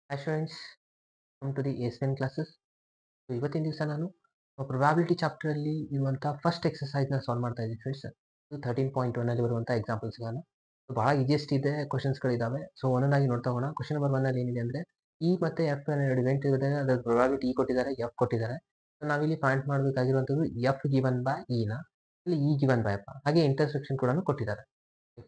Hi students, come to the ASN classes. So ಇವತ್ತಿನ ದಿವಸ ನಾನು ಪ್ರೊಬ್ಯಾಬಿಲಿಟಿ ಚಾಪ್ಟರಲ್ಲಿ ಇರುವಂಥ ಫಸ್ಟ್ ಎಕ್ಸಸೈಸ್ನ ಸಾಲ್ವ್ ಮಾಡ್ತಾ ಇದ್ದೀನಿ ಫ್ರೆಂಡ್ಸ್. ಇದು 13.1 ಅಲ್ಲಿ ಬರುವಂಥ ಎಕ್ಸಾಂಪಲ್ಸ್ಗಳನ್ನ ಭಾಳ ಈಸಿಯೆಸ್ಟ್ ಇದೆ ಕ್ವಶನ್ಸ್ಗಳಿದ್ದಾವೆ. ಸೊ ಒಂದೊಂದಾಗಿ ನೋಡ್ತಾ ಹೋಗೋಣ. ಕ್ವಶನ್ ನಂಬರ್ 1 ಅಲ್ಲಿ ಏನಿದೆ ಅಂದರೆ ಇ ಮತ್ತು ಎಫ್ ಎರಡು ಇವೆಂಟ್ ಇದೆ, ಅದರ ಪ್ರೊಬ್ಯಾಬಿಲಿಟಿ ಇ ಕೊಟ್ಟಿದ್ದಾರೆ, ಎಫ್ ಕೊಟ್ಟಿದ್ದಾರೆ. ಸೊ ನಾವಿಲ್ಲಿ ಪಾಯಿಂಟ್ ಮಾಡಬೇಕಾಗಿರುವಂಥದ್ದು ಎಫ್ ಗಿವನ್ ಬೈ ಇನ, ಇಲ್ಲಿ ಇ ಗಿವನ್ ಬೈ ಎಫ್, ಹಾಗೆ ಇಂಟರ್ಸೆಕ್ಷನ್ ಕೂಡ ಕೊಟ್ಟಿದ್ದಾರೆ.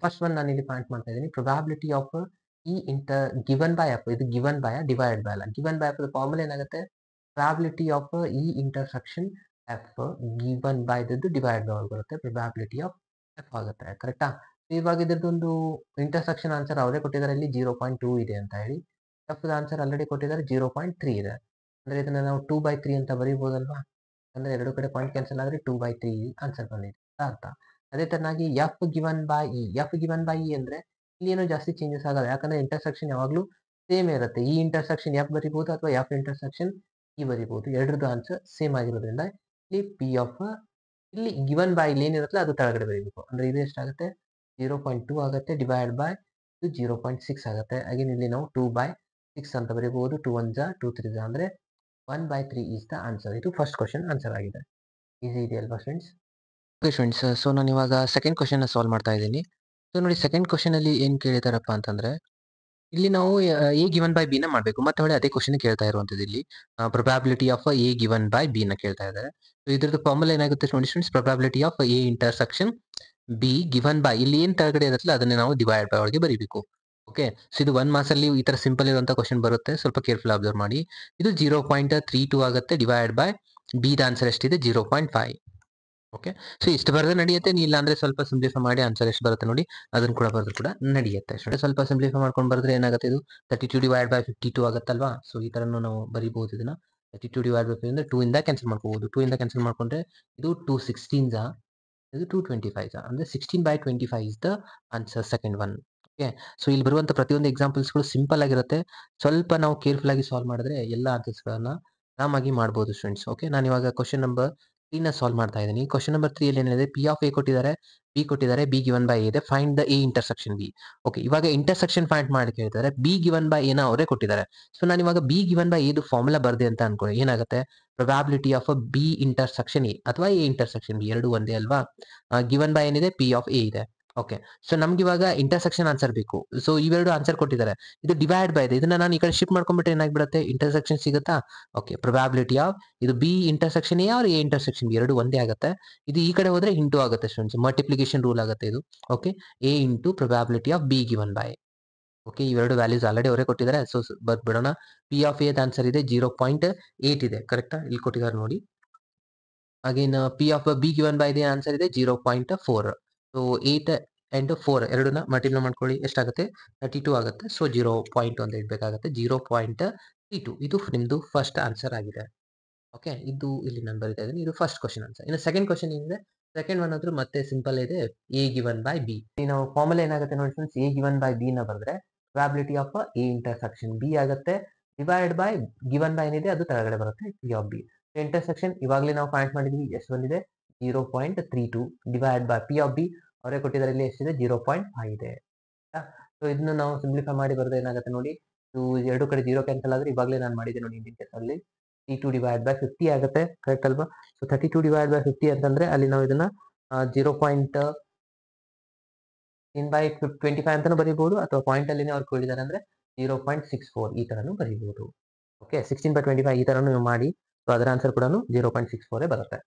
ಫಸ್ಟ್ ಒನ್ ನಾನು ಇಲ್ಲಿ ಪಾಯಿಂಟ್ ಮಾಡ್ತಾ ಇದ್ದೀನಿ. Probability of E inter given by F, ಇದು ಗಿವನ್ ಬೈ ಡಿವೈಡ್ ಬೈ ಅಲ್ಲ. ಗಿವನ್ ಬೈ ಎಫ್ ಫಾರ್ಮುಲಾ ಏನಾಗುತ್ತೆ, probability of E intersection F given by ಇದ್ದು ಡಿವೈಡ್ ಬೈ ಬರುತ್ತೆ, ಪ್ರೊಬ್ಯಾಬಿಲಿಟಿ ಆಫ್ ಎಫ್ ಆಗುತ್ತೆ. ಕರೆಕ್ಟಾ? ಇವಾಗ ಇದ್ರದ್ದೊಂದು ಇಂಟರ್ಸೆಕ್ಷನ್ ಆನ್ಸರ್ ಅವರೇ ಕೊಟ್ಟಿದ್ದಾರೆ, ಇಲ್ಲಿ 0.2 ಇದೆ ಅಂತ ಹೇಳಿ. ಎಫ್ ಆನ್ಸರ್ ಆಲ್ರೆಡಿ ಕೊಟ್ಟಿದ್ದಾರೆ 0.3 ಇದೆ. ಅಂದ್ರೆ ಇದನ್ನ ನಾವು 2/3 ಅಂತ ಬರೀಬಹುದಲ್ವಾ? ಅಂದ್ರೆ ಎರಡು ಕಡೆ ಪಾಯಿಂಟ್ ಕ್ಯಾನ್ಸಲ್ ಆದ್ರೆ 2/3 ಆನ್ಸರ್ ಬಂದಿದೆ ಅರ್ಥ. ಅದೇ ತರನಾಗಿ F given by E, F given by E ಅಂದ್ರೆ ಇಲ್ಲಿ ಏನು ಜಾಸ್ತಿ ಚೇಂಜಸ್ ಆಗಲ್ಲ, ಯಾಕಂದ್ರೆ ಇಂಟರ್ಸೆಕ್ಷನ್ ಯಾವಾಗಲೂ ಸೇಮ್ ಇರುತ್ತೆ. ಈ ಇಂಟರ್ಸೆಕ್ಷನ್ ಎಫ್ ಬರಿಬಹುದು ಅಥವಾ ಎಫ್ ಇಂಟರ್ಸೆಕ್ಷನ್ ಇ ಬರಿಬಹುದು, ಎರಡರದ್ದು ಆನ್ಸರ್ ಸೇಮ್ ಆಗಿರೋದ್ರಿಂದ ಇಲ್ಲಿ ಪಿ ಆಫ್, ಇಲ್ಲಿ ಗಿವನ್ ಬೈ ಇಲ್ಲಿ ಏನಿರುತ್ತಲ್ಲ ಅದು ಕೆಳಗಡೆ ಬರೀಬೇಕು. ಅಂದ್ರೆ ಇದು ಎಷ್ಟಾಗುತ್ತೆ, 0.2 ಆಗುತ್ತೆ, ಡಿವೈಡ್ ಬೈ ಇದು 0.6 ಆಗುತ್ತೆ. ಅಗೇನ್ ಇಲ್ಲಿ ನಾವು 2/6 ಅಂತ ಬರೀಬಹುದು. 2 1 ಜಾ 2 3 ಜಾ ಅಂದ್ರೆ 1/3 ಈಸ್ ದ ಆನ್ಸರ್. ಇದು ಫಸ್ಟ್ ಕ್ವಶನ್ ಆನ್ಸರ್ ಆಗಿದೆ. ಈಸಿ ಇದೆ ಅಲ್ವಾ ಫ್ರೆಂಡ್ಸ್? ಓಕೆ ಫ್ರೆಂಡ್ಸ್, ಸೊ ನಾನು ಇವಾಗ ಸೆಕೆಂಡ್ ಕ್ವಶನ್ ಸಾಲ್ವ್ ಮಾಡ್ತಾ ಇದ್ದೀನಿ. ಸೊ ನೋಡಿ, ಸೆಕೆಂಡ್ ಕ್ವಶನ್ ಅಲ್ಲಿ ಏನ್ ಕೇಳಿದಾರಪ್ಪ ಅಂತಂದ್ರೆ, ಇಲ್ಲಿ ನಾವು ಎ ಗಿವನ್ ಬೈ ಬಿ ನ ಮಾಡಬೇಕು. ಮತ್ತೆ ಹೊಳೆ ಅದೇ ಕ್ವಶನ್ ಕೇಳ್ತಾ ಇರುವಂತದ್ದು. ಇಲ್ಲಿ probability of A given by B ನ ಕೇಳ್ತಾ ಇದ್ದಾರೆ. ಸೊ ಇದ್ರದ್ದು ಫಾರ್ಮುಲಾ ಏನಾಗುತ್ತೆ ನೋಡಿ students, probability of A intersection B given by, ಇಲ್ಲಿ ಏನ್ ಕೆಳಗಡೆ ಇರುತ್ತಲ್ಲ ಅದನ್ನ ನಾವು ಡಿವೈಡ್ ಬೈ ಒಳಗೆ ಬರೀಬೇಕು. ಓಕೆ, ಸೊ ಇದು 1 ಮಾರ್ಕ್ಸ್ ಅಲ್ಲಿ ಈ ತರ ಸಿಂಪಲ್ ಇರುವಂತ ಕ್ವಶನ್ ಬರುತ್ತೆ, ಸ್ವಲ್ಪ ಕೇರ್ಫುಲ್ ಅಬ್ಸರ್ವ್ ಮಾಡಿ. ಇದು 0.32 ಆಗುತ್ತೆ, divide by B the answer ಎಷ್ಟಿದೆ 0.5. ಓಕೆ, ಸೊ ಇಷ್ಟು ಬರೆದ್ರೆ ನಡೆಯುತ್ತೆ. ಇಲ್ಲ ಅಂದ್ರೆ ಸ್ವಲ್ಪ ಸಿಂಪ್ಲಿಫೈ ಮಾಡಿ ಆನ್ಸರ್ ಎಷ್ಟು ಬರುತ್ತೆ ನೋಡಿ ಅದನ್ನ ಕೂಡ ಬರೆದ್ರು ಕೂಡ ನಡೆಯುತ್ತೆ. ಸ್ವಲ್ಪ ಸಿಂಪ್ಲಿಫೈ ಮಾಡ್ಕೊಂಡು ಬರೆದ್ರೆ ಏನಾಗುತ್ತೆ, ಇದು 32 ಡಿವೈಡ್ ಬೈ 52 ಆಗುತ್ತಲ್ವಾ? ಸೊ ಈ ತರನು ನಾವು ಬರೀಬಹುದು ಇದನ್ನ. 32 ಡಿವೈಡ್ ಬೈ 5 ಅಂದ್ರೆ 2 ಇಂದ ಕ್ಯಾನ್ಸಲ್ ಮಾಡ್ಕೋಬಹುದು. 2 ಇಂದ ಕ್ಯಾನ್ಸಲ್ ಮಾಡ್ಕೊಂಡ್ರೆ ಇದು 2 16 ಇದು 225 ಅಂದ್ರೆ 16/25 is the answer, second one. Okay, so ಇಲ್ಲಿ ಬರುವಂತ ಪ್ರತಿಯೊಂದು ಎಕ್ಸಾಂಪಲ್ಸ್ಗಳು ಸಿಂಪಲ್ ಆಗಿರುತ್ತೆ. ಸ್ವಲ್ಪ ನಾವು ಕೇರ್ಫುಲ್ ಆಗಿ ಸಾಲ್ವ್ ಮಾಡಿದ್ರೆ ಎಲ್ಲ ಆನ್ಸರ್ಸ್ಗಳನ್ನ ಆರಾಮಾಗಿ ಮಾಡ್ಬೋದು ಸ್ಟೂಡೆಂಟ್ಸ್. ಓಕೆ, ನಾನು ಇವಾಗ ಕ್ವಶನ್ ನಂಬರ್ 3 ನ ಸಾಲ್ವ್ ಮಾಡ್ತಾ ಇದ್ದೀನಿ. ಕ್ವಶನ್ ನಂಬರ್ 3 ಅಲ್ಲಿ ಏನಿದೆ, ಪಿ ಆಫ್ ಎ ಕೊಟ್ಟಿದ್ದಾರೆ, ಬಿ ಕೊಟ್ಟಿದ್ದಾರೆ, ಬಿ ಗಿವನ್ ಬೈ ಎ ಇದೆ, find the A intersection B. Okay, ಇವಾಗ ಇಂಟರ್ಸೆಕ್ಷನ್ ಫೈಂಡ್ ಮಾಡಿ ಕೇಳ್ತಾರೆ, ಬಿ ಗಿವನ್ ಬೈ ಎನ ಅವರೇ ಕೊಟ್ಟಿದ್ದಾರೆ. ಸೊ ನಾನು ಇವಾಗ ಬಿ ಗಿವನ್ ಬೈ ಎದು ಫಾರ್ಮುಲಾ ಬರ್ದೆ ಅಂತ ಅನ್ಕೊಳ್ಳಿ, ಏನಾಗುತ್ತೆ, probability of B intersection A ಅಥವಾ ಎ ಇಂಟರ್ಸೆಕ್ಷನ್ ಬಿ ಎರಡು ಒಂದೇ ಅಲ್ವಾ? ಗಿವನ್ ಬೈ ಏನಿದೆ, ಪಿ ಆಫ್ ಎ ಇದೆ. ಓಕೆ, ಸೊ ನಮ್ಗೆ ಇವಾಗ ಇಂಟರ್ಸೆಕ್ಷನ್ ಆನ್ಸರ್ ಬೇಕು. ಸೊ ಇವೆರಡು ಆನ್ಸರ್ ಕೊಟ್ಟಿದ್ದಾರೆ, ಇದು ಡಿವೈಡ್ ಬೈ ಇದೆ, ಇದನ್ನ ನಾನು ಈ ಕಡೆ ಶಿಫ್ಟ್ ಮಾಡ್ಕೊಂಡ್ಬಿಟ್ರೆ ಏನಾಗ್ಬಿಡುತ್ತೆ, ಇಂಟರ್ಸೆಕ್ಷನ್ ಸಿಗುತ್ತಾ? ಓಕೆ, ಪ್ರೊಬ್ಯಾಬಿಲಿಟಿ ಆಫ್ ಇದು B intersection A or A intersection B ಎರಡು ಒಂದೇ ಆಗುತ್ತೆ. ಇದು ಈ ಕಡೆ ಹೋದ್ರೆ ಇಂಟು ಆಗುತ್ತೆ ಸ್ಟೂಡೆಂಟ್ಸ್, ಮಲ್ಟಿಪ್ಲಿಕೇಶನ್ ರೂಲ್ ಆಗುತ್ತೆ ಇದು. Okay, A into probability of B given by. Okay, ಇವೆರಡು ವ್ಯಾಲ್ಯೂಸ್ ಆಲ್ರೆಡಿ ಅವರೇ ಕೊಟ್ಟಿದ್ದಾರೆ, ಸೊ ಬರ್ಬಿಡೋಣ. ಪಿ ಆಫ್ ಎ ಆನ್ಸರ್ ಇದೆ 0.8 ಇದೆ, ಕರೆಕ್ಟಾ? ಇಲ್ಲಿ ಕೊಟ್ಟಿದ್ದಾರೆ ನೋಡಿ. Again P of B given by the answer ಇದೆ 0.4. ಸೊ 8 and 4 ಎರಡನ್ನ ಮಲ್ಟಿಪ್ಲೈ ಮಾಡ್ಕೊಳ್ಳಿ, ಎಷ್ಟಾಗುತ್ತೆ, 32 ಆಗುತ್ತೆ. ಸೊ 0.1 ಇಡಬೇಕಾಗುತ್ತೆ, 0.32. ಇದು ನಿಮ್ದು ಫಸ್ಟ್ ಆನ್ಸರ್ ಆಗಿದೆ. ಓಕೆ, ಇದು ಇಲ್ಲಿ ನಾನು ಬರಿತಾ ಇದ್ದೀನಿ, ಇದು ಫಸ್ಟ್ ಕ್ವಶನ್ ಆನ್ಸರ್. ಇನ್ನು ಸೆಕೆಂಡ್ ಕ್ವಶನ್ ಏನಿದೆ, ಸೆಕೆಂಡ್ ಒನ್ ಆದ್ರೂ ಮತ್ತೆ ಸಿಂಪಲ್ ಇದೆ, ಎ ಗಿವನ್ ಬೈ ಬಿ. ನಾವು ಫಾರ್ಮುಲಾ ಏನಾಗುತ್ತೆ ನೋಡಿ friends, A given by B ನ ಬರೆದ್ರೆ probability of A intersection B ಆಗುತ್ತೆ, ಡಿವೈಡ್ ಬೈ ಗಿವನ್ ಬೈ ಏನಿದೆ ಅದು ಕೆಳಗಡೆ ಬರುತ್ತೆ, ಪಿ ಆಫ್ ಬಿ. ಇಂಟರ್ಸೆಕ್ಷನ್ ಇವಾಗಲೇ ನಾವು ಪಾಯಿಂಟ್ ಮಾಡಿದ್ವಿ, ಎಷ್ಟು ಬಂದಿದೆ, 0.32 divide by P of B ಅವರೇ ಕೊಟ್ಟಿದ್ದಾರೆ, ಇಲ್ಲಿ ಎಷ್ಟಿದೆ 0.5 ಇದೆ. ಸೊ ಇದನ್ನು ನಾವು ಸಿಂಪ್ಲಿಫೈ ಮಾಡಿ ಬರೆದ್ರೆ ಏನಾಗುತ್ತೆ ನೋಡಿ, ಎರಡು ಕಡೆ 0 ಕ್ಯಾನ್ಸಲ್ ಆದ್ರೆ ಇವಾಗಲೇ ನಾನು ಮಾಡಿದ್ದೆ ನೋಡಿ ಇಂಡಿಯನ್ ಕೇಸ್ ಅಲ್ಲಿ 32 ಡಿವೈಡ್ ಬೈ 50 ಆಗುತ್ತೆ, ಕರೆಕ್ಟ್ ಅಲ್ವಾ? ಸೊ 32 ಡಿವೈಡ್ ಬೈ 50 ಅಂತಂದ್ರೆ ಅಲ್ಲಿ ನಾವು ಇದನ್ನ 0.10/25 ಅಂತಾನು ಬರೀಬಹುದು, ಅಥವಾ ಪಾಯಿಂಟ್ ಅಲ್ಲಿನೇ ಅವ್ರು ಕೊಟ್ಟಿದ್ದಾರೆ ಅಂದ್ರೆ 0.64 ಈ ತರನು ಬರೀಬಹುದು. ಓಕೆ, 16/25 ಈ ತರನು ನೀವು ಮಾಡಿ, ಸೊ ಅದರ ಆನ್ಸರ್ ಕೂಡ 0.64 ಬರುತ್ತೆ.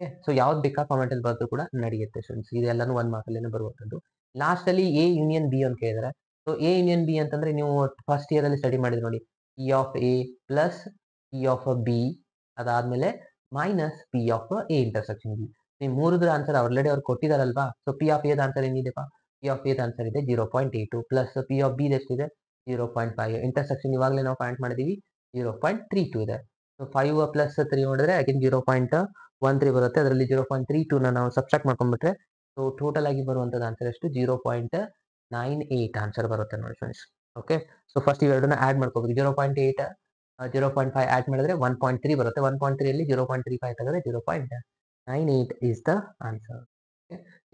ಓಕೆ, ಸೊ ಯಾವ್ದು ಬೇಕಾ ಕಾಮೆಂಟ್ ಅಲ್ಲಿ ಬರೆದ್ರು ಕೂಡ ನಡೆಯುತ್ತೆ ಸ್ಟೂಡೆಂಟ್ಸ್, ಇದೆಲ್ಲಾನು 1 ಮಾರ್ಕ್ ಅಲ್ಲಿನೇ ಬರುವಂತದ್ದು. ಲಾಸ್ಟ್ ಅಲ್ಲಿ ಎ ಯೂನಿಯನ್ ಬಿ ಅಂತ ಕೇಳಿದ್ರೆ, ಸೊ ಎ ಯೂನಿಯನ್ ಬಿ ಅಂತಂದ್ರೆ ನೀವು ಫಸ್ಟ್ ಇಯರ್ ಅಲ್ಲಿ ಸ್ಟಡಿ ಮಾಡಿದ್ರೆ ನೋಡಿ, P of A plus P of B, ಅದಾದ್ಮೇಲೆ minus P of A intersection B. ನೀವು ಮೂರದ್ರ ಆನ್ಸರ್ ಆಲ್ರೆಡಿ ಅವ್ರು ಕೊಟ್ಟಿದಾರಲ್ವಾ? So P of A the answer ಏನಿದೆಪ್ಪ, ಪಿ ಆಫ್ ಎದ ಆನ್ಸರ್ ಇದೆ 0.8 ಪ್ಲಸ್ ಪಿ ಆಫ್ ಬಿ ಎಷ್ಟಿದೆ 0.5. ಇಂಟರ್ಸೆಕ್ಷನ್ ಇವಾಗಲೇ ನಾವು ಪಾಯಿಂಟ್ ಮಾಡಿದೀವಿ 0.32 ಇದೆ. ಸೊ 5 ಪ್ಲಸ್ 3 ಮಾಡಿದ್ರೆ ಅಗೇನ್ 0.13 ಬರುತ್ತೆ, ಅದರಲ್ಲಿ 0.32 ನಾವು ಸಬ್ಸ್ಟ್ರಾಕ್ಟ್ ಮಾಡ್ಕೊಂಡ್ಬಿಟ್ರೆ ಸೊ ಟೋಟಲ್ ಆಗಿ ಬರುವಂತದ್ದು ಆನ್ಸರ್ ಎಷ್ಟು, 0.98 ಆನ್ಸರ್ ಬರುತ್ತೆ ನೋಡಿ ಫ್ರೆಂಡ್ಸ್. ಓಕೆ, ಸೊ ಫಸ್ಟ್ ಇವೆರಡನ್ನ ಆಡ್ ಮಾಡ್ಕೋಬೇಕು, 0.8 0.5 ಆಡ್ ಮಾಡಿದ್ರೆ 1.3 ಬರುತ್ತೆ, 1.3 ಅಲ್ಲಿ 0.35 ತೆಗೆದ್ರೆ 0.98 ಇಸ್ ದ ಆನ್ಸರ್.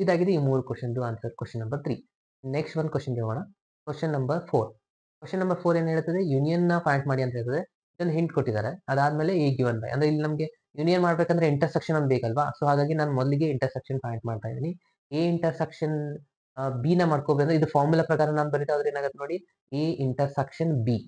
ಇದಾಗಿದೆ ಈ ಮೂರು question answer, question number 3. Next ಒಂದು ಕ್ವಶನ್ ಹೋಗೋಣ, ಕ್ವಶನ್ ನಂಬರ್ 4. ಕ್ವಶನ್ ನಂಬರ್ 4 ಏನ್ ಹೇಳ್ತದೆ, ಯೂನಿಯನ್ ನ ಫೈಂಡ್ ಮಾಡಿ ಅಂತ ಹೇಳ್ತದೆ. ಇದೊಂದು ಹಿಂಟ್ ಕೊಟ್ಟಿದ್ದಾರೆ. ಅದಾದ್ಮೇಲೆ ಎ ಗಿವನ್ ಬೈ, ಅಂದ್ರೆ ಇಲ್ಲಿ ನಮಗೆ ಯೂನಿಯನ್ ಮಾಡ್ಬೇಕಂದ್ರೆ ಇಂಟರ್ಸೆಕ್ಷನ್ ಅಂತ ಬೇಕಲ್ವಾ. ಸೊ ಹಾಗಾಗಿ ನಾನು ಮೊದಲಿಗೆ ಇಂಟರ್ಸೆಕ್ಷನ್ ಫೈಂಡ್ ಮಾಡ್ತಾ ಇದ್ದೀನಿ. ಎ ಇಂಟರ್ಸೆಕ್ಷನ್ ಬಿ ನ ಮಾಡ್ಕೋಬೇಕಂದ್ರೆ ಇದು ಫಾರ್ಮುಲಾ ಪ್ರಕಾರ ನಾನು ಬರೀತಾ ಹೋದ್ರೆ ಏನಾಗುತ್ತೆ ನೋಡಿ, A intersection B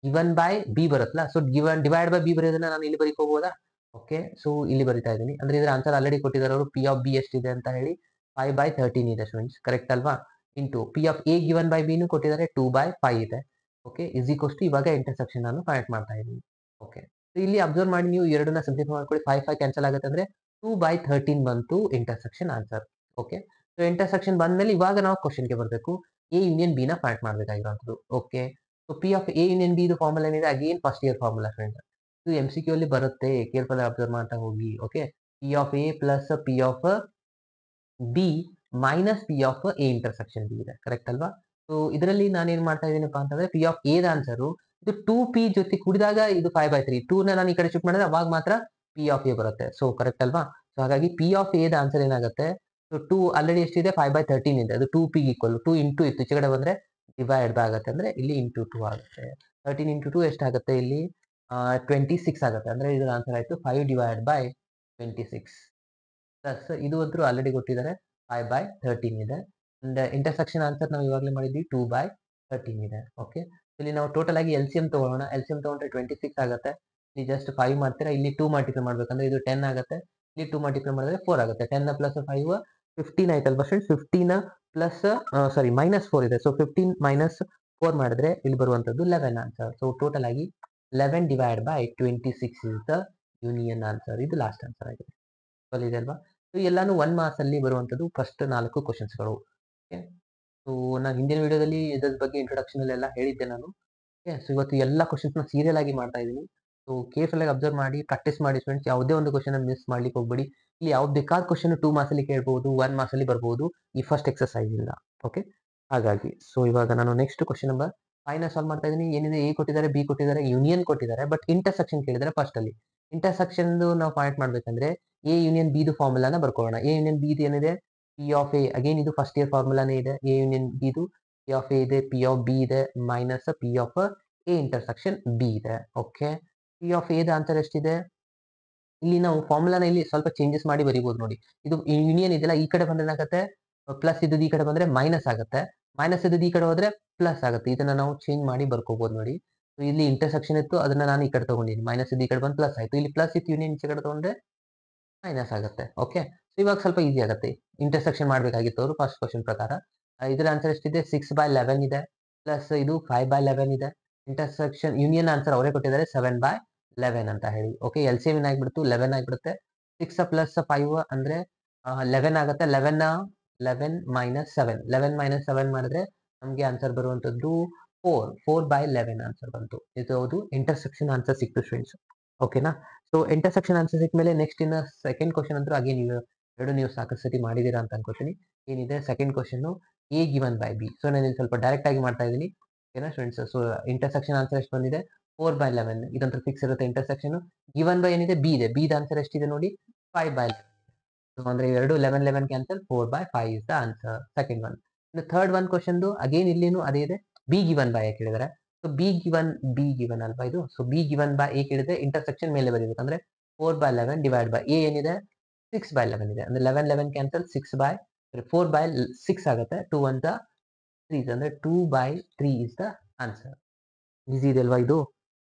given by B ಬರುತ್ತಲ್ಲ. So given divide by B ಬರೆಯೋದನ್ನ ನಾನು ಇಲ್ಲಿ ಬರೀಕೋಬಹುದಾ? ಓಕೆ, ಸೊ ಇಲ್ಲಿ ಬರಿತಾ ಇದ್ದೀನಿ. ಅಂದ್ರೆ ಇದರ ಆನ್ಸರ್ ಆಲ್ರೆಡಿ ಕೊಟ್ಟಿದ್ದಾರೆ ಅವರು. ಪಿ ಆಫ್ ಬಿ ಎಷ್ಟಿದೆ ಅಂತ ಹೇಳಿ 5/13 ಇದೆ ಸ್ಟೂಡೆಂಟ್ಸ್, ಕರೆಕ್ಟ್ ಅಲ್ವಾ? Into P of A given by B ನು ಕೊಟ್ಟಿದ್ದಾರೆ 2/5 ಇದೆ. ಓಕೆ, ಇಸ್ ಈಕ್ವಲ್ಸ್ ಟು ಇವಾಗ ಇಂಟರ್ಸೆಕ್ಷನ್ ನಾನು ಫೈಂಡ್ ಮಾಡ್ತಾ ಇದ್ದೀನಿ. ಓಕೆ, ಸೊ ಇಲ್ಲಿ ಅಬ್ಸರ್ವ್ ಮಾಡಿ ನೀವು ಎರಡನ್ನ ಸಿಂಪ್ಲಿಫೈ ಮಾಡ್ಕೊಳ್ಳಿ. 5 ಕ್ಯಾನ್ಸಲ್ ಆಗುತ್ತೆ ಅಂದ್ರೆ 2/13 ಬಂತು intersection answer. Okay, so intersection ಬಂದ್ಮೇಲೆ ಇವಾಗ ನಾವು ಕ್ವಶನ್ಗೆ ಬರಬೇಕು. ಎ ಯೂನಿಯನ್ ಬಿ ನ ಫೈಂಡ್ ಮಾಡಬೇಕಾಗಿರುವಂಥದ್ದು. Okay, so P of A union B ಇದು ಫಾರ್ಮುಲಾ ಏನಿದೆ, again first year formula friends. ಇದು MCQ ಅಲ್ಲಿ ಬರುತ್ತೆ, ಕೇರ್ಫುಲ್ ಅಬ್ಸರ್ವ್ ಮಾಡ್ತಾ ಹೋಗಿ. Okay, P of A plus P of B minus P of A intersection B ಇದೆ, correct ಅಲ್ವಾ? So ಇದರಲ್ಲಿ ನಾನು ಏನ್ ಮಾಡ್ತಾ ಇದ್ದೀನಪ್ಪ ಅಂತಂದ್ರೆ P of A the answer ಇದು 2p ಜೊತೆ ಕೂಡಿದಾಗ ಇದು 5/3. 2 ನ ನಾನು ಈ ಕಡೆ ಶಿಫ್ಟ್ ಮಾಡಿದ್ರೆ ಅವಾಗ ಮಾತ್ರ ಪಿ ಆಫ್ ಎ ಬರುತ್ತೆ. ಸೊ ಕರೆಕ್ಟ್ ಅಲ್ವಾ? ಸೊ ಹಾಗಾಗಿ P of A the answer ಏನಾಗುತ್ತೆ, ಸೊ 2 ಆಲ್ರೆಡಿ ಎಷ್ಟಿದೆ, 5/13 ಇದೆ. ಅದು 2p ಈಕ್ವಲ್ 2 ಇಂಟು ಇತ್ತು, ಈಚೆ ಕಡೆ ಬಂದ್ರೆ ಡಿವೈಡ್ ಬೈ ಆಗುತ್ತೆ, ಅಂದ್ರೆ ಇಲ್ಲಿ ಇಂಟು 2 ಆಗುತ್ತೆ. 13 ಇಂಟು 2 ಎಷ್ಟಾಗುತ್ತೆ ಇಲ್ಲಿ 26 ಆಗುತ್ತೆ. ಅಂದ್ರೆ ಇದರ ಆನ್ಸರ್ ಆಯ್ತು 5/26 ಪ್ಲಸ್ ಇದು ಅಂತೂ ಆಲ್ರೆಡಿ ಕೊಟ್ಟಿದ್ದಾರೆ 5/13 ಇದೆ. ಅಂಡ್ ಇಂಟರ್ಸೆಕ್ಷನ್ ಆನ್ಸರ್ ನಾವು ಇವಾಗಲೇ ಮಾಡಿದ್ವಿ 2/13 ಇದೆ. ಓಕೆ, ಇಲ್ಲಿ ನಾವು ಟೋಟಲ್ ಆಗಿ LCM ತಗೊಳ್ಳೋಣ. LCM ತಗೊಂಡ್ರೆ 26 ಆಗುತ್ತೆ. ಇಲ್ಲಿ ಜಸ್ಟ್ 5 ಮಾಡ್ತೀರಾ, ಇಲ್ಲಿ 2 ಮಲ್ಟಿಪ್ಲೈ ಮಾಡ್ಬೇಕಂದ್ರೆ ಇದು 10 ಆಗುತ್ತೆ. ಇಲ್ಲಿ 2 ಮಲ್ಟಿಪ್ಲೈ ಮಾಡಿದ್ರೆ 4 ಆಗುತ್ತೆ. 10 ಪ್ಲಸ್ 5 15 ಆಯ್ತಲ್ವಾ ಫ್ರೆಂಡ್ಸ್? 15 ಪ್ಲಸ್ ಸಾರಿ -4 ಇದೆ. ಸೊ 15 -4 ಮಾಡಿದ್ರೆ ಇಲ್ಲಿ ಬರುವಂತದ್ದು 11 ಆನ್ಸರ್. ಸೊ ಟೋಟಲ್ ಆಗಿ 11/26 ಇಸ್ ದ ಯೂನಿಯನ್ ಆನ್ಸರ್. ಇದು ಲಾಸ್ಟ್ ಆನ್ಸರ್ ಆಗಿದೆ. ಇದೆ ಅಲ್ವಾ? ಸೊ ಎಲ್ಲಾನು 1 ಮಾರ್ಕ್ಸ್ ಅಲ್ಲಿ ಬರುವಂತದ್ದು ಫಸ್ಟ್ 4 ಕ್ವಶನ್ಸ್ಗಳು. ಓಕೆ, ಸೊ ನಾನು ಹಿಂದಿನ ವಿಡಿಯೋದಲ್ಲಿ ಇದ್ರ ಬಗ್ಗೆ ಇಂಟ್ರೊಡಕ್ಷನ್ ಅಲ್ಲೆಲ್ಲ ಹೇಳಿದ್ದೆ ನಾನು. ಓಕೆ, ಸೊ ಇವತ್ತು ಎಲ್ಲ ಕ್ವಶನ್ಸ್ ನ ಸೀರಿಯಲ್ ಆಗಿ ಮಾಡ್ತಾ ಇದ್ದೀನಿ. ಸೊ ಕೇರ್ಫುಲ್ ಆಗಿ ಅಬ್ಸರ್ವ್ ಮಾಡಿ, ಪ್ರಾಕ್ಟೀಸ್ ಮಾಡಿ ಫ್ರೆಂಡ್ಸ್. ಯಾವುದೇ ಒಂದು ಕ್ವಶನ್ ಮಿಸ್ ಮಾಡ್ಲಿಕ್ಕೆ ಹೋಗ್ಬೇಡಿ. ಇಲ್ಲಿ ಯಾವ್ದು ಬೇಕಾದ ಕ್ವಶನ್ 2 ಮಾರ್ಕ್ಸ್ ಅಲ್ಲಿ ಕೇಳ್ಬಹುದು, 1 ಮಾರ್ಕ್ಸ್ ಅಲ್ಲಿ ಬರ್ಬಹುದು. ಈ ಫಸ್ಟ್ ಎಕ್ಸರ್ಸೈಸ್ ಇಲ್ಲ. ಓಕೆ, ಹಾಗಾಗಿ ಸೊ ಇವಾಗ ನಾನು ನೆಕ್ಸ್ಟ್ ಕ್ವಶನ್ ನಂಬರ್ 5 ನ ಸಾಲ್ವ್ ಮಾಡ್ತಾ ಇದ್ದೀನಿ. ಏನಿದೆ, ಎ ಕೊಟ್ಟಿದ್ದಾರೆ, ಬಿ ಕೊಟ್ಟಿದ್ದಾರೆ, ಯೂನಿಯನ್ ಕೊಟ್ಟಿದ್ದಾರೆ, ಬಟ್ ಇಂಟರ್ಸೆಕ್ಷನ್ ಕೇಳಿದರೆ ಫಸ್ಟ್ ಅಲ್ಲಿ ಇಂಟರ್ಸೆಕ್ಷನ್ ನಾವು ಪಾಯಿಂಟ್ ಮಾಡ್ಬೇಕಂದ್ರೆ ಎ ಯೂನಿಯನ್ ಬಿ ದು ಫಾರ್ಮುಲಾನ ಬರ್ಕೊಳ್ಳೋಣ. ಎ ಯೂನಿಯನ್ ಬಿ ಏನಿದೆ, ಪಿ ಆಫ್ ಎ, ಅಗೇನ್ ಇದು ಫಸ್ಟ್ ಇಯರ್ ಫಾರ್ಮುಲಾನೇ ಇದೆ. ಎ ಯೂನಿಯನ್ ಬಿ ದು ಪಿ ಆಫ್ ಎ ಇದೆ, ಪಿ ಆಫ್ ಬಿ ಇದೆ, minus P of A intersection B ಇದೆ. Okay, P of A the answer ಎಷ್ಟಿದೆ, ಇಲ್ಲಿ ನಾವು ಫಾರ್ಮುಲಾನ ಇಲ್ಲಿ ಸ್ವಲ್ಪ ಚೇಂಜಸ್ ಮಾಡಿ ಬರೀಬಹುದು ನೋಡಿ. ಇದು ಯೂನಿಯನ್ ಇದೆಲ್ಲ ಈ ಕಡೆ ಬಂದ್ರೆ ಏನಾಗುತ್ತೆ, ಪ್ಲಸ್ ಇದು ಈ ಕಡೆ ಬಂದ್ರೆ ಮೈನಸ್ ಆಗುತ್ತೆ, ಮೈನಸ್ ಇದು ಈ ಕಡೆ ಹೋದ್ರೆ ಪ್ಲಸ್ ಆಗುತ್ತೆ. ಇದನ್ನ ನಾವು ಚೇಂಜ್ ಮಾಡಿ ಬರ್ಕೋಬಹುದು ನೋಡಿ. ಇಲ್ಲಿ ಇಂಟರ್ಸೆಕ್ಷನ್ ಇತ್ತು, ಅದನ್ನ ನಾನು ಈ ಕಡೆ ತಗೊಂಡಿದ್ದೀನಿ. ಮೈನಸ್ ಇದು ಈ ಕಡೆ ಬಂದು ಪ್ಲಸ್ ಆಯ್ತು. ಇಲ್ಲಿ ಪ್ಲಸ್ ಇತ್ತು, ಯೂನಿಯನ್ ಈಚೆ ಕಡೆ ತಗೊಂಡ್ರೆ ಮೈನಸ್ ಆಗುತ್ತೆ. ಓಕೆ, ಸೊ ಇವಾಗ ಸ್ವಲ್ಪ ಈಸಿ ಆಗುತ್ತೆ. ಇಂಟರ್ಸೆಕ್ಷನ್ ಮಾಡಬೇಕಾಗಿತ್ತು ಅವರು ಫಸ್ಟ್ ಕ್ವಶನ್ ಪ್ರಕಾರ. ಇದರ ಆನ್ಸರ್ ಎಷ್ಟಿದೆ, 6/11 ಇದೆ, ಪ್ಲಸ್ ಇದು 5/11 ಇದೆ. ಇಂಟರ್ಸೆಕ್ಷನ್ ಯೂನಿಯನ್ ಆನ್ಸರ್ ಅವರೇ ಕೊಟ್ಟಿದ್ದಾರೆ 7/11 ಅಂತ ಹೇಳಿ. ಓಕೆ, LCM ಏನಾಗ್ಬಿಡ್ತು, 11 ಆಗಿಬಿಡುತ್ತೆ. 6 ಪ್ಲಸ್ 5 ಅಂದ್ರೆ 11 ಆಗುತ್ತೆ. 11 ಮೈನಸ್ 7, 11 - 7 ಮಾಡಿದ್ರೆ ನಮಗೆ ಆನ್ಸರ್ ಬರುವಂತದ್ದು 4/11 ಆನ್ಸರ್ ಬಂತು. ಇದು ಹೌದು ಇಂಟರ್ಸೆಕ್ಷನ್ ಆನ್ಸರ್ ಸಿಕ್ತು ಫ್ರೆಂಡ್ಸ್. ಓಕೆನಾ? ಸೊ ಇಂಟರ್ಸೆಕ್ಷನ್ ಆನ್ಸರ್ ಸಿಕ್ಮೇಲೆ ನೆಕ್ಸ್ಟ್ ಇನ್ನ ಸೆಕೆಂಡ್ ಕ್ವಶನ್ ಅಂತೂ ಅಗೇನ್ ನೀವು ಸಾಕಷ್ಟು ಸತಿ ಮಾಡಿದೀರಾ ಅಂತ ಅನ್ಕೋತೀನಿ. ಏನಿದೆ second question, A given by B. So ನಾನು ಇಲ್ಲಿ ಸ್ವಲ್ಪ ಡೈರೆಕ್ಟ್ ಆಗಿ ಮಾಡ್ತಾ ಇದ್ದೀನಿ. ಓಕೆನಾ ಫ್ರೆಂಡ್ಸ್? ಸೊ ಇಂಟರ್ಸೆಕ್ಷನ್ ಆನ್ಸರ್ ಎಷ್ಟು ಬಂದಿದೆ, 4/11. ಇದಂತೂ ಫಿಕ್ಸ್ ಇರುತ್ತೆ ಇಂಟರ್ಸೆಕ್ಷನ್. ಗಿವನ್ ಬೈ ಏನಿದೆ, ಬಿ ಇದೆ. ಬಿ ದ ಆನ್ಸರ್ ಎಷ್ಟಿದೆ ನೋಡಿ, 5/11. ಅಂದ್ರೆ ಎರಡು 11 cancel, 4/5 is the answer. Second one. ಇನ್ನು ಥರ್ಡ್ ಒನ್ ಕ್ವಶನ್ ಅಗೇನ್ ಇಲ್ಲಿನೂ ಅದೇ ಇದೆ. ಬಿ ಗಿವನ್ ಬೈ ಕೇಳಿದರೆ, ಸೊ ಬಿ ಗಿವನ್ ಅಲ್ವಾ ಇದು. So B given by A ಕೇಳಿದ್ರೆ ಇಂಟರ್ಸೆಕ್ಷನ್ ಮೇಲೆ ಬರೀಬೇಕು. ಅಂದ್ರೆ 4/11 ಡಿವೈಡ್ ಬೈ ಎ ಏನಿದೆ 6/11 ಇದೆ. ಅಂದ್ರೆ 11 ಕ್ಯಾನ್ಸಲ್, 4/6 ಆಗುತ್ತೆ. 2 1 3 ಅಂದ್ರೆ 2/3 ಇಸ್ ದ ಆನ್ಸರ್. ಈಸಿ ಇದೆ ಅಲ್ವಾ ಇದು?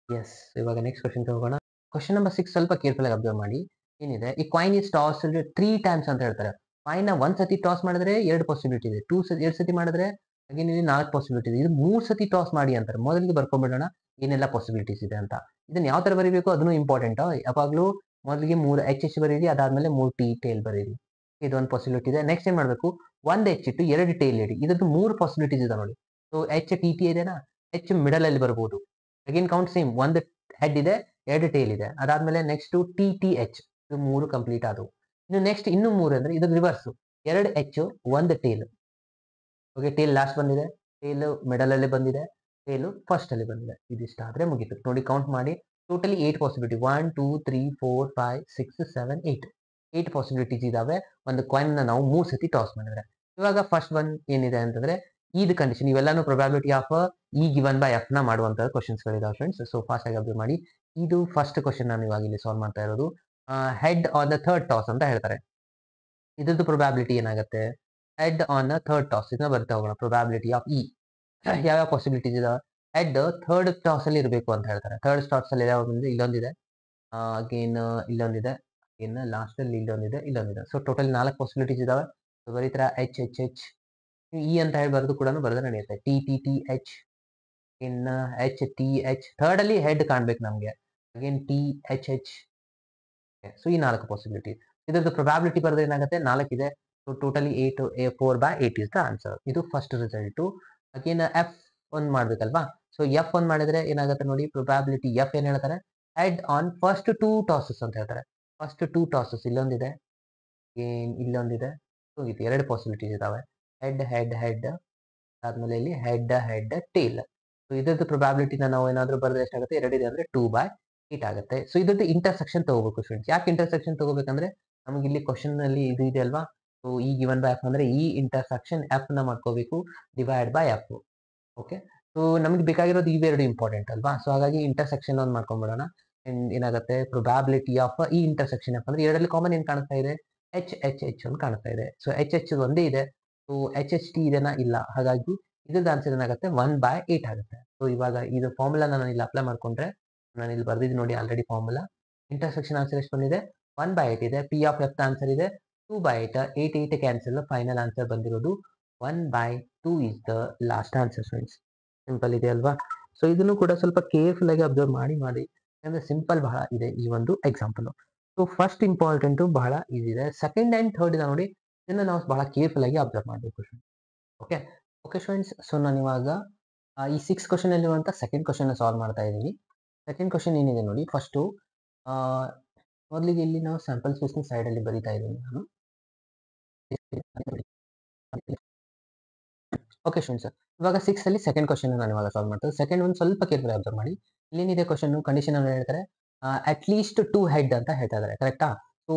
ಎಸ್. ಇವಾಗ ನೆಕ್ಸ್ಟ್ ಕ್ವಶನ್ ಹೋಗೋಣ. ಕ್ವಶನ್ ನಂಬರ್ 6 ಸ್ವಲ್ಪ ಕೇರ್ಫುಲ್ ಆಗಿ ಅಬ್ಸರ್ವ್ ಮಾಡಿ. ಏನಿದೆ, ಈ ಕಾಯಿನ್ ಇಸ್ ಟಾಸ್ 3 ಟೈಮ್ಸ್ ಅಂತ ಹೇಳ್ತಾರೆ. ಕಾಯಿನ್ ನ 1 ಸತಿ ಟಾಸ್ ಮಾಡಿದ್ರೆ 2 ಪಾಸಿಬಿಲಿಟಿ ಇದೆ. 2 ಸತಿ ಮಾಡಿದ್ರೆ ಹಾಗೆ ಇಲ್ಲಿ 4 ಪಾಸಿಬಿಲಿಟಿ ಇದೆ. ಇದು 3 ಸತಿ ಟಾಸ್ ಮಾಡಿ ಅಂತಾರೆ. ಮೊದಲಿಗೆ ಬರ್ಕೊಂಡ್ಬಿಡೋಣ ಏನೆಲ್ಲ ಪಾಸಿಬಿಲಿಟೀಸ್ ಇದೆ ಅಂತ. ಇದನ್ನ ಯಾವ ತರ ಬರೀಬೇಕು ಅದನ್ನು ಇಂಪಾರ್ಟೆಂಟ್. ಯಾವಾಗಲೂ ಮೊದಲಿಗೆ 3 H ಬರೀರಿ, ಅದಾದ್ಮೇಲೆ 3 T ಟೇಲ್ ಬರೀರಿ. ಇದೊಂದು ಪಾಸಿಬಿಲಿಟಿ ಇದೆ. ನೆಕ್ಸ್ಟ್ ಏನ್ ಮಾಡ್ಬೇಕು, 1 H ಇಟ್ಟು 2 ಟೇಲ್ ಇಡಿ. ಇದ್ರದ್ದು 3 ಪಾಸಿಬಿಲಿಟೀಸ್ ಇದೆ ನೋಡಿ. ಸೊ H T T ಇದೆನಾ, H ಮಿಡಲ್ ಅಲ್ಲಿ ಬರ್ಬೋದು. ಅಗೇನ್ ಕೌಂಟ್ ಸೇಮ್, 1 ಹೆಡ್ ಇದೆ, 2 ಟೇಲ್ ಇದೆ. ಅದಾದ್ಮೇಲೆ ನೆಕ್ಸ್ಟ್ T T H, ಇದು 3 ಕಂಪ್ಲೀಟ್ ಆದವು. ಇನ್ನು ನೆಕ್ಸ್ಟ್ ಇನ್ನು 3 ಅಂದ್ರೆ ಇದು reverse, 2 H 1 tail. Okay, tail last ಬಂದಿದೆ, ಟೇಲ್ ಮಿಡಲ್ ಅಲ್ಲಿ ಬಂದಿದೆ, ಟೇಲ್ ಫಸ್ಟ್ ಅಲ್ಲಿ ಬಂದಿದೆ. ಇದಿಷ್ಟಾದ್ರೆ ಮುಗೀತು ನೋಡಿ. ಕೌಂಟ್ ಮಾಡಿ, ಟೋಟಲಿ 8 ಪಾಸಿಬಿಲಿಟಿ. 1 2 3 4 5 6 7 8 ಪಾಸಿಬಿಲಿಟೀಸ್ ಇದಾವೆ ಒಂದು ಕಾಯಿನ್ ನಾವು 3 ಸತಿ ಟಾಸ್ ಮಾಡಿದ್ರೆ. ಇವಾಗ ಫಸ್ಟ್ ಒನ್ ಏನಿದೆ ಅಂತಂದ್ರೆ ಇದು ಕಂಡೀಷನ್ ಇವೆಲ್ಲಾನು probability of E given by F ನ ಮಾಡುವಂತ ಕ್ವಶನ್ಸ್ ಗಳಿದಾವೆ ಫ್ರೆಂಡ್ಸ್. ಸೊ ಫಾಸ್ಟ್ ಆಗಿ ಅಬ್ಸರ್ವ್ ಮಾಡಿ. ಇದು ಫಸ್ಟ್ ಕ್ವಶನ್ ನಾನು ಇವಾಗ ಇಲ್ಲಿ ಸಾಲ್ವ್ ಮಾಡ್ತಾ ಇರೋದು. Head on the third toss ಅಂತ ಹೇಳ್ತಾರೆ. ಇದ್ರದ್ದು ಪ್ರೊಬ್ಯಾಬಿಲಿಟಿ ಏನಾಗುತ್ತೆ? Head on the third toss ಇದನ್ನ ಬರ್ತಾ ಹೋಗೋಣ. ಪ್ರೊಬ್ಯಾಬಿಲಿಟಿ ಆಫ್ ಇ ಯಾವ್ಯಾವ ಪಾಸಿಬಿಲಿಟೀಸ್ ಇದಾವೆ? ಹೆಡ್ ಥರ್ಡ್ ಟಾಸ್ ಅಲ್ಲಿ ಇರಬೇಕು ಅಂತ ಹೇಳ್ತಾರೆ. ಥರ್ಡ್ ಟಾಸ್ ಅಲ್ಲಿ ಯಾವ ಬಂದ್ರೆ ಇಲ್ಲೊಂದಿದೆ, ಅಗೇನ್ ಇಲ್ಲೊಂದಿದೆ, ಅಗೇನ್ ಲಾಸ್ಟ್ ಅಲ್ಲಿ ಇಲ್ಲೊಂದಿದೆ. ಸೊ ಟೋಟಲ್ 4 ಪಾಸಿಬಿಲಿಟೀಸ್ ಇದಾವೆ. ಸೊ ಬರೀತರ ಎಚ್ ಎಚ್ ಎಚ್ ಇ ಅಂತ ಹೇಳಿ ಬರೆದು ಕೂಡ ಬರೆದ್ರೆ ನಡೆಯುತ್ತೆ. ಟಿ ಟಿ ಟಿ ಎಚ್, ಇನ್ ಎಚ್ ಟಿ ಎಚ್, ಥರ್ಡ್ ಅಲ್ಲಿ ಹೆಡ್ ಕಾಣ್ಬೇಕು ನಮ್ಗೆ, again T H H. So ಈ 4 ಪಾಸಿಬಿಲಿಟಿ. ಇದ್ರದ್ದು ಪ್ರೊಬ್ಯಾಬಿಲಿಟಿ ಬರೆದ್ರೆ ಏನಾಗುತ್ತೆ? 4 ಇದೆ. So totally 8, 4/8 is the answer. ಇದು first result. Again F one ಮಾಡ್ಬೇಕಲ್ವಾ? ಸೊ ಎಫ್ ಒನ್ ಮಾಡಿದ್ರೆ ಏನಾಗುತ್ತೆ ನೋಡಿ, ಪ್ರೊಬ್ಯಾಬಿಲಿಟಿ ಎಫ್ ಏನ್ ಹೇಳ್ತಾರೆ? ಹೆಡ್ ಆನ್ ಫಸ್ಟ್ 2 ಟಾಸಸ್ ಅಂತ ಹೇಳ್ತಾರೆ. ಫಸ್ಟ್ 2 ಟಾಸಸ್ ಇಲ್ಲೊಂದಿದೆ, ಇಲ್ಲೊಂದಿದೆ. ಸೊ ಇದು 2 ಪಾಸಿಬಿಲಿಟೀಸ್ ಇದಾವೆ. ಹೆಡ್ ಹೆಡ್ ಹೆಡ್ ಆದ್ಮೇಲೆ ಇಲ್ಲಿ ಹೆಡ್ ಹೆಡ್ ಟೇಲ್. ಸೊ ಇದ್ರದ್ದು ಪ್ರೊಬ್ಯಾಬಿಲಿಟಿನ ನಾವು ಏನಾದ್ರೂ ಬರೆದ್ರೆ ಎಷ್ಟಾಗುತ್ತೆ? 2 ಇದೆ ಅಂದ್ರೆ 2/8 ಆಗುತ್ತೆ. ಸೊ ಇದ್ರದ್ದು ಇಂಟರ್ಸೆಕ್ಷನ್ ತಗೋಬೇಕು ಸ್ಟೂಡೆಂಟ್ಸ್. ಯಾಕೆ ಇಂಟರ್ಸೆಕ್ಷನ್ ತಗೋಬೇಕಂದ್ರೆ ನಮಗೆ ಇಲ್ಲಿ ಕ್ವಶನ್ ಅಲ್ಲಿ ಇದು ಇದೆ ಅಲ್ವಾ? So E given by F ಅಂದ್ರೆ ಈ ಇಂಟರ್ಸೆಕ್ಷನ್ ಎಫ್ ನ ಮಾಡ್ಕೋಬೇಕು divide by F. Okay, so ನಮ್ಗೆ ಬೇಕಾಗಿರೋದು ಇವೆರಡು ಇಂಪಾರ್ಟೆಂಟ್ ಅಲ್ವಾ? ಸೊ ಹಾಗಾಗಿ ಇಂಟರ್ಸೆಕ್ಷನ್ ಒಂದು ಮಾಡ್ಕೊಂಡ್ಬಿಡೋಣ. ಏನಾಗುತ್ತೆ? ಪ್ರೊಬ್ಯಾಬಿಲಿಟಿ ಆಫ್ ಈ ಇಂಟರ್ಸೆಕ್ಷನ್ ಎಫ್ ಅಂದ್ರೆ ಎರಡರಲ್ಲಿ ಕಾಮನ್ ಏನ್ ಕಾಣಿಸ್ತಾ ಇದೆ? ಎಚ್ ಎಚ್ ಎಚ್ ಅಂತ ಕಾಣಿಸ್ತಾ ಇದೆ. ಸೊ ಎಚ್ ಎಚ್ ಒಂದೇ ಇದೆ. ಸೊ ಎಚ್ ಎಚ್ ಟಿ ಇದೆನಾ? ಇಲ್ಲ. ಹಾಗಾಗಿ ಇದ್ರದ್ದು ಆನ್ಸರ್ ಏನಾಗುತ್ತೆ? 1/8 ಆಗುತ್ತೆ. ಸೊ ಇವಾಗ ಇದು ಫಾರ್ಮುಲಾ ನಾನು ಇಲ್ಲಿ ಅಪ್ಲೈ ಮಾಡ್ಕೊಂಡ್ರೆ, ನಾನು ಇಲ್ಲಿ ಬರ್ದಿದ್ದು ನೋಡಿ ಆಲ್ರೆಡಿ ಫಾರ್ಮುಲಾ. ಇಂಟರ್ಸೆಕ್ಷನ್ ಆನ್ಸರ್ ಎಷ್ಟು ಬಂದಿದೆ? 1/8 ಇದೆ. ಪಿ ಆಫ್ ಎಫ್ ಆನ್ಸರ್ ಇದೆ 2/8. 8 ಕ್ಯಾನ್ಸಲ್. ಫೈನಲ್ ಆನ್ಸರ್ ಬಂದಿರೋದು 1/2 is the last answer friends. Simple ಇದೆ ಅಲ್ವಾ? ಸೊ ಇದನ್ನು ಕೂಡ ಸ್ವಲ್ಪ ಕೇರ್ಫುಲ್ ಆಗಿ ಅಬ್ಸರ್ವ್ ಮಾಡಿ ಯಾಕಂದ್ರೆ ಸಿಂಪಲ್ ಬಹಳ ಇದೆ ಈ ಒಂದು ಎಕ್ಸಾಂಪಲ್. ಸೊ ಫಸ್ಟ್ ಇಂಪಾರ್ಟೆಂಟ್ ಬಹಳ ಈಸಿ ಇದೆ. ಸೆಕೆಂಡ್ ಅಂಡ್ ಥರ್ಡ್ ಇದೆ ನೋಡಿ, ಇದನ್ನ ನಾವು ಬಹಳ ಕೇರ್ಫುಲ್ ಆಗಿ ಅಬ್ಸರ್ವ್ ಮಾಡಬೇಕು. Okay okay friends. ಸೊ ನಾನು ಇವಾಗ ಈ 6 ಕ್ವಶನ್ ಅಲ್ಲಿರುವಂತ ಸೆಕೆಂಡ್ ಕ್ವಶನ್ ಸಾಲ್ವ್ ಮಾಡ್ತಾ ಇದ್ದೀನಿ. ಸೆಕೆಂಡ್ ಕ್ವಶನ್ ಏನಿದೆ ನೋಡಿ, ಫಸ್ಟು ಮೊದಲಿಗೆ ಇಲ್ಲಿ ನಾವು ಸ್ಯಾಂಪಲ್ ಸ್ಪೇಸ್ ಸೈಡ್ ಅಲ್ಲಿ ಬರೀತಾ ಇದ್ದೀನಿ ನಾನು. ಓಕೆ ಸ್ಟೂಡೆಂಟ್ಸ್, ಇವಾಗ 6 ಅಲ್ಲಿ ಸೆಕೆಂಡ್ ಕ್ವಶನ್ ನಾನು ಇವಾಗ ಸಾಲ್ವ್ ಮಾಡ್ತೀನಿ. ಸೆಕೆಂಡ್ ಒಂದು ಸ್ವಲ್ಪ ಕೇರ್ಫುಲ್ ಅಬ್ಸರ್ವ್ ಮಾಡಿ. ಇಲ್ಲೇನಿದೆ ಕ್ವಶನ್ ಕಂಡೀಷನ್ ಅನ್ನು ಹೇಳ್ತಾರೆ, ಅಟ್ ಲೀಸ್ಟ್ 2 ಹೆಡ್ ಅಂತ ಹೇಳ್ತಾ ಇದ್ದಾರೆ. ಕರೆಕ್ಟಾ? ಸೊ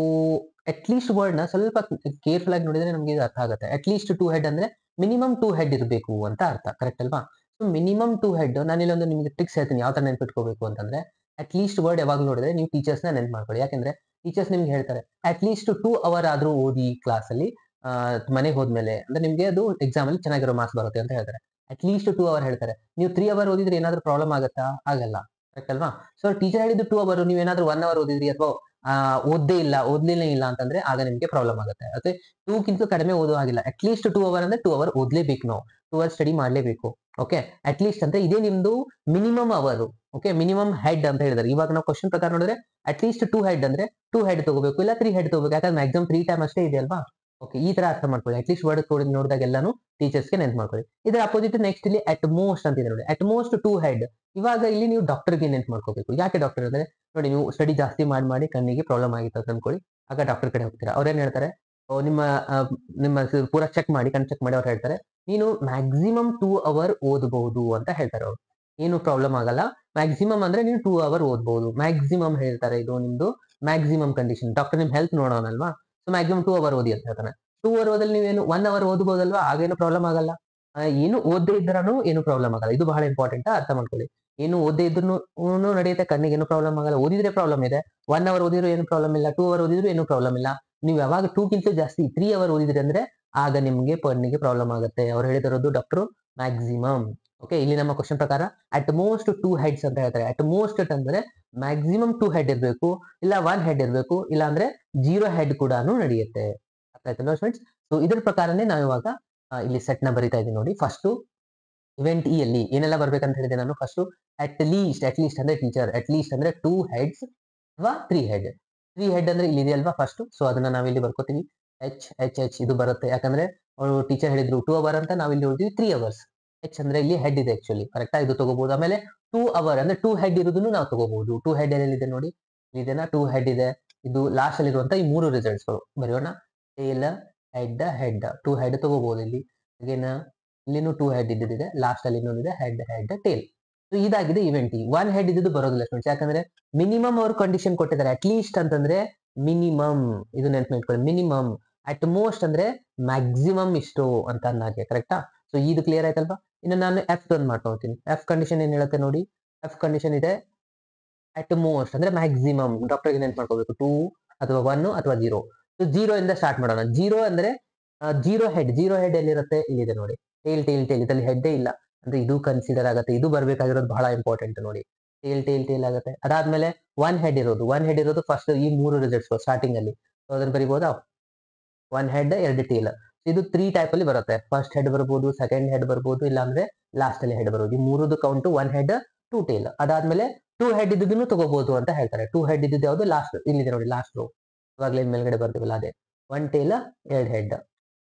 ಅಟ್ ಲೀಸ್ಟ್ ವರ್ಡ್ ನ ಸ್ವಲ್ಪ ಕೇರ್ಫುಲ್ ಆಗಿ ನೋಡಿದ್ರೆ ನಮಗೆ ಇದು ಅರ್ಥ ಆಗುತ್ತೆ. ಅಟ್ ಲೀಸ್ಟ್ 2 ಹೆಡ್ ಅಂದ್ರೆ ಮಿನಿಮಮ್ 2 ಹೆಡ್ ಇರಬೇಕು ಅಂತ ಅರ್ಥ. ಕರೆಕ್ಟ್ ಅಲ್ವಾ? So minimum 2 head. ನಾನು ಇಲ್ಲೊಂದು ನಿಮಗೆ ಟ್ರಿಕ್ಸ್ ಹೇಳ್ತೀನಿ ಯಾವ ತರ ನೆನ್ಪಿಟ್ಕೋಬೇಕು ಅಂತಂದ್ರೆ, ಅಟ್ ಲೀಸ್ಟ್ ವರ್ಡ್ ಯಾವಾಗ ನೋಡಿದ್ರೆ ನೀವು ಟೀಚರ್ಸ್ ನ ನೆನ್ಪು ಮಾಡ್ಕೊಳ್ಳಿ. ಯಾಕಂದ್ರೆ ಟೀಚರ್ಸ್ ನಿಮ್ಗೆ ಹೇಳ್ತಾರೆ ಅಟ್ ಲೀಸ್ಟ್ 2 ಅವರ್ ಆದ್ರೂ ಓದಿ ಕ್ಲಾಸ್ ಅಲ್ಲಿ, ಮನೆಗೆ ಹೋದ್ಮೇಲೆ ಅಂದ್ರೆ ನಿಮ್ಗೆ ಅದು ಎಕ್ಸಾಮ್ ಅಲ್ಲಿ ಚೆನ್ನಾಗಿರೋ ಮಾರ್ಕ್ಸ್ ಬರುತ್ತೆ ಅಂತ ಹೇಳ್ತಾರೆ. ಅಟ್ ಲೀಸ್ಟ್ 2 ಅವರ್ ಹೇಳ್ತಾರೆ. ನೀವು 3 ಅವರ್ ಓದಿದ್ರೆ ಏನಾದ್ರು ಪ್ರಾಬ್ಲಮ್ ಆಗುತ್ತಾ? ಆಗಲ್ಲ. ಕರೆಕ್ಟ್ ಅಲ್ವಾ? ಸೊ ಟೀಚರ್ ಹೇಳಿದ್ದು 2 ಅವರ್, ನೀವು ಏನಾದ್ರು 1 ಅವರ್ ಓದಿದ್ರಿ ಅಥವಾ ಓದ್ಲಿಲ್ಲ ಇಲ್ಲ ಅಂತಂದ್ರೆ ಆಗ ನಿಮ್ಗೆ ಪ್ರಾಬ್ಲಮ್ ಆಗುತ್ತೆ. ಮತ್ತೆ 2 ಗಿಂತ ಕಡಿಮೆ ಓದೋ ಹಾಗಿಲ್ಲ. ಅಟ್ ಲೀಸ್ಟ್ 2 ಅವರ್ ಅಂದ್ರೆ 2 ಅವರ್ ಓದ್ಲೇಬೇಕು ನಾವು. 2 ಅವರ್ ಸ್ಟಡಿ ಮಾಡ್ಲೇಬೇಕು. ಓಕೆ, ಅಟ್ ಲೀಸ್ಟ್ ಅಂತ ಇದೇ ನಿಮ್ದು minimum hour. Okay, minimum head ಅಂತ ಹೇಳಿದ್ರೆ ಇವಾಗ ನಾವು ಕ್ವಶನ್ ಪ್ರಕಾರ ನೋಡಿದ್ರೆ ಅಟ್ ಲೀಸ್ಟ್ 2 ಹೆಡ್ ಅಂದ್ರೆ 2 ಹೆಡ್ ತಗೋಬೇಕು, ಇಲ್ಲ 3 ಹೆಡ್ ತಗೋಬೇಕು. ಯಾಕಂದ್ರೆ ಮ್ಯಾಕ್ಸಿಮಮ್ 3 ಟೈಮ್ ಅಷ್ಟೇ ಇದೆ ಅಲ್ವಾ? ಓಕೆ, ಈ ತರ ಅರ್ಥ ಮಾಡ್ಕೊಳ್ಳಿ. ಅಟ್ ಲೀಸ್ಟ್ ವರ್ಡ್ ನೋಡಿದಾಗ ಎಲ್ಲಾನು ಟೀಚರ್ಸ್ಗೆ ನೆನ್ಪು ಮಾಡ್ಕೊಳ್ಳಿ. ಇದರ ಅಪೋಸಿಟ್ ನೆಕ್ಸ್ಟ್ ಇಲ್ಲಿ ಅಟ್ ಮೋಸ್ಟ್ ಅಂತ ಇದೆ ನೋಡಿ. At most 2 head. ಇವಾಗ ಇಲ್ಲಿ ನೀವು ಡಾಕ್ಟರ್ಗೆ ನೆನ್ಪು ಮಾಡ್ಕೋಬೇಕು. ಯಾಕೆ ಡಾಕ್ಟರ್ ಅಂದ್ರೆ ನೋಡಿ, ನೀವು ಸ್ಟಡಿ ಜಾಸ್ತಿ ಮಾಡಿ ಕಣ್ಣಿಗೆ ಪ್ರಾಬ್ಲಮ್ ಆಗಿತ್ತು ಅಂತ ಅನ್ಕೊಳ್ಳಿ. ಆಗ ಡಾಕ್ಟರ್ ಕಡೆ ಹೋಗ್ತೀರಾ. ಅವ್ರೇನ್ ಹೇಳ್ತಾರೆ, ನಿಮ್ಮ ನಿಮ್ಮ ಪೂರಾ ಚೆಕ್ ಮಾಡಿ, ಕಣ್ ಚೆಕ್ ಮಾಡಿ ಅವ್ರು ಹೇಳ್ತಾರೆ ನೀನು ಮ್ಯಾಕ್ಸಿಮಮ್ 2 ಅವರ್ ಓದಬಹುದು ಅಂತ ಹೇಳ್ತಾರೆ ಅವರು. ಏನು ಪ್ರಾಬ್ಲಮ್ ಆಗಲ್ಲ. ಮ್ಯಾಕ್ಸಿಮಮ್ ಅಂದ್ರೆ ನೀವು 2 ಅವರ್ ಓದಬಹುದು. ಮ್ಯಾಕ್ಸಿಮಮ್ ಹೇಳ್ತಾರೆ, ಇದು ನಿಮ್ದು ಮ್ಯಾಕ್ಸಿಮಮ್ ಕಂಡೀಷನ್. ಡಾಕ್ಟರ್ ನಿಮ್ ಹೆಲ್ತ್ ನೋಡೋಣಲ್ವಾ? ಸೊ ಮ್ಯಾಕ್ಸಿಮಮ್ 2 ಅವರ್ ಓದಿ ಅಂತ ಹೇಳ್ತಾನೆ. 2 ಅವರ್ ಓದಲ್ಲಿ ನೀವೇನು 1 ಅವರ್ ಓದಬಹುದಲ್ವಾ? ಆಗೇನು ಪ್ರಾಬ್ಲಮ್ ಆಗಲ್ಲ. ಏನು ಓದದೇ ಇದ್ರೂ ಏನು ಪ್ರಾಬ್ಲಮ್ ಆಗಲ್ಲ. ಇದು ಬಹಳ ಇಂಪಾರ್ಟೆಂಟ್, ಅರ್ಥ ಮಾಡ್ಕೊಳ್ಳಿ. ಏನು ಓದದೇ ಇದ್ರೂ ನಡೆಯುತ್ತೆ, ಕಣ್ಣಿಗೆ ಏನು ಪ್ರಾಬ್ಲಮ್ ಆಗಲ್ಲ. ಓದಿದ್ರೆ ಪ್ರಾಬ್ಲಮ್ ಇದೆ. 1 ಅವರ್ ಓದಿದ್ರು ಏನು ಪ್ರಾಬ್ಲಮ್ ಇಲ್ಲ. 2 ಅವರ್ ಓದಿದ್ರು ಏನು ಪ್ರಾಬ್ಲಮ್ ಇಲ್ಲ. ನೀವು ಯಾವಾಗ 2 ಗಿಂತ ಜಾಸ್ತಿ 3 ಅವರ್ ಓದಿದ್ರಿ ಅಂದ್ರೆ ಆಗ ನಿಮ್ಗೆ ಕಣ್ಣಿಗೆ ಪ್ರಾಬ್ಲಮ್ ಆಗುತ್ತೆ. ಅವ್ರು ಹೇಳಿದಿರೋದು ಡಾಕ್ಟರ್ ಮ್ಯಾಕ್ಸಿಮಮ್. ಓಕೆ, ಇಲ್ಲಿ ನಮ್ಮ ಕ್ವಶನ್ ಪ್ರಕಾರ ಅಟ್ ಮೋಸ್ಟ್ 2 ಹೆಡ್ಸ್ ಅಂತ ಹೇಳ್ತಾರೆ. ಅಟ್ ಮೋಸ್ಟ್ ಅಂದ್ರೆ ಮ್ಯಾಕ್ಸಿಮಮ್ 2 ಹೆಡ್ ಇರಬೇಕು, ಇಲ್ಲ 1 ಹೆಡ್ ಇರಬೇಕು, ಇಲ್ಲ ಅಂದ್ರೆ 0 ಹೆಡ್ ಕೂಡ ನಡೆಯುತ್ತೆ. ಅರ್ಥ ಆಯ್ತಲ್ವಾ ಫ್ರೆಂಡ್ಸ್? ಸೊ ಇದ್ರ ಪ್ರಕಾರನೇ ನಾವು ಇವಾಗ ಇಲ್ಲಿ ಸೆಟ್ ನ ಬರಿತಾ ಇದೀವಿ ನೋಡಿ. ಫಸ್ಟ್ ಇವೆಂಟ್ ಇ ಅಲ್ಲಿ ಏನೆಲ್ಲ ಬರ್ಬೇಕಂತ ಹೇಳಿದೆ ನಾನು. ಫಸ್ಟ್ ಅಟ್ ಲೀಸ್ಟ್ ಅಂದ್ರೆ ಟೀಚರ್, ಅಟ್ ಲೀಸ್ಟ್ ಅಂದ್ರೆ 2 ಹೆಡ್ಸ್ ಅಥವಾ 3 ಹೆಡ್. 3 ಹೆಡ್ ಅಂದ್ರೆ ಇಲ್ಲಿ ಇದೆಯಲ್ವಾ ಫಸ್ಟ್. ಸೊ ಅದನ್ನ ನಾವಿಲ್ಲಿ ಬರ್ಕೋತೀವಿ. ಎಚ್ ಎಚ್ ಎಚ್ ಇದು ಬರುತ್ತೆ. ಯಾಕಂದ್ರೆ ಅವರು ಟೀಚರ್ ಹೇಳಿದ್ರು 2 ಅವರ್ ಅಂತ, ನಾವಿಲ್ಲಿ ಹೇಳ್ತೀವಿ 3 ಅವರ್ಸ್. ಎಚ್ ಅಂದ್ರೆ ಇಲ್ಲಿ ಹೆಡ್ ಇದೆ ಆಕ್ಚುಲಿ. ಕರೆಕ್ಟಾ? ಇದು ತಗೋಬಹುದು. ಆಮೇಲೆ 2 ಅವರ್ ಅಂದ್ರೆ 2 ಹೆಡ್ ಇರೋದನ್ನು ನಾವು ತಗೋಬಹುದು. 2 ಹೆಡ್ ಎಲ್ಲಿದೆ ನೋಡಿ, ಇದೆನಾ 2 ಹೆಡ್ ಇದೆ. ಇದು ಲಾಸ್ಟ್ ಅಲ್ಲಿ ಇರುವಂತ ಈ 3 ರಿಸಲ್ಟ್ಸ್ ಬರೆಯೋಣ. ಟೇಲ್ ಹೆಡ್ ಹೆಡ್ 2 ಹೆಡ್ ತಗೋಬಹುದು ಇಲ್ಲಿ. ಅಗೇನ್ ಇಲ್ಲಿನೂ 2 ಹೆಡ್ ಇದ್ದಿದೆ. ಲಾಸ್ಟ್ ಅಲ್ಲಿ ಇನ್ನೊಂದಿದೆ ಹೆಡ್ ಹೆಡ್ ಟೇಲ್. ಸೊ ಇದಾಗಿದೆ ಇವೆಂಟ್. 1 ಹೆಡ್ ಇದ್ದು ಬರೋದಿಲ್ಲ ಫ್ರೆಂಡ್ಸ್. ಯಾಕಂದ್ರೆ ಮಿನಿಮಮ್ ಅವ್ರ ಕಂಡೀಷನ್ ಕೊಟ್ಟಿದ್ದಾರೆ. ಅಟ್ ಲೀಸ್ಟ್ ಅಂತಂದ್ರೆ ಮಿನಿಮಮ್, ಇದು ನೆನ್ಪು ಇಟ್ಕೊಳ್ಳಿ. ಮಿನಿಮಮ್. ಅಟ್ ಮೋಸ್ಟ್ ಅಂದ್ರೆ ಮ್ಯಾಕ್ಸಿಮಮ್ ಇಷ್ಟು ಅಂತ ಅನ್ನಕ್ಕೆ. ಕರೆಕ್ಟಾ? ಸೊ ಸೊ ಇದು ಕ್ಲಿಯರ್ ಆಯ್ತಲ್ವಾ? ಇನ್ನು ನಾನು ಎಫ್ ಒಂದು ಮಾಡ್ಕೊಳ್ತೀನಿ. ಎಫ್ ಕಂಡೀಷನ್ ಏನ್ ಹೇಳುತ್ತೆ ನೋಡಿ. ಎಫ್ ಕಂಡೀಷನ್ ಇದೆ ಅಟ್ ಮೋಸ್ಟ್ ಅಂದ್ರೆ ಮ್ಯಾಕ್ಸಿಮಮ್ ಡಾಕ್ಟರ್ಗೆ ನೆನ್ಪು ಮಾಡ್ಕೋಬೇಕು 2 ಅಥವಾ 1 ಅಥವಾ 0. ಸೊ 0 ಇಂದ ಸ್ಟಾರ್ಟ್ ಮಾಡೋಣ. 0 ಅಂದ್ರೆ 0 ಹೆಡ್ ಎಲ್ಲಿರುತ್ತೆ? ಇಲ್ಲಿದೆ ನೋಡಿ. ಟೇಲ್ ಇದ್ರಲ್ಲಿ ಹೆಡ್ಡೇ ಇಲ್ಲ. ಅಂದ್ರೆ ಇದು ಕನ್ಸಿಡರ್ ಆಗುತ್ತೆ. ಇದು ಬರ್ಬೇಕಾಗಿರೋದು ಬಹಳ ಇಂಪಾರ್ಟೆಂಟ್ ನೋಡಿ. ಟೇಲ್ ಆಗುತ್ತೆ. ಅದಾದ್ಮೇಲೆ 1 ಹೆಡ್ ಇರೋದು ಫಸ್ಟ್ ಈ 3 ರಿಸಲ್ಟ್ಸ್ ಸ್ಟಾರ್ಟಿಂಗ್ ಅಲ್ಲಿ. ಸೊ ಅದನ್ನ ಬರಿಬಹುದಾ? 1 ಹೆಡ್ 2 ಟೇಲ್. ಇದು 3 ಟೈಪ್ ಅಲ್ಲಿ ಬರುತ್ತೆ. ಫಸ್ಟ್ ಹೆಡ್ ಬರ್ಬೋದು, ಸೆಕೆಂಡ್ ಹೆಡ್ ಬರ್ಬೋದು, ಇಲ್ಲ ಅಂದ್ರೆ ಲಾಸ್ಟ್ ಅಲ್ಲಿ ಹೆಡ್ ಬರೋದು. ಈ ಮೂರದು ಕೌಂಟ್ 1 ಹೆಡ್ 2 ಟೇಲ್. ಅದಾದ್ಮೇಲೆ 2 ಹೆಡ್ ಇದ್ದನ್ನು ತಗೋಬಹುದು ಅಂತ ಹೇಳ್ತಾರೆ. 2 ಹೆಡ್ ಇದ್ದು ಯಾವುದು? ಲಾಸ್ಟ್ ಇಲ್ಲಿದೆ ನೋಡಿ, ಲಾಸ್ಟ್ ರೋ. ಇವಾಗಲೇ ಮೇಲ್ಗಡೆ ಬರ್ತೀವಲ್ಲ ಅದೇ 1 ಟೇಲ್ 2 ಹೆಡ್.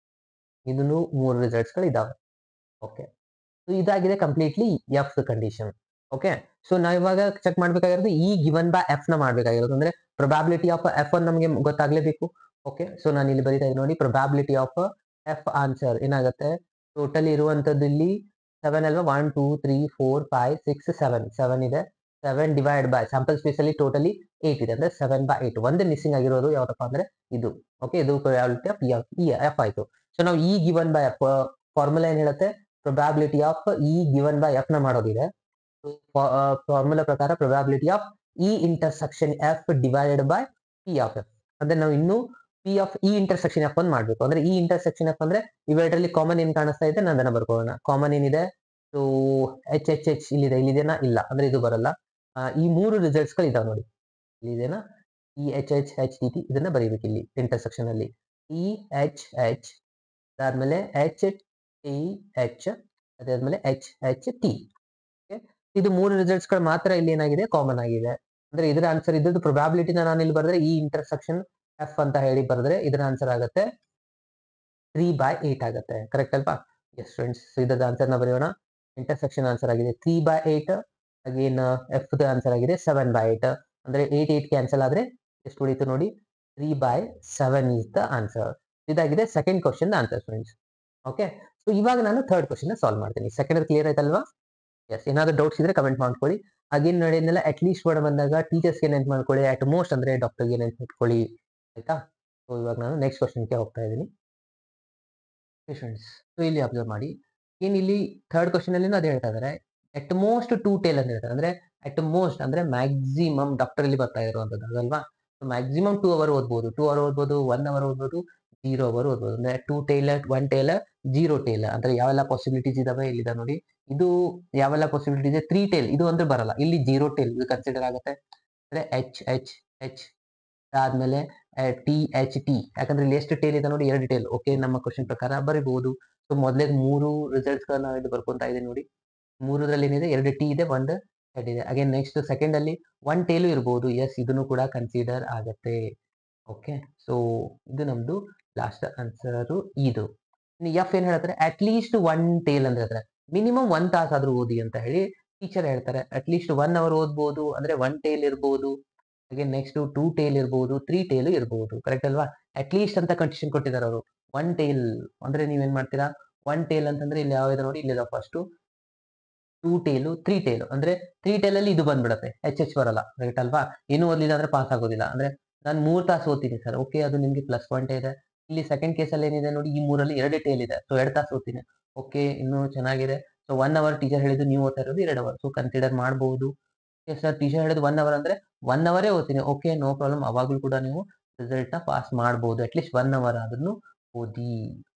ಇದನ್ನು 3 ರಿಸಲ್ಟ್ಸ್ ಗಳು ಇದಾವೆ. ಓಕೆ, ಸೊ ಇದಾಗಿದೆ completely F condition. Okay, so ನಾವ್ ಇವಾಗ ಚೆಕ್ ಮಾಡ್ಬೇಕಾಗಿರೋದು ಈ ಗಿವನ್ ಬೈ ಎಫ್ ನ ಮಾಡ್ಬೇಕಾಗಿರೋದು. ಅಂದ್ರೆ ಪ್ರೊಬಾಬಿಲಿಟಿ ಆಫ್ ಎಫ್ ಅನ್ನು ನಮಗೆ ಗೊತ್ತಾಗ್ಲೇಬೇಕು. ಓಕೆ, ಸೊ ನಾನು ಇಲ್ಲಿ ಬರೀತಾ ಇದ್ದೀನಿ ನೋಡಿ. ಪ್ರೊಬಾಬಿಲಿಟಿ ಆಫ್ ಎಫ್ ಆನ್ಸರ್ ಏನಾಗುತ್ತೆ? ಟೋಟಲ್ ಇರುವಂತದ್ದು ಇಲ್ಲಿ 7 ಅಲ್ವಾ? 1 2 3 4 5 6 7 ಇದೆ. 7 ಡಿವೈಡ್ ಬೈ ಸ್ಯಾಂಪಲ್ ಸ್ಪೇಸ್ ಅಲ್ಲಿ ಟೋಟಲಿ 8 ಇದೆ. ಅಂದ್ರೆ 7/8. ಒಂದು ಮಿಸ್ಸಿಂಗ್ ಆಗಿರೋದು ಯಾವ್ದಪ್ಪ ಅಂದ್ರೆ ಇದು. ಓಕೆ, ಇದು ಪ್ರೊಬಾಬಿಲಿಟಿ ಆಫ್ ಎಫ್ ಆಯ್ತು. ಸೊ ನಾವು ಈ ಗಿವನ್ ಬೈ ಎಫ್ ಫಾರ್ಮುಲಾ ಏನ್ ಹೇಳುತ್ತೆ? Probability of E given by F ನ ಮಾಡೋದಿದೆ. ಫಾರ್ಮುಲಾ ಪ್ರಕಾರ probability of E intersection F divided by P of F. ಅಂದ್ರೆ ನಾವು ಇನ್ನು P of E intersection F ಅನ್ನು ಮಾಡ್ಬೇಕು. ಅಂದ್ರೆ ಇ ಇಂಟರ್ಸೆಕ್ಷನ್ ಎಫ್ ಅಂದ್ರೆ ಇವೆರಡರಲ್ಲಿ ಕಾಮನ್ ಏನ್ ಕಾಣಿಸ್ತಾ ಇದೆ? ನಾನು ಅದನ್ನ ಬರ್ಕೊಳ್ಳೋಣ. ಕಾಮನ್ ಏನಿದೆ? ಸೊ ಎಚ್ ಇಲ್ಲಿದೆನಾ? ಇಲ್ಲ, ಅಂದ್ರೆ ಇದು ಬರಲ್ಲ. ಈ 3 ರಿಸಲ್ಟ್ಸ್ ಗಳು ಇದಾವೆ ನೋಡಿ. ಇಲ್ಲಿದೆನಾ? ಇ ಎಚ್ ಟಿ ಟಿ ಇದನ್ನ ಬರೀಬೇಕು ಇಲ್ಲಿ ಇಂಟರ್ಸೆಕ್ಷನ್ ಅಲ್ಲಿ. ಇ ಎಚ್ ಅದಾದ್ಮೇಲೆ ಎಚ್ ಟಿ ಎಚ್ ಅದಾದ್ಮೇಲೆ ಎಚ್ ಟಿ. ಇದು 3 ರಿಸಲ್ಟ್ಸ್ ಗಳು ಮಾತ್ರ ಇಲ್ಲಿ ಏನಾಗಿದೆ? ಕಾಮನ್ ಆಗಿದೆ. ಅಂದ್ರೆ ಇದರ ಆನ್ಸರ್ ಇದ್ದದ್ದು ಪ್ರೊಬಾಬಿಲಿಟಿನ ನಾನು ಇಲ್ಲಿ ಬರೆದ್ರೆ ಈ ಇಂಟರ್ಸೆಕ್ಷನ್ ಎಫ್ ಅಂತ ಹೇಳಿ ಬರೆದ್ರೆ ಇದರ ಆನ್ಸರ್ ಆಗುತ್ತೆ 3/8 ಆಗುತ್ತೆ. ಕರೆಕ್ಟ್ ಅಲ್ವಾ? ಎಸ್ ಫ್ರೆಂಡ್ಸ್, ಇದರ ಆನ್ಸರ್ ನ ಬರೆಯೋಣ. ಇಂಟರ್ಸೆಕ್ಷನ್ ಆನ್ಸರ್ ಆಗಿದೆ 3/8. ಅಗೇನ್ ಎಫ್ ದ ಆನ್ಸರ್ ಆಗಿದೆ 7/8. ಅಂದ್ರೆ 8 ಕ್ಯಾನ್ಸಲ್ ಆದ್ರೆ ಎಷ್ಟು ಉಳಿತು ನೋಡಿ? 3/7 ಇಸ್ ದ ಆನ್ಸರ್. ಇದಾಗಿದೆ second question answer friends. Okay, so ಇವಾಗ ನಾನು ಥರ್ಡ್ ಕ್ವಶನ್ ಸಾಲ್ವ್ ಮಾಡ್ತೀನಿ. ಸೆಕೆಂಡ್ ಕ್ಲಿಯರ್ ಆಯ್ತಲ್ವಾ? ಎಸ್, ಏನಾದ್ರು ಡೌಟ್ಸ್ ಇದ್ರೆ ಕಮೆಂಟ್ ಮಾಡ್ಕೊಳ್ಳಿ. ಅಗೇನ್ ನಡೆಯಲ್ಲ ಅಟ್ಲೀಸ್ಟ್ ವರ್ಡ್ ಬಂದಾಗ ಟೀಚರ್ಸ್ಗೆ ನೆನ್ಪು ಮಾಡ್ಕೊಳ್ಳಿ. ಅಟ್ ಮೋಸ್ಟ್ ಅಂದ್ರೆ ಡಾಕ್ಟರ್ಗೆ ನೆನ್ಪು ಇಟ್ಕೊಳ್ಳಿ. ಆಯ್ತಾ? ಸೊ ಇವಾಗ ನಾನು ನೆಕ್ಸ್ಟ್ ಕ್ವಶನ್ಗೆ ಹೋಗ್ತಾ ಇದ್ದೀನಿ. ಫ್ರೆಂಡ್ಸ್, ಸೊ ಇಲ್ಲಿ ಅಬ್ಸರ್ವ್ ಮಾಡಿ. ಏನ್ ಇಲ್ಲಿ ಥರ್ಡ್ ಕ್ವಶನ್ ಅಲ್ಲಿ ಅದೇ ಹೇಳ್ತಾ ಇದಾರೆ. ಅಟ್ ಮೋಸ್ಟ್ 2 ಟೇಲ್ ಅಂತ ಹೇಳ್ತಾರೆ. ಅಂದ್ರೆ ಅಟ್ ಮೋಸ್ಟ್ ಅಂದ್ರೆ ಮ್ಯಾಕ್ಸಿಮಮ್ ಡಾಕ್ಟರ್ ಅಲ್ಲಿ ಬರ್ತಾ ಇರುವಂತದ್ದು ಅದಲ್ವಾ? ಮ್ಯಾಕ್ಸಿಮಮ್ 2 ಅವರ್ ಓದ್ಬೋದು, 2 ಅವರ್ ಓದ್ಬೋದು, 1 ಅವರ್ ಓದ್ಬೋದು, 0 ಅವರ್ ಓದ್ಬೋದು. ಅಂದ್ರೆ 2 ಟೇಲ್ 1 ಟೇಲ್ 0 ಟೇಲ್ ಅಂದ್ರೆ ಯಾವೆಲ್ಲ ಪಾಸಿಬಿಲಿಟೀಸ್ ಇದಾವೆ ಇಲ್ಲಿದೆ ನೋಡಿ. ಇದು ಯಾವೆಲ್ಲ ಪಾಸಿಬಿಲಿಟಿ ಇದೆ? 3 ಟೇಲ್ ಇದು ಅಂದ್ರೆ ಬರಲ್ಲ. ಇಲ್ಲಿ 0 ಟೇಲ್ ಇದು ಕನ್ಸಿಡರ್ ಆಗುತ್ತೆ. ಅಂದ್ರೆ ಎಚ್ ಆದ್ಮೇಲೆ ಟಿ. ಯಾಕಂದ್ರೆ ಇಲ್ಲಿ ಎಷ್ಟು ಟೇಲ್ ಇದೆ ನೋಡಿ? 2 ಟೇಲ್. ಓಕೆ, ನಮ್ಮ ಕ್ವಶನ್ ಪ್ರಕಾರ ಬರೀಬಹುದು. ಸೊ ಮೊದಲೇ 3 ರಿಸಲ್ಟ್ಸ್ ಗಳನ್ನ ಇದು ಬರ್ಕೊಂತಾ ಇದೆ ನೋಡಿ. 3ರಲ್ಲಿ ಏನಿದೆ? 2 ಟಿ ಇದೆ, 1 ಹೆಡ್ ಇದೆ. ಅಗೇನ್ ನೆಕ್ಸ್ಟ್ ಸೆಕೆಂಡ್ ಅಲ್ಲಿ 1 ಟೇಲು ಇರಬಹುದು. ಎಸ್, ಇದನ್ನು ಕೂಡ ಕನ್ಸಿಡರ್ ಆಗತ್ತೆ. ಓಕೆ, ಸೊ ಇದು ನಮ್ದು ಲಾಸ್ಟ್ ಆನ್ಸರ್ ಇದು. ಎಫ್ ಏನ್ ಹೇಳ್ತಾರೆ? ಅಟ್ ಲೀಸ್ಟ್ 1 ಟೇಲ್ ಅಂತ ಹೇಳ್ತಾರೆ. ಮಿನಿಮಮ್ 1 ತಾಸಾದ್ರೂ ಓದಿ ಅಂತ ಹೇಳಿ ಟೀಚರ್ ಹೇಳ್ತಾರೆ. ಅಟ್ ಲೀಸ್ಟ್ 1 ಅವರ್ ಓದ್ಬೋದು, ಅಂದ್ರೆ 1 ಟೇಲ್ ಇರ್ಬೋದು. ಹಾಗೆ ನೆಕ್ಸ್ಟ್ 2 ಟೇಲ್ ಇರ್ಬೋದು, 3 ಟೇಲ್ ಇರ್ಬೋದು. ಕರೆಕ್ಟ್ ಅಲ್ವಾ? ಅಟ್ ಲೀಸ್ಟ್ ಅಂತ ಕಂಡೀಷನ್ ಕೊಟ್ಟಿದ್ದಾರೆ ಅವರು. 1 ಟೇಲ್ ಅಂದ್ರೆ ನೀವೇನ್ ಮಾಡ್ತೀರಾ? 1 ಟೇಲ್ ಅಂತಂದ್ರೆ ಇಲ್ಲಿ ಯಾವ್ದು ನೋಡಿ? ಇಲ್ಲಿದೆ ಫಸ್ಟ್ 2 ಟೇಲು 3 ಟೇಲು. ಅಂದ್ರೆ 3 ಟೇಲ್ ಅಲ್ಲಿ ಇದು ಬಂದ್ಬಿಡುತ್ತೆ, ಎಚ್ ಬರಲ್ಲ. ರೈಟ್ ಅಲ್ವಾ? ಏನು ಓದ್ಲಿಲ್ಲ ಅಂದ್ರೆ ಪಾಸ್ ಆಗೋದಿಲ್ಲ. ಅಂದ್ರೆ ನಾನು 3 ತಾಸು ಓದ್ತೀನಿ ಸರ್. ಓಕೆ, ಅದು ನಿಮ್ಗೆ +1 ಇದೆ. ಇಲ್ಲಿ ಸೆಕೆಂಡ್ ಕೇಸಲ್ಲಿ ಏನಿದೆ ನೋಡಿ? ಈ 3ರಲ್ಲಿ 2 ಟೇಲ್ ಇದೆ. ಸೊ 2 ತಾಸು ಓದ್ತೀನಿ. ಓಕೆ, ಇನ್ನು ಚೆನ್ನಾಗಿದೆ. ಸೊ 1 ಅವರ್ ಟೀಚರ್ ಹೇಳಿದ್ದು, ನೀವು ಓದ್ತಾ ಇರೋದು 2 ಅವರ್. ಸೊ ಕನ್ಸಿಡರ್ ಮಾಡಬಹುದು. ಸರ್ ಟೀಚರ್ ಹೇಳಿದ್ದು 1 ಅವರ್ ಅಂದ್ರೆ 1 ಅವರೇ ಓದ್ತೀನಿ. Okay, no problem. ಅವಾಗ್ಲೂ ಕೂಡ ನೀವು ರಿಸಲ್ಟ್ ನ ಪಾಸ್ ಮಾಡಬಹುದು. ಅಟ್ಲೀಸ್ಟ್ 1 ಅವರ್ ಆದ್ರೂ ಓದಿ.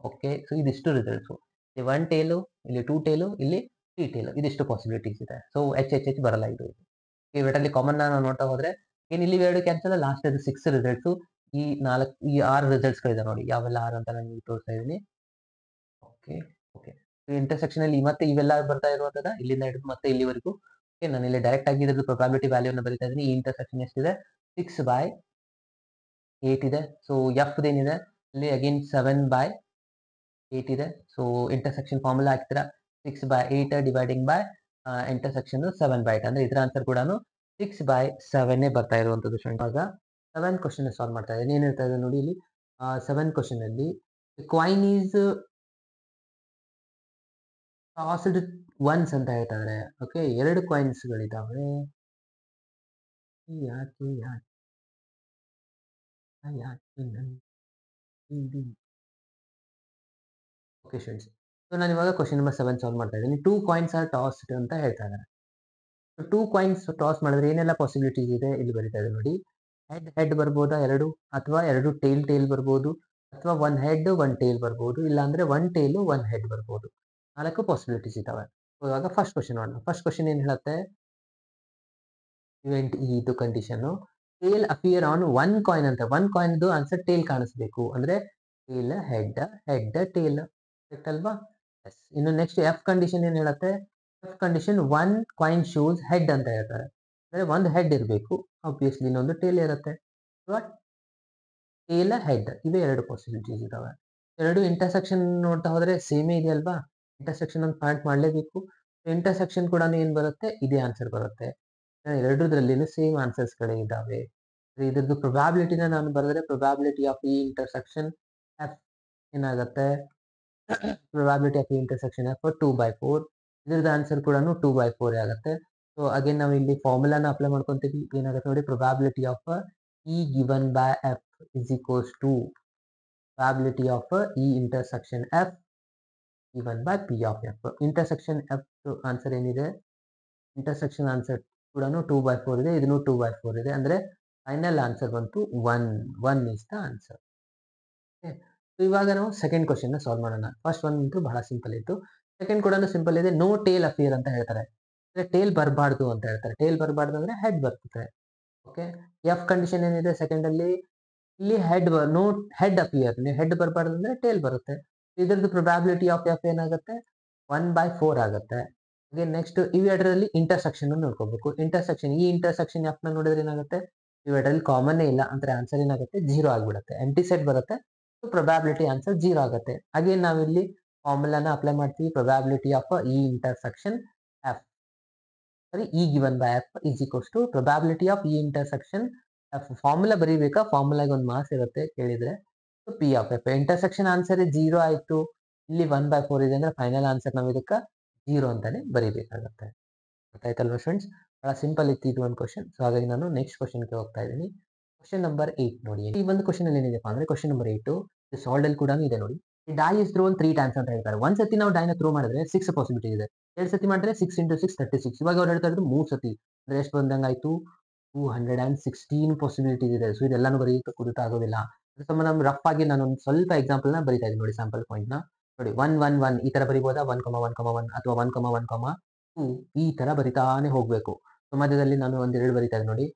ಓಕೆ, ಸೊ ಇದಿಷ್ಟು ರಿಸಲ್ಟ್ಸ್. ಇಲ್ಲಿ 1 ಟೇಲು, ಇಲ್ಲಿ 2 ಟೇಲು, ಇಲ್ಲಿ 3 ಟೇಲು. ಇದಿಷ್ಟು ಪಾಸಿಬಿಲಿಟೀಸ್ ಇದೆ. ಸೊ ಎಚ್ ಬರಲ್ಲ ಇದು. ಇವೆರಡಲ್ಲಿ ಕಾಮನ್ ನಾವು ನೋಡ್ತಾ ಹೋದ್ರೆ ಏನ್ ಇಲ್ಲಿ 2 ಕ್ಯಾನ್ಸಲ್, ಲಾಸ್ಟ್ 6 ರಿಸಲ್ಟ್ಸ್. ಈ 6 ರಿಸಲ್ಟ್ಸ್ ಗಳಿದೆ ನೋಡಿ. ಯಾವೆಲ್ಲ 6 ಅಂತ ನಾನು ತೋರಿಸ್ತಾ ಇದ್ದೀನಿ. ಓಕೆ ಓಕೆ ಇಂಟರ್ಸೆಕ್ಷನ್ ಅಲ್ಲಿ ಮತ್ತೆ ಇವೆಲ್ಲ ಬರ್ತಾ ಇರುವಂತದ ಇಲ್ಲಿಂದ ಹಿಡಿದು ಮತ್ತೆ ಇಲ್ಲಿವರೆಗೂ. ಓಕೆ, ನಾನು ಇಲ್ಲಿ ಡೈರೆಕ್ಟ್ ಆಗಿ ಇದ್ರದ್ದು ಪ್ರೊಬಾಬಿಲಿಟಿ ವ್ಯಾಲ್ಯೂನ ಬರೀತಾ ಇದ್ದೀನಿ. ಈ ಇಂಟರ್ಸೆಕ್ಷನ್ ಎಷ್ಟಿದೆ? 6/8 ಇದೆ. ಸೊ ಎಫ್ ಏನಿದೆ ಇಲ್ಲಿ ಅಗೇನ್ 7/8 ಇದೆ. ಸೊ ಇಂಟರ್ಸೆಕ್ಷನ್ ಫಾರ್ಮುಲಾ ಹಾಕ್ತೀರಾ 6/8 ಡಿವೈಡಿಂಗ್ ಬೈ ಇಂಟರ್ಸೆಕ್ಷನ್ 7/8 ಅಂದ್ರೆ ಇದರ ಆನ್ಸರ್ ಕೂಡ 6/7 ಬರ್ತಾ ಇರುವಂತದ್ದು. ಇವಾಗ 7 ಕ್ವಶನ್ ಸಾಲ್ವ್ ಮಾಡ್ತಾ ಇದ್ದೀನಿ. ಏನ್ ಹೇಳ್ತಾ ಇದೆ ನೋಡಿ ಇಲ್ಲಿ 7 ಕ್ವಶನ್ ಅಲ್ಲಿ ಕಾಯಿನ್ ಈಸ್ ಟಾಸ್ಡ್ ಒನ್ಸ್ ಅಂತ ಹೇಳ್ತಾ ಇದ್ದಾರೆ. ಓಕೆ, 2 ಕಾಯಿನ್ಸ್ ಗಳಿದಾವೆ. ಯಾಕೆ ಯಾಕೆ ಯಾಕೆ ಓಕೆ ಸ್ಟೂಡೆಂಟ್ಸ್, ಸೊ ನಾನು ಇವಾಗ ಕ್ವೆಶ್ಚನ್ ನಂಬರ್ 7 ಸಾಲ್ವ್ ಮಾಡ್ತಾ ಇದ್ದೀನಿ. 2 ಕಾಯಿನ್ಸ್ ಆರ್ ಟಾಸ್ಡ್ ಅಂತ ಹೇಳ್ತಾ ಇದ್ದಾರೆ. 2 ಕಾಯಿನ್ಸ್ ಟಾಸ್ ಮಾಡಿದ್ರೆ ಏನೆಲ್ಲ ಪಾಸಿಬಿಲಿಟೀಸ್ ಇದೆ ಇಲ್ಲಿ ಬರೀತಾ ಇದೆ ನೋಡಿ. ಹೆಡ್ ಬರ್ಬೋದಾ 2, ಅಥವಾ 2 ಟೇಲ್ ಬರ್ಬೋದು, ಅಥವಾ 1 ಹೆಡ್ 1 ಟೇಲ್ ಬರ್ಬೋದು, ಇಲ್ಲಾಂದ್ರೆ 1 ಟೇಲು 1 ಹೆಡ್ ಬರ್ಬೋದು. 4 ಪಾಸಿಬಿಲಿಟೀಸ್ ಇದಾವೆ. ಇವಾಗ ಫಸ್ಟ್ ಕ್ವೆಶ್ಚನ್ ನೋಡೋಣ. ಫಸ್ಟ್ ಕ್ವೆಶ್ಚನ್ ಏನ್ ಹೇಳುತ್ತೆ, ಇವೆಂಟ್ ಇದು condition tail appear on 1 coin ಅಂತ. 1 ಕಾಯಿನ್ದು ಆನ್ಸರ್ ಟೇಲ್ ಕಾಣಿಸ್ಬೇಕು ಅಂದ್ರೆ tail head head tail, correct ಅಲ್ವಾ? ಎಸ್. ಇನ್ನು ನೆಕ್ಸ್ಟ್ ಎಫ್ ಕಂಡೀಷನ್ ಏನ್ ಹೇಳುತ್ತೆ, F condition 1 coin shows head ಅಂತ ಹೇಳ್ತಾರೆ. ಅಂದ್ರೆ ಒಂದು ಹೆಡ್ ಇರಬೇಕು, ಆಬ್ವಿಯಸ್ಲಿ ಇನ್ನೊಂದು ಟೇಲ್ ಇರುತ್ತೆ. ಟೇಲ್ ಹೆಡ್ ಇವೆ 2 ಪಾಸಿಬಿಲಿಟೀಸ್ ಇದಾವೆ. ಎರಡು ಇಂಟರ್ಸೆಕ್ಷನ್ ನೋಡ್ತಾ ಹೋದ್ರೆ ಸೇಮೇ ಇದೆ ಅಲ್ವಾ? ಇಂಟರ್ಸೆಕ್ಷನ್ ಒಂದು ಪಾಯಿಂಟ್ ಮಾಡಲೇಬೇಕು. ಇಂಟರ್ಸೆಕ್ಷನ್ ಕೂಡ ಏನ್ ಬರುತ್ತೆ, ಇದೇ ಆನ್ಸರ್ ಬರುತ್ತೆ. ಎರಡರಲ್ಲಿನೂ ಸೇಮ್ ಆನ್ಸರ್ಸ್ ಗಳೇ ಇದಾವೆ. ಇದ್ರದ್ದು ಪ್ರೊಬ್ಯಾಬಿಲಿಟಿನ ನಾನು ಬರೆದ್ರೆ probability of E intersection F ಏನಾಗುತ್ತೆ, probability of E intersection F 2/4. ಇದ್ರದ್ದು ಆನ್ಸರ್ ಕೂಡ 2/4 ಆಗುತ್ತೆ. ಸೊ ಅಗೇನ್ ನಾವು ಇಲ್ಲಿ ಫಾರ್ಮುಲಾನ ಅಪ್ಲೈ ಮಾಡ್ಕೊಂತೀವಿ. ಏನಾಗುತ್ತೆ ನೋಡಿ, probability of E given by F is equals to probability of E intersection F given by P of F. Intersection F answer ಏನಿದೆ, intersection answer ಕೂಡ 2/4 ಇದೆ, ಇದನ್ನು 2/4 ಇದೆ. ಅಂದ್ರೆ ಫೈನಲ್ ಆನ್ಸರ್ ಬಂತು 1 ಇಸ್ ದ ಆನ್ಸರ್. ಇವಾಗ ನಾವು ಸೆಕೆಂಡ್ ಕ್ವಶನ್ ಸಾಲ್ವ್ ಮಾಡೋಣ. ಫಸ್ಟ್ ಒನ್ ಅಂತೂ ಬಹಳ ಸಿಂಪಲ್ ಇತ್ತು, ಸೆಕೆಂಡ್ ಕೂಡ ಸಿಂಪಲ್ ಇದೆ. ನೋ ಟೇಲ್ ಅಪಿಯರ್ ಅಂತ ಹೇಳ್ತಾರೆ, ಅಂದ್ರೆ ಟೇಲ್ ಬರಬಾರ್ದು ಅಂತ ಹೇಳ್ತಾರೆ. ಟೇಲ್ ಬರಬಾರ್ದು ಅಂದ್ರೆ ಹೆಡ್ ಬರ್ತದೆ. ಓಕೆ, ಎಫ್ ಕಂಡೀಷನ್ ಏನಿದೆ ಸೆಕೆಂಡ್ ಅಲ್ಲಿ, ಇಲ್ಲಿ ನೋ ಹೆಡ್ ಅಪಿಯರ್, ನೀವು ಹೆಡ್ ಬರಬಾರ್ದು ಅಂದ್ರೆ ಟೇಲ್ ಬರುತ್ತೆ. ಇದ್ರದ್ದು ಪ್ರೊಬ್ಯಾಬಿಲಿಟಿ ಆಫ್ ಎಫ್ ಏನಾಗುತ್ತೆ, 1/4 ಆಗುತ್ತೆ. ನೆಕ್ಸ್ಟ್ ಇವೆರಡರಲ್ಲಿ ಇಂಟರ್ಸೆಕ್ಷನ್ ನೋಡ್ಕೋಬೇಕು. ಇಂಟರ್ಸೆಕ್ಷನ್ ಈ ಇಂಟರ್ಸೆಕ್ಷನ್ ಎಫ್ ನ ನೋಡಿದ್ರೆ ಏನಾಗುತ್ತೆ, ಇವೆರಡರಲ್ಲಿ ಕಾಮನ್ ಇಲ್ಲ, ಅಂದ್ರೆ ಆನ್ಸರ್ ಏನಾಗುತ್ತೆ 0 ಆಗಿಬಿಡುತ್ತೆ. ಎಂಟಿ ಸೆಟ್ ಬರುತ್ತೆ, ಪ್ರೊಬ್ಯಾಬಿಲಿಟಿ ಆನ್ಸರ್ 0 ಆಗುತ್ತೆ. ಅಗೇನ್ ನಾವಿಲ್ಲಿ ಫಾರ್ಮುಲಾನ ಅಪ್ಲೈ ಮಾಡ್ತೀವಿ. Probability of E intersection F, ಸರಿ, E given by F is equals to probability of E intersection F. Formula ಬರೀಬೇಕಾ, ಫಾರ್ಮುಲಾಗೆ ಒಂದು ಮಾರ್ಕ್ಸ್ ಇರುತ್ತೆ ಕೇಳಿದ್ರೆ. P of F intersection answer 0 ಆಯ್ತು, ಇಲ್ಲಿ 1/4 ಇದೆ ಅಂದ್ರೆ ಫೈನಲ್ ಆನ್ಸರ್ ನಾವು ಇದಕ್ಕೆ 0 ಅಂತಾನೆ ಬರೀಬೇಕಾಗುತ್ತೆ. ಗೊತ್ತಾಯ್ತಲ್ವಾ ಫ್ರೆಂಡ್ಸ್? ಬಹಳ ಸಿಂಪಲ್ ಇತ್ತು ಇದು ಒಂದು ಕ್ವಶನ್. ಸೊ ಹಾಗಾಗಿ ನಾನು ನೆಕ್ಸ್ಟ್ ಕ್ವಶನ್ಗೆ ಹೋಗ್ತಾ ಇದ್ದೀನಿ. ಕ್ವಶನ್ ನಂಬರ್ 8 ನೋಡಿ. ಈ ಒಂದು ಕ್ವಶನ್ ಅಲ್ಲಿ ಏನಿದೆಪ್ಪ ಅಂದ್ರೆ ಕ್ವಶನ್ ನಂಬರ್ 8 ಸಾಲ್ವ್ ಅಲ್ಲಿ ಕೂಡ ಇದೆ ನೋಡಿ. ಡೈ ಇಸ್ ಥ್ರೋನ್ 3 ಟೈಮ್ಸ್ ಅಂತ ಹೇಳ್ತಾರೆ. ಒಂದ್ ಸತಿ ನಾವು ಡೈನ ಥ್ರೋ ಮಾಡಿದ್ರೆ 6 ಪಾಸಿಬಿಲಿಟಿ ಇದೆ. 2 ಸತಿ ಮಾಡಿದ್ರೆ 6 × 6 36. ಇವಾಗ ಅವ್ರು ಹೇಳ್ತಾ ಇರೋದು 3 ಸತಿ ಅಂದ್ರೆ ಎಷ್ಟು ಬಂದಂಗಾಯ್ತು, 216 ಪಾಸಿಬಿಲಿಟೀಸ್ ಇದೆ. ಸೊ ಇದೆಲ್ಲಾನು ಬರೀಲಿಕ್ಕೆ ಕುದುತ ಆಗೋದಿಲ್ಲ. ನಾವು ರಫ್ ಆಗಿ ನಾನು ಒಂದು ಸ್ವಲ್ಪ ಎಕ್ಸಾಂಪಲ್ ನ ಬರೀತಾ ಇದ್ದೀನಿ ನೋಡಿ, ಸ್ಯಾಂಪಲ್ ಪಾಯಿಂಟ್ ನ ನೋಡಿ. 1 1 1 ಈ ತರ ಬರೀಬಹುದಾ, 1 1 1 ಅಥವಾ 1 1 2 ಈ ತರ ಬರಿತಾನೆ ಹೋಗ್ಬೇಕು. ಮಧ್ಯದಲ್ಲಿ ನಾನು ಒಂದೆರಡು ಬರೀತಾ ಇದ್ದೀನಿ ನೋಡಿ,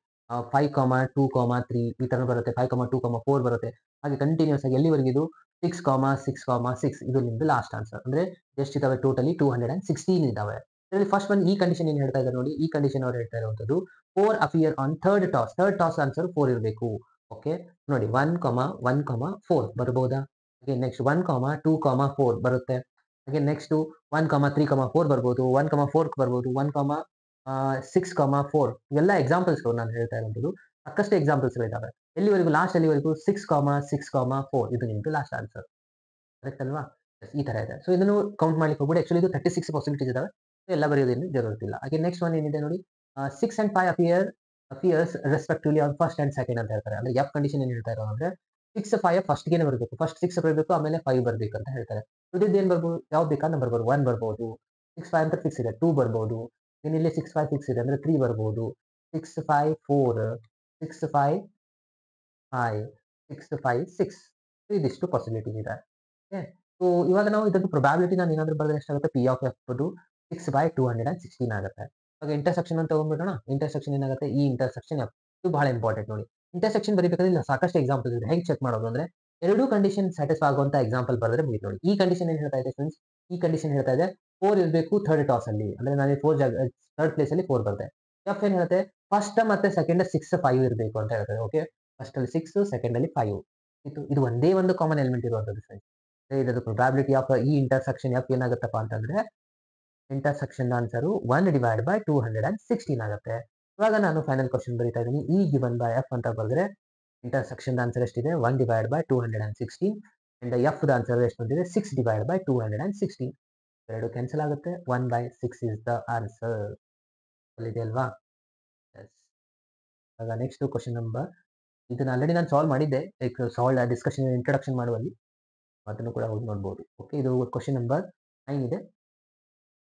5 2 3 ಈ ತರ ಬರುತ್ತೆ, 5 2 4 ಬರುತ್ತೆ. ಹಾಗೆ ಕಂಟಿನ್ಯೂಸ್ ಆಗಿ ಎಲ್ಲಿವರೆಗೆ ಇದು 6 6 6 ಇದು ನಿಮ್ದು ಲಾಸ್ಟ್ ಆನ್ಸರ್. ಅಂದ್ರೆ ಎಷ್ಟಿದಾವೆ ಟೋಟಲಿ 216 ಇದಾವೆ. ಇದರಲ್ಲಿ ಫಸ್ಟ್ ಒನ್ ಈ ಕಂಡೀಷನ್ ಏನ್ ಹೇಳ್ತಾ ಇದ್ದಾರೆ ನೋಡಿ, ಈ ಕಂಡೀಷನ್ ಅವ್ರು ಹೇಳ್ತಾ ಇರುವಂತದ್ದು 4 appear on third toss. Third toss answer 4 ಇರಬೇಕು. ಓಕೆ ನೋಡಿ, 1 1 4 ಬರ್ಬೋದಾ? ಹಾಗೆ ನೆಕ್ಸ್ಟ್ 1 2 4 ಬರುತ್ತೆ. ಹಾಗೆ ನೆಕ್ಸ್ಟ್ 1 3 4 ಬರ್ಬೋದು, 1 4 ಬರ್ಬೋದು, 1 6 4 ಇವೆಲ್ಲ ಎಕ್ಸಾಂಪಲ್ಸ್ ನಾನು ಹೇಳ್ತಾ ಇರೋದು. ಸಾಕಷ್ಟು ಎಕ್ಸಾಂಪಲ್ಸ್ ಇದಾವೆ. ಎಲ್ಲಿವರೆಗೂ, ಲಾಸ್ಟ್ ಎಲ್ಲಿವರೆಗೂ 6 6 4 ಇದು ನಿಮ್ದು ಲಾಸ್ಟ್ ಆನ್ಸರ್. ಕರೆಕ್ಟ್ ಅಲ್ವಾ? ಈ ತರ ಇದೆ. ಸೊ ಇದನ್ನು ಕೌಂಟ್ ಮಾಡ್ಲಿಕ್ಕೆ ಹೋಗ್ಬಿಡಿ. ಆಕ್ಚುಲಿ ಇದು 36 ಪಾಸಿಬಿಲಿಟೀಸ್ ಇದಾವೆ, ಎಲ್ಲ ಬರೆಯೋದೇನು ಜರುರತಿಲ್ಲ. ಹಾಗೆ ನೆಕ್ಸ್ಟ್ ಒನ್ ಏನಿದೆ ನೋಡಿ, 6 and 5 appears respectively on first and second ಅಂತ ಹೇಳ್ತಾರೆ. ಅಂದ್ರೆ ಎಫ್ ಕಂಡೀಷನ್ ಏನ್ ಹೇಳ್ತಾ ಇರೋ ಅಂದ್ರೆ 6 5 ಫಸ್ಟ್ ಗೆನೆ ಬರಬೇಕು, ಫಸ್ಟ್ 6 ಬರಬೇಕು, ಆಮೇಲೆ 5 ಬರ್ಬೇಕು ಅಂತ ಹೇಳ್ತಾರೆ. ಉಳಿದಿದ್ದು ಏನ್ ಬರ್ಬೋದು, ಯಾವ್ದು ಬೇಕಾದ್ರೆ ನಂಬರ್ ಬರ್ಬೋದು. 1 ಬರ್ಬೋದು, 6 5 ಅಂತ ಫಿಕ್ಸ್ ಇದೆ, 2 ಬರ್ಬೋದು, ಇಲ್ಲಿ 6 5 ಫಿಕ್ಸ್ ಇದೆ ಅಂದ್ರೆ 3 ಬರ್ಬೋದು, 6 5 4 6 5 5 6 5 6 ಇದಿಷ್ಟು ಪಾಸಿಬಿಲಿಟೀಸ್ ಇದೆ. ಓಕೆ, ಸೊ ಇವಾಗ ನಾವು ಇದಕ್ಕೆ ಪ್ರೊಬ್ಯಾಬಿಲಿಟಿ ನಾನು ಏನಾದ್ರು ಬರೆದ್ರೆ ಎಷ್ಟಾಗುತ್ತೆ, ಪಿ ಆಫ್ ಎಫ್ 6/216 ಆಗುತ್ತೆ. ಇವಾಗ ಇಂಟರ್ಸೆಕ್ಷನ್ ಅಂತ ತಗೊಂಡ್ಬಿಡೋಣ. ಇಂಟರ್ಸೆಕ್ಷನ್ ಏನಾಗುತ್ತೆ, ಈ ಇಂಟರ್ಸೆಕ್ಷನ್ ಎಫ್. ಇದು ಬಹಳ ಇಂಪಾರ್ಟೆಂಟ್ ನೋಡಿ. ಇಂಟರ್ಸೆಕ್ಷನ್ ಬರೀಬೇಕಾದ್ರೆ ಇಲ್ಲ ಸಾಕಷ್ಟು ಎಕ್ಸಾಂಪಲ್ ಇದೆ. ಹೆಂಗ್ ಚೆಕ್ ಮಾಡೋದು ಅಂದ್ರೆ, ಎರಡೂ ಕಂಡೀಷನ್ ಸ್ಯಾಟಿಸ್ಫೈ ಆಗುವಂತ ಎಕ್ಸಾಂಪಲ್ ಬರೆದ್ರೆ ಮುಗಿತು ನೋಡಿ. ಈ ಕಂಡೀಷನ್ ಏನ್ ಹೇಳ್ತಾ ಇದೆ ಫ್ರೆಂಡ್ಸ್, ಈ ಕಂಡೀಷನ್ ಹೇಳ್ತಾ ಇದೆ 4 ಇರಬೇಕು ಥರ್ಡ್ ಟಾಸ್ ಅಲ್ಲಿ, ಅಂದ್ರೆ ನಾನು 4 ಥರ್ಡ್ ಪ್ಲೇಸ್ ಅಲ್ಲಿ 4 ಬರುತ್ತೆ. ಎಫ್ ಏನ್ ಹೇಳುತ್ತೆ, ಫಸ್ಟ್ ಮತ್ತೆ ಸೆಕೆಂಡ್ 6 5 ಇರಬೇಕು ಅಂತ ಹೇಳ್ತಾರೆ. ಓಕೆ, ಫಸ್ಟ್ ಅಲ್ಲಿ 6, ಸೆಕೆಂಡ್ ಅಲ್ಲಿ 5. ಇದು ಒಂದೇ ಒಂದು ಕಾಮನ್ ಎಲಿಮೆಂಟ್ ಇರುವಂತದ್ದು ಫ್ರೆಂಡ್ಸ್. ಇದರ ಪ್ರೊಬ್ಯಾಬಿಲಿಟಿ ಆಫ್ ಈ ಇಂಟರ್ಸೆಕ್ಷನ್ ಎಫ್ ಏನಾಗುತ್ತಪ್ಪ ಅಂತಂದ್ರೆ, ಇಂಟರ್ಸೆಕ್ಷನ್ ಆನ್ಸರ್ 1/216 ಆಗುತ್ತೆ. ಇವಾಗ ನಾನು ಫೈನಲ್ ಕ್ವಶನ್ ಬರೀತಾ ಇದ್ದೀನಿ. ಇ ಗಿವನ್ ಬೈ ಎಫ್ ಅಂತ ಬರೆದ್ರೆ ಇಂಟರ್ಸೆಕ್ಷನ್ ಆನ್ಸರ್ ಎಷ್ಟಿದೆ, 1/216 ಅಂಡ್ ಎಫ್ ದ ಆನ್ಸರ್ ಎಷ್ಟು ಬಂದಿದೆ, 6/216. ಎರಡು ಕ್ಯಾನ್ಸಲ್ ಆಗುತ್ತೆ, 1/6 ಇಸ್ ದ ಆನ್ಸರ್. ಇದೆ ಅಲ್ವಾ? ಇವಾಗ ನೆಕ್ಸ್ಟ್ ಕ್ವಶನ್ ನಂಬರ್, ಇದನ್ನ ಆಲ್ರೆಡಿ ನಾನು ಸಾಲ್ವ್ ಮಾಡಿದ್ದೆ, ಲೈಕ್ ಸಾಲ್ವ್ ಡಿಸ್ಕಷನ್ ಇಂಟ್ರೊಡಕ್ಷನ್ ಮಾಡುವಲ್ಲಿ ಅದನ್ನು ಕೂಡ ಹೋಗಿ ನೋಡ್ಬೋದು. ಓಕೆ, ಇದು ಕ್ವಶನ್ ನಂಬರ್ 9 ಇದೆ.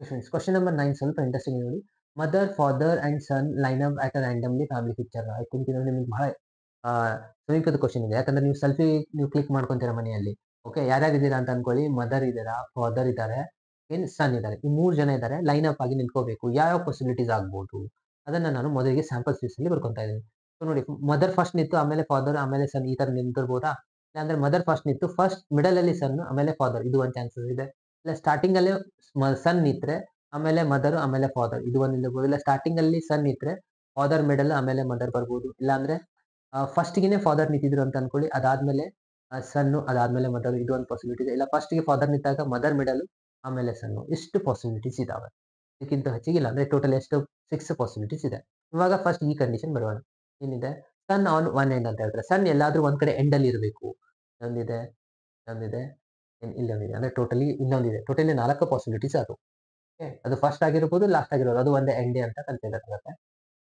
ಕ್ವೆಶ್ಚನ್ ನಂಬರ್ 9 ಸ್ವಲ್ಪ ಇಂಟ್ರೆಸ್ಟಿಂಗ್ ನೋಡಿ. Mother, father and son line up at a randomly family picture. I think ಇದು ನಿಮಗೆ ಬಹಳ ಆ, ಸಮೀಪದ ಕ್ವೆಶ್ಚನ್ ಇದೆ. ಯಾಕಂದ್ರೆ ನೀವು ಸೆಲ್ಫಿ ನೀವು ಕ್ಲಿಕ್ ಮಾಡ್ಕೊಂತೀರಾ ಮನೆಯಲ್ಲಿ. ಓಕೆ, ಯಾರ್ಯಾರಿದ್ದೀರಾ ಅಂತ ಅನ್ಕೊಳ್ಳಿ. ಮದರ್ ಇದ್ದೀರಾ, ಫಾದರ್ ಇದ್ದಾರೆ, ಏನ್ ಸನ್ ಇದ್ದಾರೆ. ಈ 3 ಜನ ಇದ್ದಾರೆ. ಲೈನ್ ಅಪ್ ಆಗಿ ನಿಂತ್ಕೋಬೇಕು. ಯಾವ್ಯಾವ ಪಾಸಿಬಿಲಿಟೀಸ್ ಆಗ್ಬೋದು ಅದನ್ನ ನಾನು ಮೊದಲಿಗೆ ಸ್ಯಾಂಪಲ್ ಸ್ಪೇಸ್ ಅಲ್ಲಿ ಬರ್ಕೊಂತಾ ಇದ್ದೀನಿ. ಸೊ ನೋಡಿ, ಮದರ್ ಫಸ್ಟ್ ನಿಂತು ಆಮೇಲೆ ಫಾದರ್ ಆಮೇಲೆ ಸನ್ ಈ ತರ ನಿಂತಿರ್ಬೋದಾ? ಇಲ್ಲಾಂದ್ರೆ ಮದರ್ ಫಸ್ಟ್ ನಿಂತು ಫಸ್ಟ್ ಮಿಡಲ್ ಅಲ್ಲಿ ಸನ್ ಆಮೇಲೆ ಫಾದರ್, ಇದು ಒಂದು ಚಾನ್ಸಸ್ ಇದೆ. ಇಲ್ಲ ಸ್ಟಾರ್ಟಿಂಗ್ ಅಲ್ಲೇ ಸನ್ ನಿಂತ್ರೆ ಆಮೇಲೆ ಮದರ್ ಆಮೇಲೆ ಫಾದರ್, ಇದು ಒಂದು ಇರ್ಬೋದು. ಇಲ್ಲ ಸ್ಟಾರ್ಟಿಂಗ್ ಅಲ್ಲಿ ಸನ್ ನಿಂತ್ರೆ ಫಾದರ್ ಮಿಡಲ್ ಆಮೇಲೆ ಮದರ್ ಬರ್ಬೋದು. ಇಲ್ಲಾಂದ್ರೆ ಫಸ್ಟ್‌ಗೆನೆ ಫಾದರ್ ನಿಂತಿದ್ರು ಅಂತ ಅನ್ಕೊಳ್ಳಿ. ಅದಾದ್ಮೇಲೆ ಸನ್ನು, ಅದಾದ್ಮೇಲೆ ಮದರ್, ಇದು ಒಂದು ಪಾಸಿಬಿಲಿಟಿ ಇದೆ. ಇಲ್ಲ ಫಸ್ಟ್‌ಗೆ ಫಾದರ್ ನಿಂತಾಗ ಮದರ್ ಮಿಡಲ್ ಆಮೇಲೆ ಸನ್ನು, ಇಷ್ಟು ಪಾಸಿಬಿಲಿಟೀಸ್ ಇದಾವೆ. ಇದಕ್ಕಿಂತ ಹೆಚ್ಚಿಗಿಲ್ಲ. ಅಂದ್ರೆ ಟೋಟಲ್ ಎಷ್ಟು 6 ಪಾಸಿಬಿಲಿಟೀಸ್ ಇದೆ. ಇವಾಗ ಫಸ್ಟ್ ಈ ಕಂಡೀಷನ್ ಬರೋಣ. ಏನಿದೆ? ಸನ್ ಆನ್ ಒನ್ ಎಂಡ್ ಅಂತ ಹೇಳ್ತಾರೆ. ಸನ್ ಎಲ್ಲಾದ್ರೂ ಒಂದ್ ಕಡೆ ಎಂಡ್ ಅಲ್ಲಿ ಇರಬೇಕು. ಒಂದಿದೆ, ಒಂದಿದೆ, ಇಲ್ಲೊಂದಿದೆ. ಅಂದ್ರೆ ಟೋಟಲಿ ಇನ್ನೊಂದಿದೆ. ಟೋಟಲಿ 4 ಪಾಸಿಬಿಲಿಟೀಸ್ ಅದು. ಓಕೆ. ಅದು ಫಸ್ಟ್ ಆಗಿರ್ಬೋದು, ಲಾಸ್ಟ್ ಆಗಿರ್ಬೋದು. ಅದು ಒಂದೇ ಎಂಡೇ ಅಂತ ಕನ್ಸಿಡರ್ ಆಗುತ್ತೆ.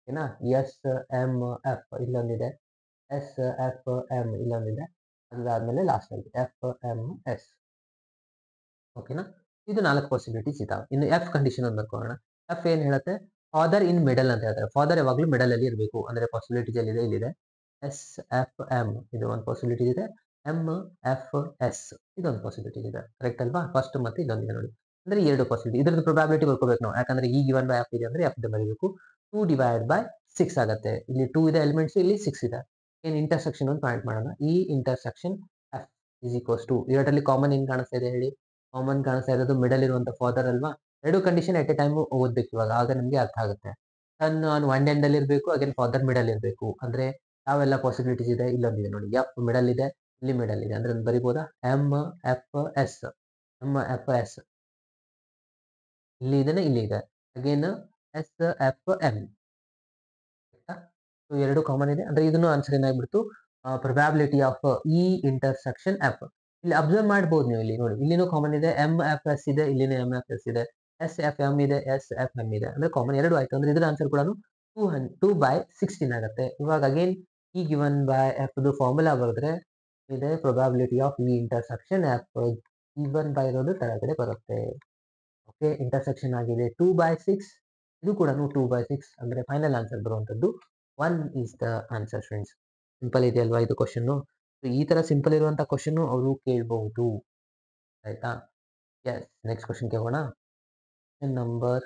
ಓಕೆನಾ? ಎಸ್, ಎಮ್, ಎಫ್ ಇಲ್ಲೊಂದಿದೆ. ಎಸ್, ಎಫ್, ಎಮ್ ಇಲ್ಲೊಂದಿದೆ. ಅದಾದ್ಮೇಲೆ ಲಾಸ್ಟ್ ಅಲ್ಲಿ ಎಫ್, ಎಮ್, ಎಸ್. ಓಕೆನಾ? ಇದು 4 ಪಾಸಿಬಿಲಿಟೀಸ್ ಇದಾವೆ. ಇನ್ನು ಎಫ್ ಕಂಡೀಷನ್ ಒಂದು ಬರ್ಕೊಳ್ಳೋಣ. ಎಫ್ ಏನ್ ಹೇಳುತ್ತೆ? ಫಾದರ್ ಇನ್ ಮಿಡಲ್ ಅಂತ ಹೇಳ್ತಾರೆ. ಫಾದರ್ ಯಾವಾಗ್ಲೂ ಮಿಡಲ್ ಅಲ್ಲಿ ಇರಬೇಕು. ಅಂದ್ರೆ ಪಾಸಿಬಿಲಿಟೀಸ್ ಎಲ್ಲಿದೆ? ಇಲ್ಲಿದೆ. ಎಸ್, ಎಫ್, ಎಮ್ ಇದು ಒಂದು ಪಾಸಿಬಿಲಿಟಿ ಇದೆ. ಎಮ್, ಎಫ್, ಎಸ್ ಇದೊಂದು ಪಾಸಿಬಿಲಿಟಿ ಇದೆ. ಕರೆಕ್ಟ್ ಅಲ್ವಾ? ಫಸ್ಟ್ ಮತ್ತೆ ಇದೊಂದಿದೆ ನೋಡಿ. ಅಂದ್ರೆ 2 ಪಾಸಿಬಿಲಿಟಿ. ಇದ್ರದ್ದು ಪ್ರೊಬ್ಯಾಬಿಲಿಟಿ ಬರ್ಕೋಬೇಕು ನಾವು. ಯಾಕಂದ್ರೆ ಇ ಗಿವನ್ ಬೈ ಎಫ್ ಇದೆ ಅಂದ್ರೆ ಎಫ್ ಬರೀಬೇಕು. 2 ಡಿವೈಡ್ ಬೈ 6 ಆಗುತ್ತೆ. ಇಲ್ಲಿ 2 ಇದೆ ಎಲಿಮೆಂಟ್ಸ್, ಇಲ್ಲಿ 6 ಇದೆ. ಏನ್ ಇಂಟರ್ಸೆಕ್ಷನ್ ಒಂದು ಪಾಯಿಂಟ್ ಮಾಡೋಣ. ಈ intersection F is equals to ಎರಡರಲ್ಲಿ ಕಾಮನ್ ಏನ್ ಕಾಣಿಸ್ತಾ ಇದೆ ಹೇಳಿ? ಕಾಮನ್ ಕಾಣಿಸ್ತಾ ಇರೋದು ಮಿಡಲ್ ಇರುವಂತ ಫಾದರ್ ಅಲ್ವಾ? 2 ಕಂಡೀಷನ್ ಎಟ್ ಎ ಟೈಮ್ ಓದ್ಬೇಕು ಇವಾಗ. ಆಗ ನಿಮ್ಗೆ ಅರ್ಥ ಆಗುತ್ತೆ. ಸನ್ ಆನ್ ಒನ್ ಎಂಡ್ ಅಲ್ಲಿ ಇರಬೇಕು, ಅಗೇನ್ ಫಾದರ್ ಮಿಡಲ್ ಇರಬೇಕು. ಅಂದ್ರೆ ಯಾವೆಲ್ಲ ಪಾಸಿಬಿಲಿಟೀಸ್ ಇದೆ? ಇಲ್ಲೊಂದಿದೆ ನೋಡಿ. ಎಫ್ ಮಿಡಲ್ ಇದೆ, ಇಲ್ಲಿ ಮಿಡಲ್ ಇದೆ. ಅಂದ್ರೆ ಒಂದು ಬರಿಬೋದಾ? M, F, S. M, F, S ಇಲ್ಲಿ ಇದೆನಾ? ಇಲ್ಲಿ ಇದೆ. Again S, F, M. So 2 common ಇದೆ. ಅಂದ್ರೆ ಇದನ್ನು ಆನ್ಸರ್ ಏನಾಗ್ಬಿಡ್ತು? Probability of E intersection F. ಇಲ್ಲಿ ಅಬ್ಸರ್ವ್ ಮಾಡ್ಬೋದು ನೀವು. ಇಲ್ಲಿ ನೋಡಿ, ಇಲ್ಲಿನೂ ಕಾಮನ್ ಇದೆ. ಎಮ್, ಎಫ್, ಎಸ್ ಇದೆ. ಇಲ್ಲಿನೂ ಎಮ್, ಎಫ್, ಎಸ್ ಇದೆ. ಎಸ್, ಎಫ್, ಎಮ್ ಇದೆ. ಎಸ್, ಎಫ್, ಎಮ್ ಇದೆ. ಅಂದ್ರೆ ಕಾಮನ್ 2 ಆಯ್ತು. ಅಂದ್ರೆ ಇದ್ರ ಆನ್ಸರ್ ಕೂಡ 2/16 ಆಗುತ್ತೆ. ಇವಾಗ again E given by F formula ಬರೆದ್ರೆ ಇದೆ probability of E intersection F. Given by ಇರೋದು ಕೆಳಗಡೆ ಬರುತ್ತೆ. ಓಕೆ, ಇಂಟರ್ಸೆಕ್ಷನ್ ಆಗಿದೆ 2/6. ಇದು ಕೂಡ 2/6 ಅಂದ್ರೆ ಫೈನಲ್ ಆನ್ಸರ್ ಬರುವಂತದ್ದು 1 is the answer friends. Simple ಇದೆ ಅಲ್ವಾ ಇದು ಕ್ವಶನ್? ಈ ತರ ಸಿಂಪಲ್ ಇರುವಂತ ಕ್ವಶನ್ ಅವರು ಕೇಳಬಹುದು. ಆಯ್ತಾ? ಎಸ್, ನೆಕ್ಸ್ಟ್ ಕ್ವಶನ್ಗೆ ಹೋಗೋಣ. ನಂಬರ್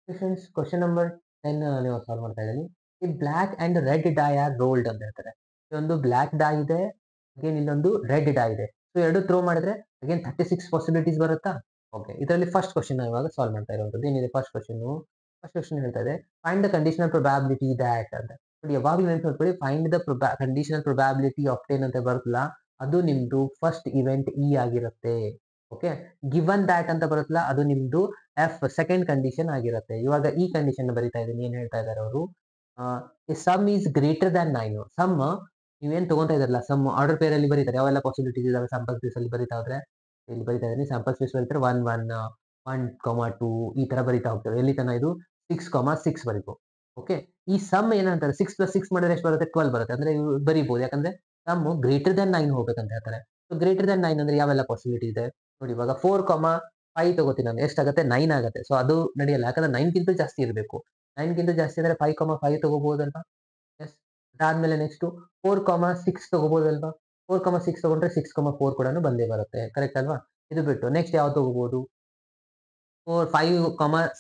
ಫ್ರೆಂಡ್ಸ್, ಕ್ವಶನ್ ನಂಬರ್ 10 ನೀವು ಸಾಲ್ವ್ ಮಾಡ್ತಾ ಇದ್ದೀನಿ. ಈ black and red die are rolled ಅಂತ ಹೇಳ್ತಾರೆ. ಇದೊಂದು ಬ್ಲಾಕ್ ಡೈ ಇದೆ, ಅಗೇನ್ ಇಲ್ಲೊಂದು ರೆಡ್ ಡೈ ಇದೆ. ಸೊ ಎರಡು ಥ್ರೋ ಮಾಡಿದ್ರೆ ಅಗೇನ್ 36 ಪಾಸಿಬಿಲಿಟೀಸ್ ಬರುತ್ತಾ? ಓಕೆ, ಇದರಲ್ಲಿ ಫಸ್ಟ್ ಕ್ವಶನ್ ಇವಾಗ ಸಾಲ್ವ್ ಮಾಡ್ತಾ ಇರುವಂತದ್ದು. ಏನಿದೆ ಫಸ್ಟ್ ಕ್ವಶನ್? ಫಸ್ಟ್ ಕ್ವಶನ್ ಹೇಳ್ತಾ ಇದೆ find the conditional probability that ಅಂತ. ನೋಡಿ, ಯಾವಾಗಲೂ ನೆನ್ಪಿಟ್ಕೊಳ್ಳಿ, ಫೈಂಡ್ ದ ಕಂಡೀಷನಲ್ ಪ್ರೊಬ್ಯಾಬಿಲಿಟಿ ಆಫ್ಟೇನ್ ಅಂತ ಬರುತ್ತಲ್ಲ, ಅದು ನಿಮ್ದು ಫಸ್ಟ್ ಇವೆಂಟ್ ಇ ಆಗಿರುತ್ತೆ. ಓಕೆ, ಗಿವನ್ ದ್ಯಾಟ್ ಅಂತ ಬರುತ್ತಲ್ಲ, ಅದು ನಿಮ್ದು ಎಫ್ ಸೆಕೆಂಡ್ ಕಂಡೀಷನ್ ಆಗಿರುತ್ತೆ. ಇವಾಗ ಈ ಕಂಡೀಷನ್ ಬರೀತಾ ಇದ್ದೀನಿ. ಏನ್ ಹೇಳ್ತಾ ಇದ್ದಾರೆ ಅವರು? Sum is greater than 9. Sum ನೀವೇನ್ ತಗೊಂತಾ ಇದಾರಲ್ಲ, ಸಮ್ ಆರ್ಡರ್ ಪೇರ್ ಅಲ್ಲಿ ಬರೀತಾರೆ. ಯಾವೆಲ್ಲ ಪಾಸಿಬಿಲಿಟೀಸ್ ಇದಾವೆ ಸ್ಯಾಂಪಲ್ ಸ್ಪೇಸ್ ಅಲ್ಲಿ ಬರೀತಾ ಹೋದ್ರೆ? ಇಲ್ಲಿ ಬರೀತಾ ಇದ್ದೀನಿ. ಸ್ಯಾಂಪಲ್ ಸ್ಪೇಸ್ ಬರೀತಾರೆ 1, 1, 1, 2 ಈ ತರ ಬರೀತಾ ಹೋಗ್ತೇವೆ. ಎಲ್ಲಿ ತನ ಇದು 6, 6 ಬರೀತು. ಓಕೆ, ಈ ಸಮ್ ಏನಂತಾರೆ? 6 + 6 ಮಾಡಿದ್ರೆ ಎಷ್ಟು ಬರುತ್ತೆ? 12 ಬರುತ್ತೆ. ಅಂದ್ರೆ ಇವು ಬರೀಬಹುದು. ಯಾಕಂದ್ರೆ ಸಮ್ ಗ್ರೇಟರ್ ದ್ಯಾನ್ 9 ಹೋಗ್ಬೇಕಂತ ಹೇಳ್ತಾರೆ. ಸೊ ಗ್ರೇಟರ್ ದ್ಯಾನ್ 9 ಅಂದ್ರೆ ಯಾವೆಲ್ಲ ಪಾಸಿಬಿಲಿಟಿ ಇದೆ ನೋಡಿ. ಇವಾಗ 4, 5 ತಗೋತೀನಿ ನಾನು. ಎಷ್ಟಾಗುತ್ತೆ? 9 ಆಗುತ್ತೆ. ಸೊ ಅದು ನಡೆಯಲ್ಲ. ಯಾಕಂದ್ರೆ 9ಗಿಂತ ಜಾಸ್ತಿ ಇರಬೇಕು. 9ಗಿಂತ ಜಾಸ್ತಿ ಅಂದ್ರೆ 5, 5 ತಗೋಬಹುದಲ್ವಾ? ಎಸ್. ಅದಾದ್ಮೇಲೆ ನೆಕ್ಸ್ಟ್ 4, 6 ತಗೋಬಹುದಲ್ವಾ? 4, 6 ತಗೊಂಡ್ರೆ 6, 4 ಕೂಡ ಬಂದೇ ಬರುತ್ತೆ. ಕರೆಕ್ಟ್ ಅಲ್ವಾ? ಇದು ಬಿಟ್ಟು ನೆಕ್ಸ್ಟ್ ಯಾವ್ದು ತಗೋಬಹುದು? 5,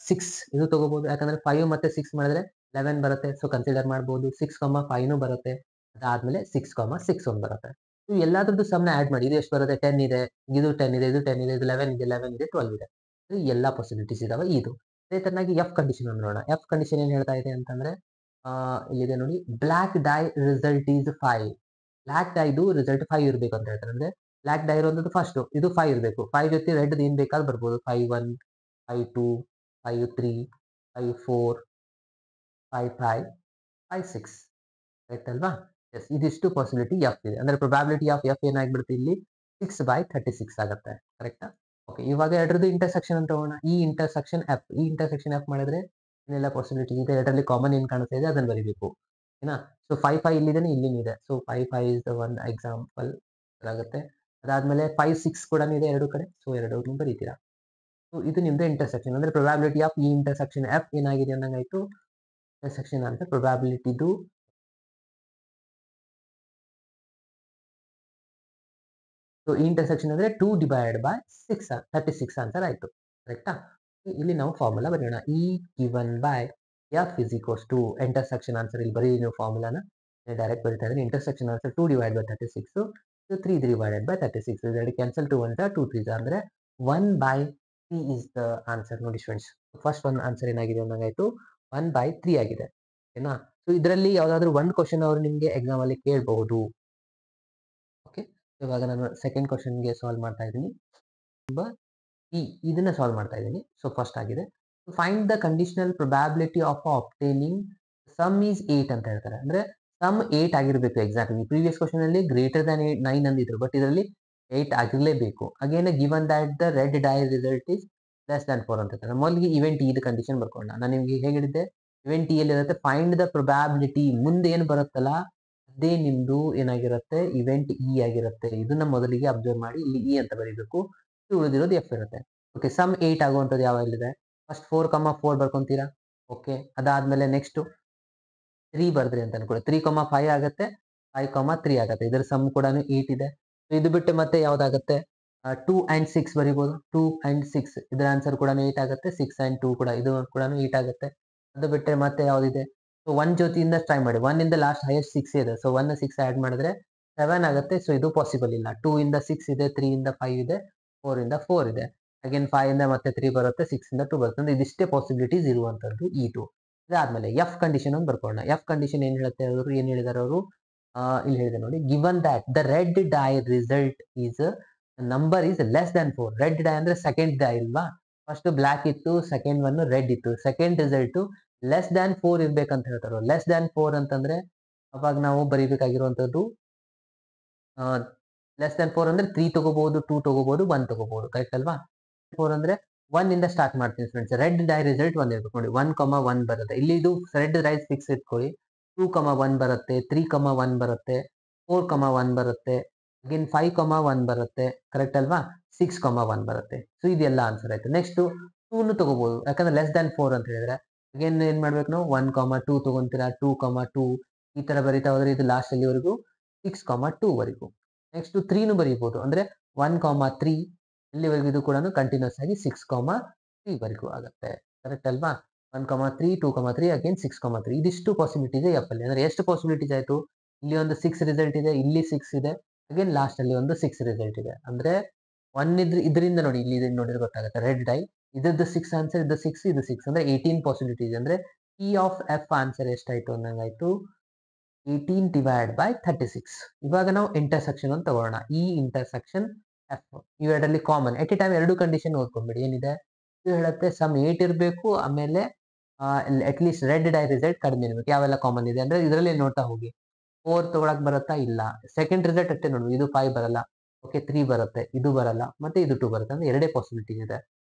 6 ಇದು ತಗೋಬಹುದು. ಯಾಕಂದ್ರೆ 5 ಮತ್ತೆ 6 ಮಾಡಿದ್ರೆ 11 ಬರುತ್ತೆ. ಸೊ ಕನ್ಸಿಡರ್ ಮಾಡಬಹುದು. 6, 5 ಬರುತ್ತೆ. ಅದಾದ್ಮೇಲೆ 6, 6 ಒಂದು ಬರುತ್ತೆ. ನೀವು ಎಲ್ಲಾದ್ರದ್ದು ಸಮ್ನ ಆಡ್ ಮಾಡಿ. ಇದು ಎಷ್ಟು ಬರುತ್ತೆ? 10 ಇದೆ, ಇದು 10 ಇದೆ, ಇದು 10 ಇದೆ, ಇದು 11 ಇದೆ, 11 ಇದೆ, 12 ಇದೆ. ಈ ಎಲ್ಲಾ ಪಾಸಿಬಿಲಿಟೀಸ್ ಇದಾವೆ ಇದು. ಅದೇ ತರನಾಗಿ ಎಫ್ ಕಂಡೀಷನ್ ನೋಡೋಣ. ಎಫ್ ಕಂಡೀಷನ್ ಏನ್ ಹೇಳ್ತಾ ಇದೆ ಅಂತಂದ್ರೆ ಇಲ್ಲಿದೆ ನೋಡಿ. Black die result is 5. Black ಡೈದು ರಿಸಲ್ಟ್ 5 ಇರ್ಬೇಕು ಅಂತ ಹೇಳ್ತಾರೆ. ಅಂದ್ರೆ ಬ್ಲಾಕ್ ಡೈ ಇರುವಂತದ್ದು ಫಸ್ಟ್ ಇದು 5 ಇರಬೇಕು. 5 ಜೊತೆ ರೆಡ್ ಏನ್ ಬೇಕಾದ್ರೂ ಬರ್ಬೋದು. 5, 1, 5, 2, 5, 3, 5, 4, 5, 5, 6 ಕರೆಕ್ಟ್ ಅಲ್ವಾ? ಎಸ್, ಇದಿಷ್ಟು ಪಾಸಿಬಿಲಿಟಿ ಎಫ್ ಇದೆ. ಅಂದ್ರೆ ಪ್ರೊಬ್ಯಾಬಿಲಿಟಿ ಆಫ್ ಎಫ್ ಏನಾಗ್ಬಿಡುತ್ತೆ ಇಲ್ಲಿ 6/36 ಆಗುತ್ತೆ. ಕರೆಕ್ಟಾ? ಓಕೆ, ಇವಾಗ ಎರಡರದ್ದು ಇಂಟರ್ಸೆಕ್ಷನ್ ಅಂತ ತಗೋಣ. ಈ ಇಂಟರ್ಸೆಕ್ಷನ್ ಎಫ್, ಈ ಇಂಟರ್ಸೆಕ್ಷನ್ ಎಫ್ ಮಾಡಿದ್ರೆ ಏನೆಲ್ಲ ಪಾಸಿಬಿಲಿಟಿ ಇದೆ? ಎರಡರಲ್ಲಿ ಕಾಮನ್ ಏನ್ ಕಾಣುತ್ತೆ ಇದೆ ಅದನ್ನ ಬರೀಬೇಕು. ಓಕೆನಾ? ಸೊ 5, 5 ಇಲ್ಲಿದೆ, ಇಲ್ಲಿನೂ ಇದೆ. So 5, 5 is the one example ಆಗುತ್ತೆ. ಅದಾದ್ಮೇಲೆ 5, 6 ಕೂಡ ಇದೆ ಎರಡು ಕಡೆ. ಸೊ ಎರಡನ್ನೂ ಬರೀತೀರಾ. ಸೊ ಇದು ನಿಮ್ದು ಇಂಟರ್ಸೆಕ್ಷನ್ ಅಂದ್ರೆ probability of E intersection F ಏನಾಗಿದೆ ಅಂದಂಗಾಯ್ತು. ಇಂಟರ್ಸೆಕ್ಷನ್ ಆನ್ಸರ್ ಪ್ರೊಬ್ಯಾಬಿಲಿಟಿದು ಸೊ ಈ ಇಂಟರ್ಸೆಕ್ಷನ್ ಅಂದ್ರೆ 2 ಡಿವೈಡೆಡ್ ಬೈ 6 36 ಆನ್ಸರ್ ಆಯ್ತು. ಕರೆಕ್ಟಾ? ಇಲ್ಲಿ ನಾವು ಫಾರ್ಮುಲಾ ಬರೆಯೋಣ. E given by F is equals to intersection answer ಇಲ್ಲಿ ಬರೀ ನೀವು ಫಾರ್ಮುಲಾನ ಡೈರೆಕ್ಟ್ ಬರೀತಾ ಇದ್ದೀನಿ. Intersection answer 2 divide by 36 3 divided by 36 ಇದರಲ್ಲಿ ಕ್ಯಾನ್ಸಲ್ 2 1 2 3 ಅಂದ್ರೆ 1 ಬೈ 3 ಇಸ್ ದ ಆನ್ಸರ್. ನೋಡಿ ಸ್ಟೂಡೆಂಟ್ಸ್, ಫಸ್ಟ್ ಒಂದು ಆನ್ಸರ್ ಏನಾಗಿದೆ ಅಂದಂಗಾಯ್ತು 1 ಬೈ 3 ಆಗಿದೆ. ಓಕೆನಾ? ಸೊ ಇದರಲ್ಲಿ ಯಾವ್ದಾದ್ರು ಒಂದು ಕ್ವಶನ್ ಅವರು ನಿಮಗೆ ಎಕ್ಸಾಮ್ ಅಲ್ಲಿ ಕೇಳಬಹುದು. ಓಕೆ, ಇವಾಗ ನಾನು ಸೆಕೆಂಡ್ ಕ್ವಶನ್ಗೆ ಸಾಲ್ವ್ ಮಾಡ್ತಾ ಇದ್ದೀನಿ. ಇದನ್ನ ಸಾಲ್ವ್ ಮಾಡ್ತಾ ಇದ್ದೀನಿ. ಸೊ ಫಸ್ಟ್ ಆಗಿದೆ find the conditional probability of obtaining sum is 8 ಅಂತ ಹೇಳ್ತಾರೆ. ಅಂದ್ರೆ ಸಮ್ 8 ಆಗಿರಬೇಕು ಎಕ್ಸಾಕ್ಟ್ಲಿ. ಪ್ರೀವಿಯಸ್ ಕ್ವಶನ್ ಅಲ್ಲಿ ಗ್ರೇಟರ್ ದನ್ 9 ಅಂದಿದ್ರು, ಬಟ್ ಇದರಲ್ಲಿ 8 ಆಗಿರಲೇಬೇಕು. Again given that the red die result is less than 4 ಅಂತ ಹೇಳ್ತಾರೆ. ಮೊದಲಿಗೆ ಇವೆಂಟ್ ಇ ಕಂಡೀಷನ್ ಬರ್ಕೊಳ್ಳೋಣ. ನಾನು ನಿಮ್ಗೆ ಹೇಗೆ ಹೇಳಿದ್ದೆ, ಇವೆಂಟ್ ಇ ಅಲ್ಲಿ ಇರುತ್ತೆ ಫೈಂಡ್ ದ ಪ್ರೊಬ್ಯಾಬಿಲಿಟಿ, ಮುಂದೆ ಏನು ಬರುತ್ತಲ್ಲ ಅದೇ ನಿಮ್ದು ಏನಾಗಿರುತ್ತೆ ಇವೆಂಟ್ ಇ ಆಗಿರುತ್ತೆ. ಇದನ್ನ ಮೊದಲಿಗೆ ಅಬ್ಸರ್ವ್ ಮಾಡಿ, ಇಲ್ಲಿ ಇ ಅಂತ ಬರೀಬೇಕು, ಉಳಿದಿರೋದು ಎಫ್ ಇರುತ್ತೆ. ಓಕೆ, ಸಮ್ 8 ಆಗುವಂಥದ್ದು ಯಾವಲ್ಲಿದೆ, ಫಸ್ಟ್ 4, 4 ಬರ್ಕೊಂತೀರಾ. ಓಕೆ, ಅದಾದ್ಮೇಲೆ ನೆಕ್ಸ್ಟ್ 3 ಬರ್ದ್ರಿ ಅಂತ ಅನ್ಕೊಳ್ಳಿ. 3, 5 ಆಗುತ್ತೆ, 5, 3 ಆಗುತ್ತೆ. ಇದರ ಸಮ್ ಕೂಡ 8 ಇದೆ. ಇದು ಬಿಟ್ಟು ಮತ್ತೆ ಯಾವ್ದಾಗುತ್ತೆ, 2 and 6 ಬರಿಬಹುದು. 2 and 6 ಇದರ ಆನ್ಸರ್ ಕೂಡ 8 ಆಗುತ್ತೆ. 6 and 2 ಕೂಡ ಇದು ಕೂಡ 8 ಆಗುತ್ತೆ. ಅದು ಬಿಟ್ಟರೆ ಮತ್ತೆ ಯಾವ್ದಿದೆ, ಸೊ 1 ಜೊತೆಯಿಂದ ಟ್ರೈ ಮಾಡಿ. 1 ಇಂದ ಲಾಸ್ಟ್ ಹೈಯೆಸ್ಟ್ 6 ಇದೆ. ಸೊ 1 6 ಆಡ್ ಮಾಡಿದ್ರೆ 7 ಆಗುತ್ತೆ. ಸೊ ಇದು ಪಾಸಿಬಲ್ ಇಲ್ಲ. 2 ಇಂದ 6 ಇದೆ, 3 ಇಂದ 5 ಇದೆ, 4 ಇಂದ 4 ಇದೆ. ಅಗೇನ್ 5 ಇಂದ ಮತ್ತೆ 3 ಬರುತ್ತೆ, 6 ಇಂದ 2 ಬರುತ್ತೆ. ಅಂದ್ರೆ ಇದಿಷ್ಟೇ ಪಾಸಿಬಿಲಿಟೀಸ್ ಇರುವಂತದ್ದು E2. ಇದಾದ್ಮೇಲೆ ಎಫ್ ಕಂಡೀಷನ್ ಒಂದು ಬರ್ಕೊಳ್ಳೋಣ. ಎಫ್ ಕಂಡೀಷನ್ ಏನ್ ಹೇಳುತ್ತೆ, ಅವರು ಏನ್ ಹೇಳಿದಾರೆ ಅವರು, ಇಲ್ಲಿ ಹೇಳಿದೆ ನೋಡಿ, given that the red die result is number is less than 4. Red die ಅಂದ್ರೆ ಸೆಕೆಂಡ್ ಡೈ ಇಲ್ವಾ, ಫಸ್ಟ್ ಬ್ಲಾಕ್ ಇತ್ತು, ಸೆಕೆಂಡ್ ಒನ್ ರೆಡ್ ಇತ್ತು. ಸೆಕೆಂಡ್ ರಿಸಲ್ಟ್ ಲೆಸ್ ದ್ಯಾನ್ 4 ಇರ್ಬೇಕಂತ ಹೇಳ್ತಾರೆ. ಲೆಸ್ ದ್ಯಾನ್ 4 ಅಂತಂದ್ರೆ ಅವಾಗ ನಾವು ಬರೀಬೇಕಾಗಿರುವಂತದ್ದು ಲೆಸ್ ದ್ಯಾನ್ 4 ಅಂದ್ರೆ 3 ತಗೋಬಹುದು, 2 ತಗೋಬಹುದು, 1 ತಗೋಬಹುದು. ಕರೆಕ್ಟ್ ಅಲ್ವಾ? 4 ಅಂದ್ರೆ 1 ಇಂದ ಸ್ಟಾರ್ಟ್ ಮಾಡ್ತೀನಿ ಫ್ರೆಂಡ್ಸ್. ರೆಡ್ ಡೈ ರಿಸಲ್ಟ್ 1 ಇರ್ಬೇಕು ನೋಡಿ. 1, 1 ಬರುತ್ತೆ. ಇಲ್ಲಿ ಇದು ರೆಡ್ ಡೈಸ್ ಫಿಕ್ಸ್ ಇಟ್ಕೊಳ್ಳಿ. 2, 1 ಬರುತ್ತೆ, 3, 1 ಬರುತ್ತೆ, 4, 1 ಬರುತ್ತೆ, ಅಗೇನ್ 5, 1 ಬರುತ್ತೆ. ಕರೆಕ್ಟ್ ಅಲ್ವಾ? 6, 1 ಬರುತ್ತೆ. ಸೊ ಇದೆಲ್ಲ ಆನ್ಸರ್ ಆಯ್ತು. ನೆಕ್ಸ್ಟ್ 2 ತಗೋಬಹುದು, ಯಾಕಂದ್ರೆ ಲೆಸ್ ದ್ಯಾನ್ 4 ಅಂತ ಹೇಳಿದ್ರೆ ಅಗೇನ್ ಏನ್ ಮಾಡ್ಬೇಕು ನಾವು, 1, 2 ತಗೊಂತೀರಾ, 2, 2 ಈ ತರ ಬರೀತಾ ಹೋದ್ರೆ ಇದು ಲಾಸ್ಟ್ ಅಲ್ಲಿವರೆಗೂ 6, 2 ವರೆಗೂ. ನೆಕ್ಸ್ಟ್ 3 ಬರೀಬಹುದು, ಅಂದ್ರೆ 1, 3 ಇಲ್ಲಿವರೆಗೂ ಇದು ಕೂಡ ಕಂಟಿನ್ಯೂಸ್ ಆಗಿ 6, 3 ವರೆಗೂ ಆಗುತ್ತೆ. ಕರೆಕ್ಟ್ ಅಲ್ವಾ? 1, 3, 2, 3 ಅಗೇನ್ 6, 3 ಇದಿಷ್ಟು ಪಾಸಿಬಿಲಿಟೀಸ್ ಎಫ್ ಅಲ್ಲಿ. ಅಂದ್ರೆ ಎಷ್ಟು ಪಾಸಿಬಿಲಿಟೀಸ್ ಆಯ್ತು, ಇಲ್ಲಿ ಒಂದು 6 ರಿಸಲ್ಟ್ ಇದೆ, ಇಲ್ಲಿ 6 ಇದೆ, ಅಗೇನ್ ಲಾಸ್ಟ್ ಅಲ್ಲಿ ಒಂದು 6 ರಿಸಲ್ಟ್ ಇದೆ. ಅಂದ್ರೆ 1 ಇದರಿಂದ ನೋಡಿ, ಇಲ್ಲಿ ನೋಡಿದ್ರೆ ಗೊತ್ತಾಗುತ್ತೆ ರೆಡ್ ಡೈ ಇದ್ರದ್ದು 6 ಆನ್ಸರ್, ಇದು 6, ಇದು 6 ಅಂದ್ರೆ 18 ಪಾಸಿಬಿಲಿಟೀಸ್. ಅಂದ್ರೆ ಇ ಆಫ್ ಎಫ್ ಆನ್ಸರ್ ಎಷ್ಟಾಯ್ತು ಅಂದಂಗಾಯ್ತು, 18 ಡಿವೈಡ್ ಬೈ 36. ಇವಾಗ ನಾವು ಇಂಟರ್ಸೆಕ್ಷನ್ ಅಂತ ತಗೊಳ್ಳೋಣ. ಈ ಇಂಟರ್ಸೆಕ್ಷನ್ ಎಫ್ ಇವೆರಡರಲ್ಲಿ ಕಾಮನ್ ಎಟ್ ಎ ಟೈಮ್ ಎರಡು ಕಂಡೀಷನ್ ಓದ್ಕೊಂಡ್ಬಿಡಿ. ಏನಿದೆ, ಇದು ಹೇಳುತ್ತೆ ಸಮ್ 8 ಇರಬೇಕು, ಆಮೇಲೆ at least red die result ಕಡಿಮೆ ಇರಬೇಕು. ಯಾವೆಲ್ಲ ಕಾಮನ್ ಇದೆ ಅಂದ್ರೆ ಇದರಲ್ಲಿ ನೋಡ್ತಾ ಹೋಗಿ. 4 ತಗೊಳಕ್ ಬರುತ್ತಾ, ಇಲ್ಲ. ಸೆಕೆಂಡ್ ರಿಸಲ್ಟ್ ಅಷ್ಟೇ ನೋಡ್ಬೇಕು, ಇದು 5 ಬರಲ್ಲ. ಓಕೆ, 3 ಬರುತ್ತೆ, ಇದು ಬರಲ್ಲ, ಮತ್ತೆ ಇದು 2 ಬರುತ್ತೆ. ಅಂದ್ರೆ ಎರಡೇ ಪಾಸಿಬಿಲಿಟಿ ಇದೆ.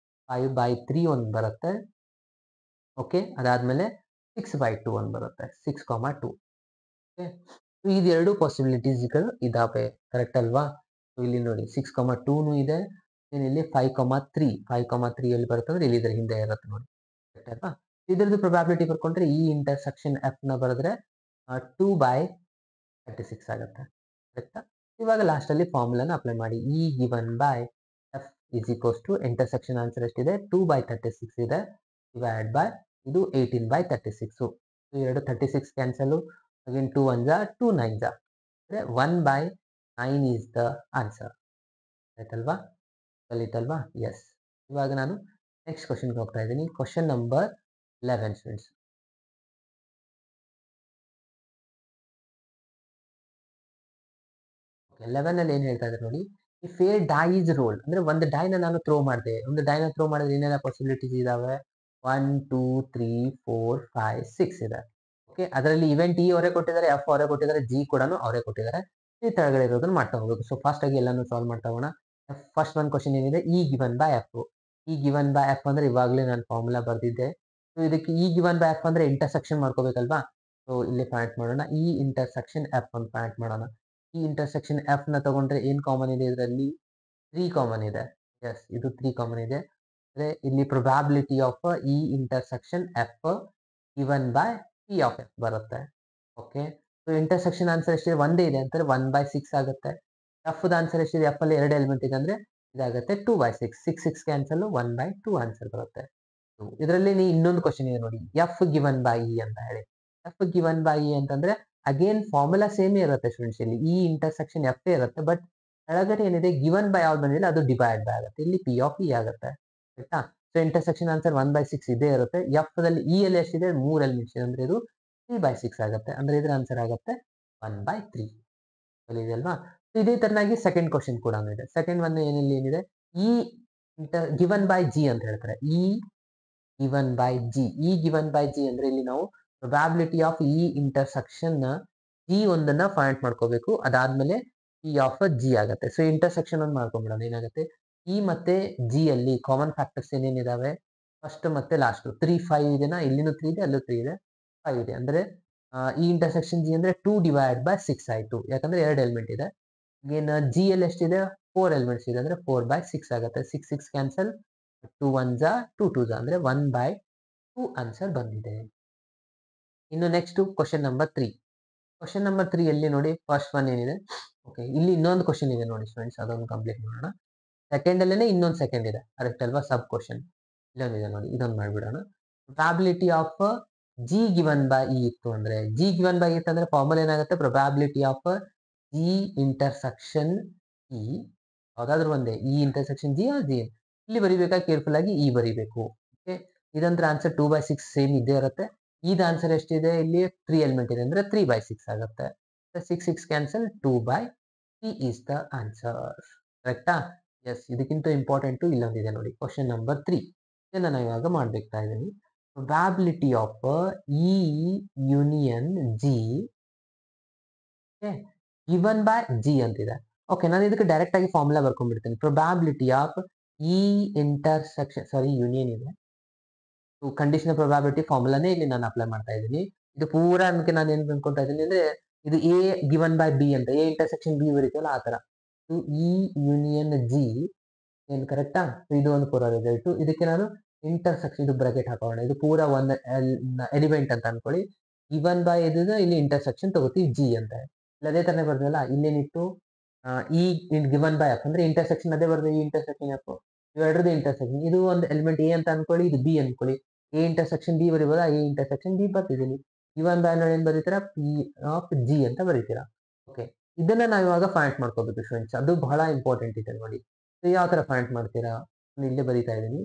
5/3 ಒಂದು ಬರುತ್ತೆ. ಓಕೆ, ಅದಾದ್ಮೇಲೆ 6/2 ಒಂದು ಬರುತ್ತೆ. 6, 2. ಓಕೆ, ಇದೆರಡು ಪಾಸಿಬಿಲಿಟೀಸ್ ಇದಾವೆ. ಕರೆಕ್ಟ್ ಅಲ್ವಾ? ಇಲ್ಲಿ ನೋಡಿ 6, 2 ಇದೆ. ಇಲ್ಲಿ 5, 3 ಎಲ್ಲಿ ಬರುತ್ತೆ ಅಂದ್ರೆ ಇಲ್ಲಿ ಇದ್ರ ಹಿಂದೆ ಇರುತ್ತೆ ನೋಡಿ. ಕರೆಕ್ಟ್ ಅಲ್ವಾ? ಇದ್ರದ್ದು ಪ್ರೊಬ್ಯಾಬಿಲಿಟಿ ಬರ್ಕೊಂಡ್ರೆ ಈ ಇಂಟರ್ಸೆಕ್ಷನ್ ಎಫ್ ನ ಬರೆದ್ರೆ 2/36 ಆಗುತ್ತೆ. ಕರೆಕ್ಟಾ? ಇವಾಗ ಲಾಸ್ಟ್ ಅಲ್ಲಿ ಫಾರ್ಮುಲಾನ ಅಪ್ಲೈ ಮಾಡಿ. E given by F is equals to intersection answer ಎಷ್ಟಿದೆ, 2/36 ಇದೆ, ಡಿವೈಡ್ ಬೈ ಇದು 18/36. ಎರಡು 36 ಕ್ಯಾನ್ಸಲ್, ಅಗೇನ್ 2 1 2 9 ಅಂದ್ರೆ 1/9 ಈಸ್ ದ ಆನ್ಸರ್. ಆಯ್ತಲ್ವಾ? ಕಲಿತಲ್ವಾ? ಎಸ್. ಇವಾಗ ನಾನು ನೆಕ್ಸ್ಟ್ ಕ್ವಶನ್ಗೆ ಹೋಗ್ತಾ ಇದ್ದೀನಿ. Question number 11 students. 11 ಅಲ್ಲಿ ಏನ್ ಹೇಳ್ತಾ ಇದ್ದಾರೆ ನೋಡಿ, ಈ ಫೇರ್ ಡೈ ಇಸ್ ರೋಲ್ ಅಂದ್ರೆ ಒಂದು ಡೈನ ನಾನು ಥ್ರೋ ಮಾಡಿದೆ. ಒಂದು ಡೈನ ಥ್ರೋ ಮಾಡಿದ್ರೆ ಏನೆಲ್ಲ ಪಾಸಿಬಿಲಿಟೀಸ್ ಇದಾವೆ, 1 2 3 4 5 6 ಇದೆ. ಓಕೆ, ಅದರಲ್ಲಿ ಇವೆಂಟ್ ಇ ಅವರೇ ಕೊಟ್ಟಿದ್ದಾರೆ, ಎಫ್ ಅವರೇ ಕೊಟ್ಟಿದ್ದಾರೆ, ಜಿ ಕೂಡ ಅವರೇ ಕೊಟ್ಟಿದ್ದಾರೆ. ಈ ತಳಗಡೆ ಇರೋದನ್ನ ಮಾಡ್ತಾ ಹೋಗ್ಬೇಕು. ಸೊ ಫಾಸ್ಟ್ ಆಗಿ ಎಲ್ಲಾನು ಸಾಲ್ವ್ ಮಾಡ್ತಾ ಹೋಗೋಣ. ಫಸ್ಟ್ ಒಂದು ಕ್ವಶನ್ ಏನಿದೆ, E given by F. E given by F ಅಂದ್ರೆ ಇವಾಗಲೇ ನಾನು ಫಾರ್ಮುಲಾ ಬರ್ದಿದ್ದೆ. ಸೊ ಇದಕ್ಕೆ ಇ ಗಿವನ್ ಬೈ ಎಫ್ ಅಂದ್ರೆ ಇಂಟರ್ಸೆಕ್ಷನ್ ಮಾಡ್ಕೋಬೇಕಲ್ವಾ. ಸೊ ಇಲ್ಲಿ ಪಾಯಿಂಟ್ ಮಾಡೋಣ, ಇ ಇಂಟರ್ಸೆಕ್ಷನ್ ಎಫ್ ಅಂತ ಪಾಯಿಂಟ್ ಮಾಡೋಣ. ಈ ಇಂಟರ್ಸೆಕ್ಷನ್ ಎಫ್ ನ ತಗೊಂಡ್ರೆ ಏನ್ ಕಾಮನ್ ಇದೆ ಇದರಲ್ಲಿ? 3 ಕಾಮನ್ ಇದೆ. ಎಸ್, ಇದು 3 ಕಾಮನ್ ಇದೆ. ಅಂದ್ರೆ ಇಲ್ಲಿ probability of E intersection F given by P of F ಬರುತ್ತೆ. ಓಕೆ, ಸೊ ಇಂಟರ್ಸೆಕ್ಷನ್ ಆನ್ಸರ್ ಎಷ್ಟಿದೆ? ಒಂದೇ ಇದೆ ಅಂತಾರೆ 1/6 ಆಗುತ್ತೆ. ಎಫ್ ದ ಆನ್ಸರ್ ಎಷ್ಟಿದೆ? ಎಫ್ ಅಲ್ಲಿ 2 ಎಲಿಮೆಂಟ್ ಇದೆ ಅಂದ್ರೆ ಇದಾಗುತ್ತೆ 2/6. 6 ಕ್ಯಾನ್ಸಲ್ 1/2 ಆನ್ಸರ್ ಬರುತ್ತೆ. ಇದರಲ್ಲಿ ಇನ್ನೊಂದು ಕ್ವಶನ್ ಇದೆ ನೋಡಿ, ಎಫ್ ಗಿವನ್ ಬೈ ಇ ಅಂತ ಹೇಳಿ. ಎಫ್ ಗಿವನ್ ಬೈ ಇ ಅಂತಂದ್ರೆ ಅಗೇನ್ ಫಾರ್ಮುಲಾ ಸೇಮ್ ಇರುತ್ತೆ ಸ್ಟೂಡೆಂಟ್ಸ್. ಇಲ್ಲಿ ಇ ಇಂಟರ್ಸೆಕ್ಷನ್ ಎಫ್ ಇರುತ್ತೆ, ಬಟ್ ಕೆಳಗಡೆ ಏನಿದೆ ಗಿವನ್ ಬೈ ಯಾವ್ದು ಬಂದಿಲ್ಲ ಅದು ಡಿವೈಡ್ ಬೈ ಆಗುತ್ತೆ. ಇಲ್ಲಿ ಪಿ ಆಫ್ ಇ ಆಗುತ್ತೆ. ಆಯ್ತಾ? ಸೊ ಇಂಟರ್ಸೆಕ್ಷನ್ ಆನ್ಸರ್ 1/6 ಇದೇ ಇರುತ್ತೆ. ಎಫ್ ದಲ್ಲಿ ಇ ಅಲ್ಲಿ ಎಷ್ಟಿದೆ? 3 ಎಲಿಮೆಂಟ್ಸ್ ಇದೆ ಅಂದ್ರೆ ಇದು 3/6 ಆಗುತ್ತೆ. ಅಂದ್ರೆ ಇದ್ರ ಆನ್ಸರ್ ಆಗುತ್ತೆ 1/3 ಇದೆ ಅಲ್ವಾ? ಇದೇ ತರನಾಗಿ ಸೆಕೆಂಡ್ ಕ್ವಶನ್ ಕೂಡ ಇದೆ. ಸೆಕೆಂಡ್ ಒನ್ ಏನಿದೆ? ಇ ಗಿವನ್ ಬೈ ಜಿ ಅಂತ ಹೇಳ್ತಾರೆ. E given by G. E given by G ಅಂದ್ರೆ ಇಲ್ಲಿ ನಾವು ಪ್ರೊಬ್ಯಾಬಿಲಿಟಿ ಆಫ್ ಇ ಇಂಟರ್ಸೆಕ್ಷನ್ ನ ಜಿ ಒಂದನ್ನ ಫೈಂಡ್ ಮಾಡ್ಕೋಬೇಕು. ಅದಾದ್ಮೇಲೆ ಪಿ ಆಫ್ ಜಿ ಆಗುತ್ತೆ. ಸೊ ಇಂಟರ್ಸೆಕ್ಷನ್ ಒಂದು ಮಾಡ್ಕೊಂಡ್ಬಿಡೋಣ. ಏನಾಗುತ್ತೆ? ಇ ಮತ್ತೆ ಜಿ ಅಲ್ಲಿ ಕಾಮನ್ ಫ್ಯಾಕ್ಟರ್ಸ್ ಏನೇನಿದಾವೆ? ಫಸ್ಟ್ ಮತ್ತೆ ಲಾಸ್ಟ್ 3 5 ಇದೆನಾ? ಇಲ್ಲಿನೂ 3 ಇದೆ, ಅಲ್ಲೂ 3 ಇದೆ, 5 ಇದೆ. ಅಂದ್ರೆ ಈ ಇಂಟರ್ಸೆಕ್ಷನ್ ಜಿ ಅಂದ್ರೆ 2/6 ಆಯ್ತು. ಯಾಕಂದ್ರೆ 2 ಎಲಿಮೆಂಟ್ ಇದೆ. ಏನು ಜಿ ಅಲ್ಲಿ ಎಷ್ಟಿದೆ? 4 ಎಲಿಮೆಂಟ್ಸ್ ಇದೆ ಅಂದ್ರೆ 4/6 ಆಗುತ್ತೆ. 6 ಕ್ಯಾನ್ಸಲ್, 2 1s 2 2s ಅಂದ್ರೆ 1/2 ಆನ್ಸರ್ ಬಂದಿದೆ. ಇನ್ನು next question number 3. Question number 3 ಅಲ್ಲಿ ನೋಡಿ ಫಸ್ಟ್ ಒನ್ ಏನಿದೆ? ಓಕೆ, ಇಲ್ಲಿ ಇನ್ನೊಂದು ಕ್ವಶನ್ ಇದೆ ನೋಡಿ ಸ್ಟೂಡೆಂಟ್ಸ್, ಅದೊಂದು ಕಂಪ್ಲೀಟ್ ಮಾಡೋಣ. ಸೆಕೆಂಡ್ ಅಲ್ಲೇನೆ ಇನ್ನೊಂದು ಸೆಕೆಂಡ್ ಇದೆ, ಕರೆಕ್ಟ್ ಅಲ್ವಾ? ಸಬ್ ಕ್ವಶನ್ ಇಲ್ಲೊಂದಿದೆ ನೋಡಿ, ಇದೊಂದು ಮಾಡ್ಬಿಡೋಣ. Probability of G given by E ಇತ್ತು ಅಂದ್ರೆ, ಜಿ ಗಿವನ್ ಬೈ ಇತ್ತು ಅಂದ್ರೆ ಫಾರ್ಮುಲಾ ಏನಾಗುತ್ತೆ? Probability of G intersection E, ಯಾವ್ದಾದ್ರು ಒಂದೇ, ಇ ಇಂಟರ್ಸೆಕ್ಷನ್ ಜಿ ಜಿ ಇಲ್ಲಿ ಬರಿಬೇಕಾಗಿ ಕೇರ್ಫುಲ್ ಆಗಿ ಇ ಬರಿಬೇಕು. ಓಕೆ, ಇದಂದ್ರೆ ಆನ್ಸರ್ 2/6 ಸೇಮ್ ಇದ್ದೇ ಇರುತ್ತೆ. ಇದ ಆನ್ಸರ್ ಎಷ್ಟಿದೆ? ಇಲ್ಲಿ 3 ಎಲಿಮೆಂಟ್ ಇದೆ ಅಂದ್ರೆ 3/6 ಆಗುತ್ತೆ. 6 ಕ್ಯಾನ್ಸಲ್, 2/3 ಈಸ್ ದ ಆನ್ಸರ್. ಕರೆಕ್ಟಾ? ಎಸ್, ಇದಕ್ಕಿಂತ ಇಂಪಾರ್ಟೆಂಟ್ ಇಲ್ಲೊಂದಿದೆ ನೋಡಿ, ಕ್ವಶನ್ ನಂಬರ್ 3. ಇದನ್ನ ನಾನು ಇವಾಗ ಮಾಡ್ಬೇಕಾ ಇದ್ದೀನಿ. Probability of E union G given by G ಅಂತಿದೆ. ಓಕೆ, ನಾನು ಇದಕ್ಕೆ ಡೈರೆಕ್ಟ್ ಆಗಿ ಫಾರ್ಮುಲಾ ಬರ್ಕೊಂಡ್ಬಿಡ್ತೀನಿ. Probability of E intersection, sorry union ಇದೆ, ಕಂಡೀಷನಲ್ ಪ್ರೊಬ್ಯಾಬಿಲಿಟಿ ಫಾರ್ಮುಲಾನೇ ಇಲ್ಲಿ ನಾನು ಅಪ್ಲೈ ಮಾಡ್ತಾ ಇದ್ದೀನಿ. ಇದು ಪೂರಾ ಅದಕ್ಕೆ ನಾನು ಏನ್ ಅನ್ಕೊಂತಾ ಇದ್ದೀನಿ ಅಂದ್ರೆ, ಇದು ಎ ಗಿವನ್ ಬೈ ಬಿ ಅಂತ, ಎ ಇಂಟರ್ಸೆಕ್ಷನ್ ಬಿ ಬರೀತಲ್ಲ ಆ ತರ. ಇ ಯೂನಿಯನ್ ಜಿ ಏನ್ ಕರೆಕ್ಟಾ? ಇದು ಒಂದು ಪೂರ ರಿಸಲ್ಟ್. ಇದಕ್ಕೆ ನಾನು ಇಂಟರ್ಸೆಕ್ಷನ್ ಇದು ಬ್ರಾಕೆಟ್ ಹಾಕೋಣ. ಇದು ಪೂರಾ ಒಂದು ಎಲಿಮೆಂಟ್ ಅಂತ ಅನ್ಕೊಳ್ಳಿ. ಗಿವನ್ ಬೈ ಇದು ಇಲ್ಲಿ ಇಂಟರ್ಸೆಕ್ಷನ್ ತಗೋತೀವಿ ಜಿ ಅಂತ. ಅದೇ ತರ ಬರ್ದಲ್ಲ, ಇಲ್ಲೇನಿತ್ತು? ಈ ಗಿವನ್ ಬೈ ಎಫ್ ಅಂದ್ರೆ ಇಂಟರ್ಸೆಕ್ಷನ್ ಅದೇ ಬರ್ದೆ, ಈ ಇಂಟರ್ಸೆಕ್ಷನ್ ಎಫ್ ಇವೆರಡರದ್ದು ಇಂಟರ್ಸೆಕ್ಷನ್. ಇದು ಒಂದು ಎಲಿಮೆಂಟ್ ಎ ಅಂತ ಅನ್ಕೊಳ್ಳಿ, ಇದು ಬಿ ಅನ್ಕೊಳ್ಳಿ. ಎ ಇಂಟರ್ಸೆಕ್ಷನ್ ಬಿ ಬರೀಬೋದಾ? ಎ ಇಂಟರ್ಸೆಕ್ಷನ್ ಬಿ ಬರ್ತಿದ್ದೀನಿ. ಗಿವನ್ ಬೈ ನೋಡಿ ಏನ್ ಬರೀತೀರಾ? ಪಿ ಆಫ್ ಜಿ ಅಂತ ಬರೀತೀರಾ. ಓಕೆ, ಇದನ್ನ ನಾವು ಇವಾಗ ಫೈಂಡ್ ಮಾಡ್ಕೋಬೇಕು ಸ್ಟೂಡೆಂಟ್ಸ್. ಅದು ಬಹಳ ಇಂಪಾರ್ಟೆಂಟ್ ಇದೆ ನೋಡಿ. ಯಾವ ತರ ಫೈಂಡ್ ಮಾಡ್ತೀರಾ? ನಾನು ಇಲ್ಲೇ ಬರೀತಾ ಇದ್ದೀನಿ.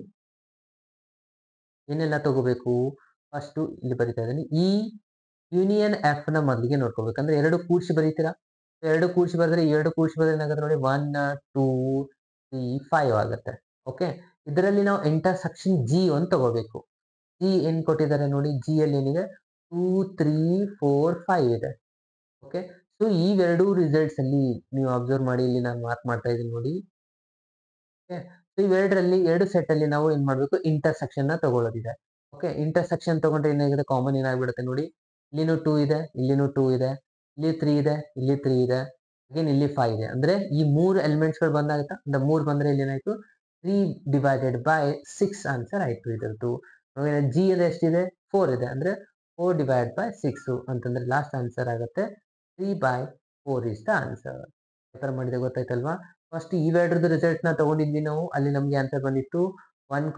ಏನೆಲ್ಲ ತಗೋಬೇಕು? ಫಸ್ಟ್ ಇಲ್ಲಿ ಬರೀತಾ ಇದ್ದೀನಿ, ಇ ಯೂನಿಯನ್ ಎಫ್ ನ ಮೊದಲಿಗೆ ನೋಡ್ಕೋಬೇಕಂದ್ರೆ ಎರಡು ಕೂಡಿಸಿ ಬರೀತೀರಾ. ಎರಡು ಕೂಡಿಸಿ ಬರೆದ್ರೆ ಏನಾಗುತ್ತೆ ನೋಡಿ, 1 2 3 5 ಆಗುತ್ತೆ. ಓಕೆ, ಇದರಲ್ಲಿ ನಾವು ಇಂಟರ್ಸೆಕ್ಷನ್ ಜಿ ಒಂದು ತಗೋಬೇಕು. ಜಿ ಏನ್ ಕೊಟ್ಟಿದ್ದಾರೆ ನೋಡಿ, ಜಿ ಅಲ್ಲಿ ಏನಿದೆ? 2 3 4 5 ಇದೆ. ಓಕೆ, ಸೊ ಇವೆರಡು ರಿಸಲ್ಟ್ಸ್ ಅಲ್ಲಿ ನೀವು ಅಬ್ಸರ್ವ್ ಮಾಡಿ, ಇಲ್ಲಿ ನಾನು ಮಾರ್ಕ್ ಮಾಡ್ತಾ ಇದ್ದೀನಿ ನೋಡಿ. ಸೊ ಇವೆರಡರಲ್ಲಿ ಎರಡು ಸೆಟ್ ಅಲ್ಲಿ ನಾವು ಏನ್ ಮಾಡ್ಬೇಕು? ಇಂಟರ್ಸೆಕ್ಷನ್ ನ ತಗೊಳ್ಳೋದಿದೆ. ಓಕೆ, ಇಂಟರ್ಸೆಕ್ಷನ್ ತಗೊಂಡ್ರೆ ಏನಾಗಿದೆ? ಕಾಮನ್ ಏನಾಗ್ಬಿಡುತ್ತೆ ನೋಡಿ, ಇಲ್ಲಿನೂ 2 ಇದೆ, ಇಲ್ಲಿನೂ 2 ಇದೆ, ಇಲ್ಲಿ 3 ಇದೆ, ಇಲ್ಲಿ 3 ಇದೆ, ಅಗೇನ್ ಇಲ್ಲಿ 5 ಇದೆ. ಅಂದ್ರೆ ಈ 3 ಎಲಿಮೆಂಟ್ಸ್ ಗಳು ಬಂದಾಗುತ್ತಾ? ಅಂದ್ರೆ 3 ಬಂದ್ರೆ ಇಲ್ಲಿ ಏನಾಯ್ತು? 3/6 ಆನ್ಸರ್ ಆಯ್ತು ಇದ್ರದ್ದು. ಜಿ ಇದೆ ಎಷ್ಟಿದೆ? 4 ಇದೆ ಅಂದ್ರೆ 4/6 ಅಂತಂದ್ರೆ ಲಾಸ್ಟ್ ಆನ್ಸರ್ ಆಗುತ್ತೆ 3/4 ಇಸ್ ದ ಆನ್ಸರ್. ಯಾವ ತರ ಮಾಡಿದೆ ಗೊತ್ತಾಯ್ತಲ್ವಾ? ಫಸ್ಟ್ ಇವೆರಡರದ್ದು ರಿಸಲ್ಟ್ ನ ತಗೊಂಡಿದ್ವಿ ನಾವು, ಅಲ್ಲಿ ನಮ್ಗೆ ಆನ್ಸರ್ ಬಂದಿತ್ತು 1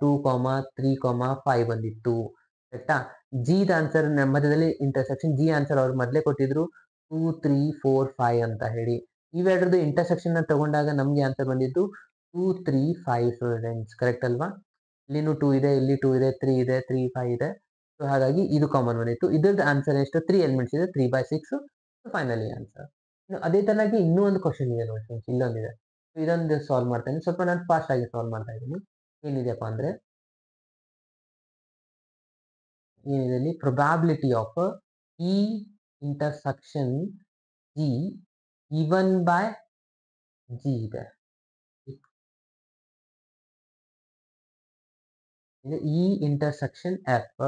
2 3 5 ಬಂದಿತ್ತು. ಕರೆಕ್ಟಾ? ಜಿ ದ ಆನ್ಸರ್ ಮಧ್ಯದಲ್ಲಿ ಇಂಟರ್ಸೆಕ್ಷನ್ ಜಿ ಆನ್ಸರ್ ಅವ್ರು ಮೊದಲೇ ಕೊಟ್ಟಿದ್ರು 2 3 4 5 ಅಂತ ಹೇಳಿ. ಇವೆರಡರದ್ದು ಇಂಟರ್ಸೆಕ್ಷನ್ ನ ತಗೊಂಡಾಗ ನಮ್ಗೆ ಆನ್ಸರ್ ಬಂದಿದ್ದು 2 3 5 ಸ್ಟೂಡೆಂಟ್ಸ್. ಕರೆಕ್ಟ್ ಅಲ್ವಾ? ಇಲ್ಲಿನೂ 2 ಇದೆ, ಇಲ್ಲಿ 2 ಇದೆ, 3 ಇದೆ, 3 5 ಇದೆ. ಸೊ ಹಾಗಾಗಿ ಇದು ಕಾಮನ್ ಬಂದಿತ್ತು. ಇದ್ರದ್ದು ಆನ್ಸರ್ ಎಷ್ಟು? 3 ಎಲಿಮೆಂಟ್ಸ್ ಇದೆ, 3/6 ಫೈನಲಿ ಆನ್ಸರ್. ಅದೇ ತರನಾಗಿ ಇನ್ನೂ ಒಂದು ಕ್ವಶನ್ ಇದೆ ನೋಡಿ ಫ್ರೆಂಡ್ಸ್, ಇಲ್ಲೊಂದಿದೆ. ಇದೊಂದು ಸಾಲ್ವ್ ಮಾಡ್ತೇನೆ. ಸ್ವಲ್ಪ ನಾನು ಫಾಸ್ಟ್ ಆಗಿ ಸಾಲ್ವ್ ಮಾಡ್ತಾ ಇದ್ದೀನಿ. ಏನಿದೆಪ್ಪ ಅಂದ್ರೆ, ಏನಿದೆ ಇಲ್ಲಿ? Probability of E intersection G given by G ಇದೆ. E intersection F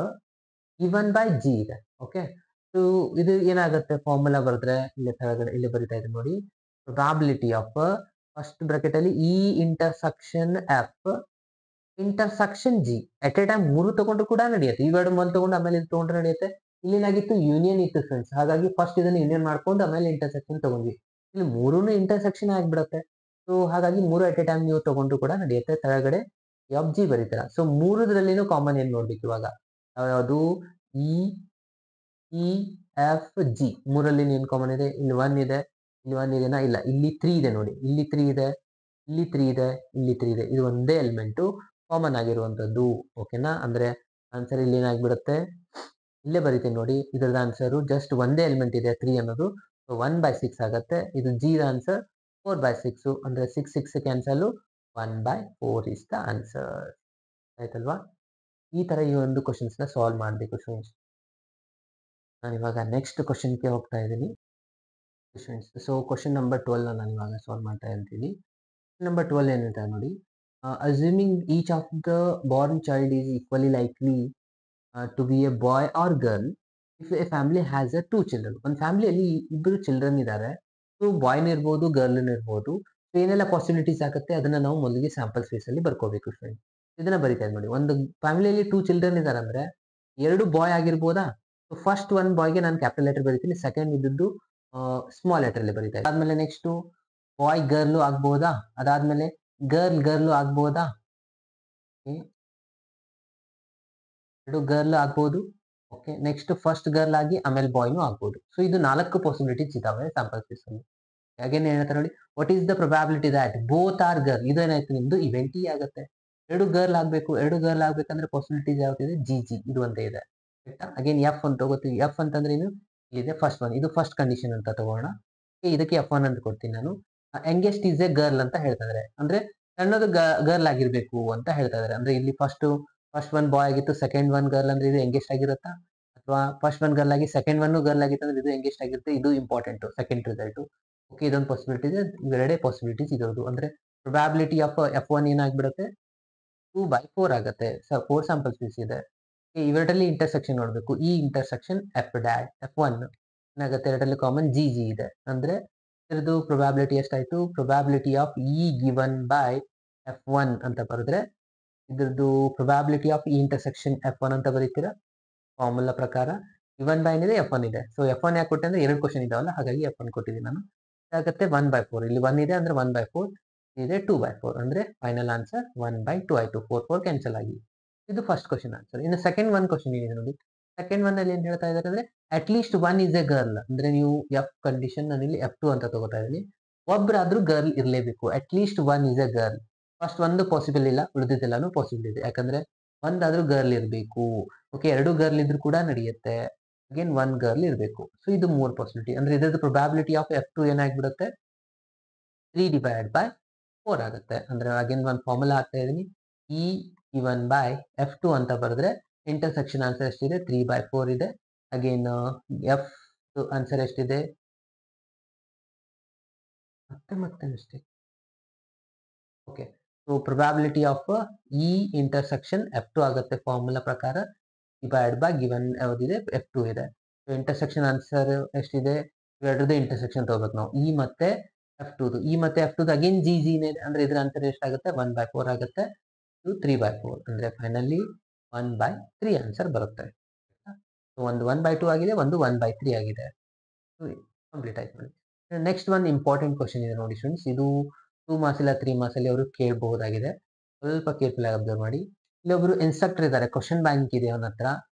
given by G ಇದೆ. ಓಕೆ, ಸೊ ಇದು ಏನಾಗುತ್ತೆ ಫಾರ್ಮುಲಾ ಬರೆದ್ರೆ ಇಲ್ಲಿ ಕೆಳಗಡೆ ಇಲ್ಲಿ ಬರಿತಾ ಇದ್ದೀನಿ ನೋಡಿ. ಪ್ರೊಬಾಬಿಲಿಟಿ ಆಫ್ ಫಸ್ಟ್ ಬ್ರಾಕೆಟ್ ಅಲ್ಲಿ E intersection F intersection G at a time 3 ತಗೊಂಡ್ರು ಕೂಡ ನಡೆಯುತ್ತೆ. ಇವೆರಡು ಮೊದಲು ತಗೊಂಡು ಆಮೇಲೆ ಇದು ತಗೊಂಡ್ರೆ ನಡೆಯುತ್ತೆ. ಇಲ್ಲೇನಾಗಿತ್ತು ಯೂನಿಯನ್ ಇತ್ತು ಫ್ರೆಂಡ್ಸ್. ಹಾಗಾಗಿ ಫಸ್ಟ್ ಇದನ್ನ ಯೂನಿಯನ್ ಮಾಡ್ಕೊಂಡು ಆಮೇಲೆ ಇಂಟರ್ಸೆಕ್ಷನ್ ತಗೊಂಡ್ವಿ. ಇಲ್ಲಿ ಮೂರೂನು ಇಂಟರ್ಸೆಕ್ಷನ್ ಆಗಿಬಿಡುತ್ತೆ. ಸೊ ಹಾಗಾಗಿ 3 ಎಟ್ ಎ ಟೈಮ್ ನೀವು ತಗೊಂಡ್ರು ಕೂಡ ನಡೆಯುತ್ತೆ. ಕೆಳಗಡೆ ಎಫ್ ಜಿ ಬರೀತೀರಾ. ಸೊ ಮೂರದ್ರಲ್ಲಿನೂ ಕಾಮನ್ ಏನ್ ನೋಡ್ಬೇಕು ಇವಾಗ ಯಾವುದು ಇ ಇ ಎಫ್ ಜಿ ಮೂರಲ್ಲಿ ಏನ್ ಕಾಮನ್ ಇದೆ? ಇಲ್ಲಿ 1 ಇದೆ, ಇಲ್ಲಿ 1 ಇದೆನಾ? ಇಲ್ಲ, ಇಲ್ಲಿ 3 ಇದೆ ನೋಡಿ. ಇಲ್ಲಿ 3 ಇದೆ, ಇಲ್ಲಿ 3 ಇದೆ, ಇಲ್ಲಿ 3 ಇದೆ. ಇದು ಒಂದೇ ಎಲಿಮೆಂಟು ಕಾಮನ್ ಆಗಿರುವಂತದ್ದು. ಓಕೆನಾ? ಅಂದ್ರೆ ಆನ್ಸರ್ ಇಲ್ಲಿ ಏನಾಗ್ಬಿಡುತ್ತೆ? ಇಲ್ಲೇ ಬರೀತೀನಿ ನೋಡಿ. ಇದ್ರದ ಆನ್ಸರ್ ಜಸ್ಟ್ ಒಂದೇ ಎಲಿಮೆಂಟ್ ಇದೆ 3 ಅನ್ನೋದು. ಸೊ 1/6 ಆಗತ್ತೆ. ಇದು ಜಿ ಆನ್ಸರ್ 4/6 ಅಂದ್ರೆ 6 ಕ್ಯಾನ್ಸಲ್ 1/4 ಇಸ್ ದ ಆನ್ಸರ್. ಆಯ್ತಲ್ವಾ? ಈ ತರ ಈ ಒಂದು ಕ್ವಶನ್ಸ್ ನ ಸಾಲ್ವ್ ಮಾಡಬೇಕು ಸ್ಟೂಡೆಂಟ್ಸ್. ನಾನು ಇವಾಗ ನೆಕ್ಸ್ಟ್ ಕ್ವಶನ್ಗೆ ಹೋಗ್ತಾ ಇದ್ದೀನಿ. ಸೊ ಕ್ವಶನ್ ನಂಬರ್ 12 ನಾನು ಇವಾಗ ಸಾಲ್ವ್ ಮಾಡ್ತಾ ಇರ್ತೀನಿ. ನಂಬರ್ 12 ಏನ್ ಹೇಳ್ತಾರೆ ನೋಡಿ. Assuming each of the born child is equally likely to be a boy or girl if a family has a 2 children. ಒಂದು ಫ್ಯಾಮಿಲಿಯಲ್ಲಿ ಇಬ್ಬರು ಚಿಲ್ಡ್ರನ್ ಇದ್ದಾರೆ. ಸೊ ಬಾಯ್ನ ಇರ್ಬೋದು, ಗರ್ಲ್ನ ಇರ್ಬೋದು. ಸೊ ಏನೆಲ್ಲ ಪಾಸಿಬಿಲಿಟೀಸ್ ಆಗುತ್ತೆ ಅದನ್ನ ನಾವು ಮೊದಲಿಗೆ ಸ್ಯಾಂಪಲ್ ಸ್ಪೇಸ್ ಅಲ್ಲಿ ಬರ್ಕೋಬೇಕು ಫ್ರೆಂಡ್. ಇದನ್ನ ಬರಿತಾ ಇದ್ದೀನಿ ನೋಡಿ. ಒಂದು ಫ್ಯಾಮಿಲಿಯಲ್ಲಿ 2 ಚಿಲ್ಡ್ರನ್ ಇದ್ದಾರೆ ಅಂದ್ರೆ 2 ಬಾಯ್ ಆಗಿರ್ಬೋದಾ? ಸೊ ಫಸ್ಟ್ ಒನ್ ಬಾಯ್ಗೆ ನಾನು ಕ್ಯಾಪಿಟಲ್ ಲೆಟರ್ ಬರಿತೀನಿ. ಸೆಕೆಂಡ್ ಇದ್ದದ್ದು ಸ್ಮಾಲ್ ಲೆಟರ್ ಅಲ್ಲಿ ಬರಿತಾ ಇದ್ದೀನಿ. ಆದ್ಮೇಲೆ ನೆಕ್ಸ್ಟ್ ಬಾಯ್ ಗರ್ಲು ಆಗ್ಬೋದಾ? ಅದಾದ್ಮೇಲೆ ಗರ್ಲು ಆಗ್ಬೋದಾ? ಎರಡು ಗರ್ಲ್ ಆಗ್ಬೋದು. ಓಕೆ, ನೆಕ್ಸ್ಟ್ ಫಸ್ಟ್ ಗರ್ಲ್ ಆಗಿ ಆಮೇಲೆ ಬಾಯ್ನು ಆಗ್ಬೋದು. ಸೊ ಇದು 4 ಪಾಸಿಬಿಲಿಟೀಸ್ ಇದಾವೆ ಸ್ಯಾಂಪಲ್ ಸ್ಪೇಸ್ ಅಲ್ಲಿ. ಹಾಗೇನೆ ಹೇಳ್ತಾರೆ ನೋಡಿ, what is the probability that both are girl. ಇದೇನಾಯ್ತು ನಿಮ್ದು ಇವೆಂಟ್ ಇ ಆಗುತ್ತೆ. ಎರಡು ಗರ್ಲ್ ಆಗ್ಬೇಕಂದ್ರೆ ಪಾಸಿಬಿಲಿಟೀಸ್ ಯಾವ್ದಿದೆ? ಜಿ ಇದು ಅಂತ ಇದೆ. ಅಗೇನ್ ಎಫ್ ಅಂತ ತಗೋತೀವಿ. ಎಫ್ ಅಂತಂದ್ರೆ ಏನು? ಇಲ್ಲಿದೆ ಫಸ್ಟ್ ಒನ್. ಇದು ಫಸ್ಟ್ ಕಂಡೀಷನ್ ಅಂತ ತಗೋಣ. ಇದಕ್ಕೆ F1 ಅಂತ ಕೊಡ್ತೀನಿ ನಾನು. ಯಂಗೆಸ್ಟ್ ಈಸ್ ಎ ಗರ್ಲ್ ಅಂತ ಹೇಳ್ತಾ ಇದಾರೆ. ಅಂದ್ರೆ ಸಣ್ಣದು ಗರ್ಲ್ ಆಗಿರ್ಬೇಕು ಅಂತ ಹೇಳ್ತಾ ಇದಾರೆ. ಅಂದ್ರೆ ಇಲ್ಲಿ ಫಸ್ಟ್ ಒನ್ ಬಾಯ್ ಆಗಿತ್ತು, ಸೆಕೆಂಡ್ ಒನ್ ಗರ್ಲ್ ಅಂದ್ರೆ ಇದು ಯಂಗೆಸ್ಟ್ ಆಗಿರುತ್ತಾ? ಅಥವಾ ಫಸ್ಟ್ ಒನ್ ಗರ್ಲ್ ಆಗಿ ಸೆಕೆಂಡ್ ಒನ್ ಗರ್ಲ್ ಆಗಿತ್ತು ಅಂದ್ರೆ ಇದು ಯಂಗೆಸ್ಟ್ ಆಗಿರುತ್ತೆ. ಇದು ಇಂಪಾರ್ಟೆಂಟ್ ಸೆಕೆಂಡ್ ರಿಸಲ್ಟ್. ಓಕೆ, ಇದೊಂದು ಪಾಸಿಬಿಲಿಟಿ ಇದೆ. ಇವೆರಡೇ ಪಾಸಿಬಿಲಿಟೀಸ್ ಇರೋದು. ಅಂದ್ರೆ ಪ್ರೊಬಾಬಿಲಿಟಿ ಆಫ್ F1 ಏನಾಗ್ಬಿಡುತ್ತೆ? 2/4 ಆಗುತ್ತೆ. 4 ಸ್ಯಾಂಪಲ್ ಸ್ಪೇಸ್ ಇದೆ. ಇವೆರಡರಲ್ಲಿ ಇಂಟರ್ಸೆಕ್ಷನ್ ನೋಡ್ಬೇಕು. ಈ ಇಂಟರ್ಸೆಕ್ಷನ್ F1 ಏನಾಗುತ್ತೆ? ಎರಡರಲ್ಲಿ ಕಾಮನ್ ಜಿ ಇದೆ. ಅಂದ್ರೆ ಇದ್ರದ್ದು ಪ್ರೊಬಾಬಿಲಿಟಿ ಎಷ್ಟಾಯ್ತು? Probability of E given by F1 ಅಂತ ಬರೆದ್ರೆ ಇದ್ರದ್ದು probability of E intersection F1 ಅಂತ ಬರೀತೀರಾ ಫಾರ್ಮುಲಾ ಪ್ರಕಾರ. ಗಿವನ್ ಬೈ ಏನಿದೆ? F1 ಇದೆ. ಸೊ F1 ಯಾಕೆ ಕೊಟ್ಟೆ ಅಂದ್ರೆ 2 ಕ್ವಶನ್ ಇದಾವಲ್ಲ, ಹಾಗಾಗಿ F1 ಕೊಟ್ಟಿದ್ದೀನಿ ನಾನು. ಆಗುತ್ತೆ 1/4. ಇಲ್ಲಿ 1 ಇದೆ ಅಂದ್ರೆ 1/4 ಇದೆ 2/4 ಅಂದ್ರೆ ಫೈನಲ್ ಆನ್ಸರ್ 1/2 ಆಯ್ತು. 4 ಕ್ಯಾನ್ಸಲ್ ಆಗಿ. ಇದು ಫಸ್ಟ್ ಕ್ವಶನ್ ಆನ್ಸರ್. ಇನ್ನು ಸೆಕೆಂಡ್ ಒನ್ ಕ್ವಶನ್ ಏನಿದೆ ನೋಡಿ. ಸೆಕೆಂಡ್ ಒನ್ ಅಲ್ಲಿ ಏನ್ ಹೇಳ್ತಾ ಇದ್ದಾರೆ ಅಂದ್ರೆ at least 1 is A girl. ಅಂದ್ರೆ ನೀವು ಎಫ್ ಕಂಡೀಷನ್ ನಾನು ಇಲ್ಲಿ F2 ಅಂತ ತಗೋತಾ ಇದ್ದೀನಿ. ಒಬ್ರಾದ್ರೂ ಗರ್ಲ್ ಇರಲೇಬೇಕು. At least 1 is A girl. First ಒಂದು ಪಾಸಿಬಲ್ ಇಲ್ಲ, ಉಳಿದಿದ್ದೆಲ್ಲಾನು ಪಾಸಿಬಲ್ ಇದೆ. ಯಾಕಂದ್ರೆ ಒಂದಾದ್ರೂ ಗರ್ಲ್ ಇರಬೇಕು. ಓಕೆ, 2 ಗರ್ಲ್ ಇದ್ರೂ ಕೂಡ ನಡೆಯುತ್ತೆ. ಅಗೇನ್ 1 ಗರ್ಲ್ ಇರಬೇಕು. ಸೊ ಇದು 3 ಪಾಸಿಬಿಲಿಟಿ. ಅಂದ್ರೆ ಇದ್ರದ್ದು ಪ್ರೊಬಾಬಿಲಿಟಿ ಆಫ್ F2 ಏನಾಗ್ಬಿಡುತ್ತೆ? 3/4 ಆಗುತ್ತೆ. ಅಂದ್ರೆ ಅಗೇನ್ ಒಂದು ಫಾರ್ಮುಲಾ ಹಾಕ್ತಾ ಇದೀನಿ. ಇ ಗಿವನ್ ಬೈ F2 ಅಂತ ಬರೆದ್ರೆ ಇಂಟರ್ಸೆಕ್ಷನ್ ಆನ್ಸರ್ ಎಷ್ಟಿದೆ? 3/4 ಇದೆ. ಅಗೇನ್ ಎಫ್ ಆನ್ಸರ್ ಎಷ್ಟಿದೆ? ಮತ್ತೆ mistake. Okay, so probability of E intersection F2 ಆಗುತ್ತೆ ಫಾರ್ಮುಲಾ ಪ್ರಕಾರ. Divide by given ಯಾವ್ದಿದೆ? F2 ಇದೆ. ಸೊ ಇಂಟರ್ಸೆಕ್ಷನ್ ಆನ್ಸರ್ ಎಷ್ಟಿದೆ? ಇವೆರಡರದ್ದು ಇಂಟರ್ಸೆಕ್ಷನ್ ತಗೋಬೇಕು ನಾವು. ಇ ಮತ್ತೆ F2 ಅಗೇನ್ ಜಿ ಇದೆ. ಅಂದ್ರೆ ಇದ್ರ ಆನ್ಸರ್ ಎಷ್ಟಾಗುತ್ತೆ? 1/4 ಆಗುತ್ತೆ. ಇದು 3/4 ಅಂದ್ರೆ ಫೈನಲಿ 1/3 ಆನ್ಸರ್ ಬರುತ್ತೆ. ಸೊ ಒಂದು 1/2 ಆಗಿದೆ, ಒಂದು 1/3 ಆಗಿದೆ. ಕಂಪ್ಲೀಟ್ ಆಯ್ತು ನೋಡಿ. ನೆಕ್ಸ್ಟ್ ಒಂದು ಇಂಪಾರ್ಟೆಂಟ್ ಕ್ವಶನ್ ಇದೆ ನೋಡಿ ಸ್ಟೂಡೆಂಟ್ಸ್. ಇದು 2 ಮಾರ್ಕ್ಸ್ ಇಲ್ಲ 3 ಮಾರ್ಕ್ಸ್ ಅಲ್ಲಿ ಅವರು ಕೇಳಬಹುದಾಗಿದೆ. ಸ್ವಲ್ಪ ಕೇರ್ಫುಲ್ ಆಗಿ ಅಬ್ಸರ್ವ್ ಮಾಡಿ. ಇಲ್ಲಿ ಒಬ್ರು ಇನ್ಸ್ಟ್ರಕ್ಟರ್ ಇದ್ದಾರೆ, ಕ್ವಶನ್ ಬ್ಯಾಂಕ್ ಇದೆ ಅವನ ಹತ್ರ.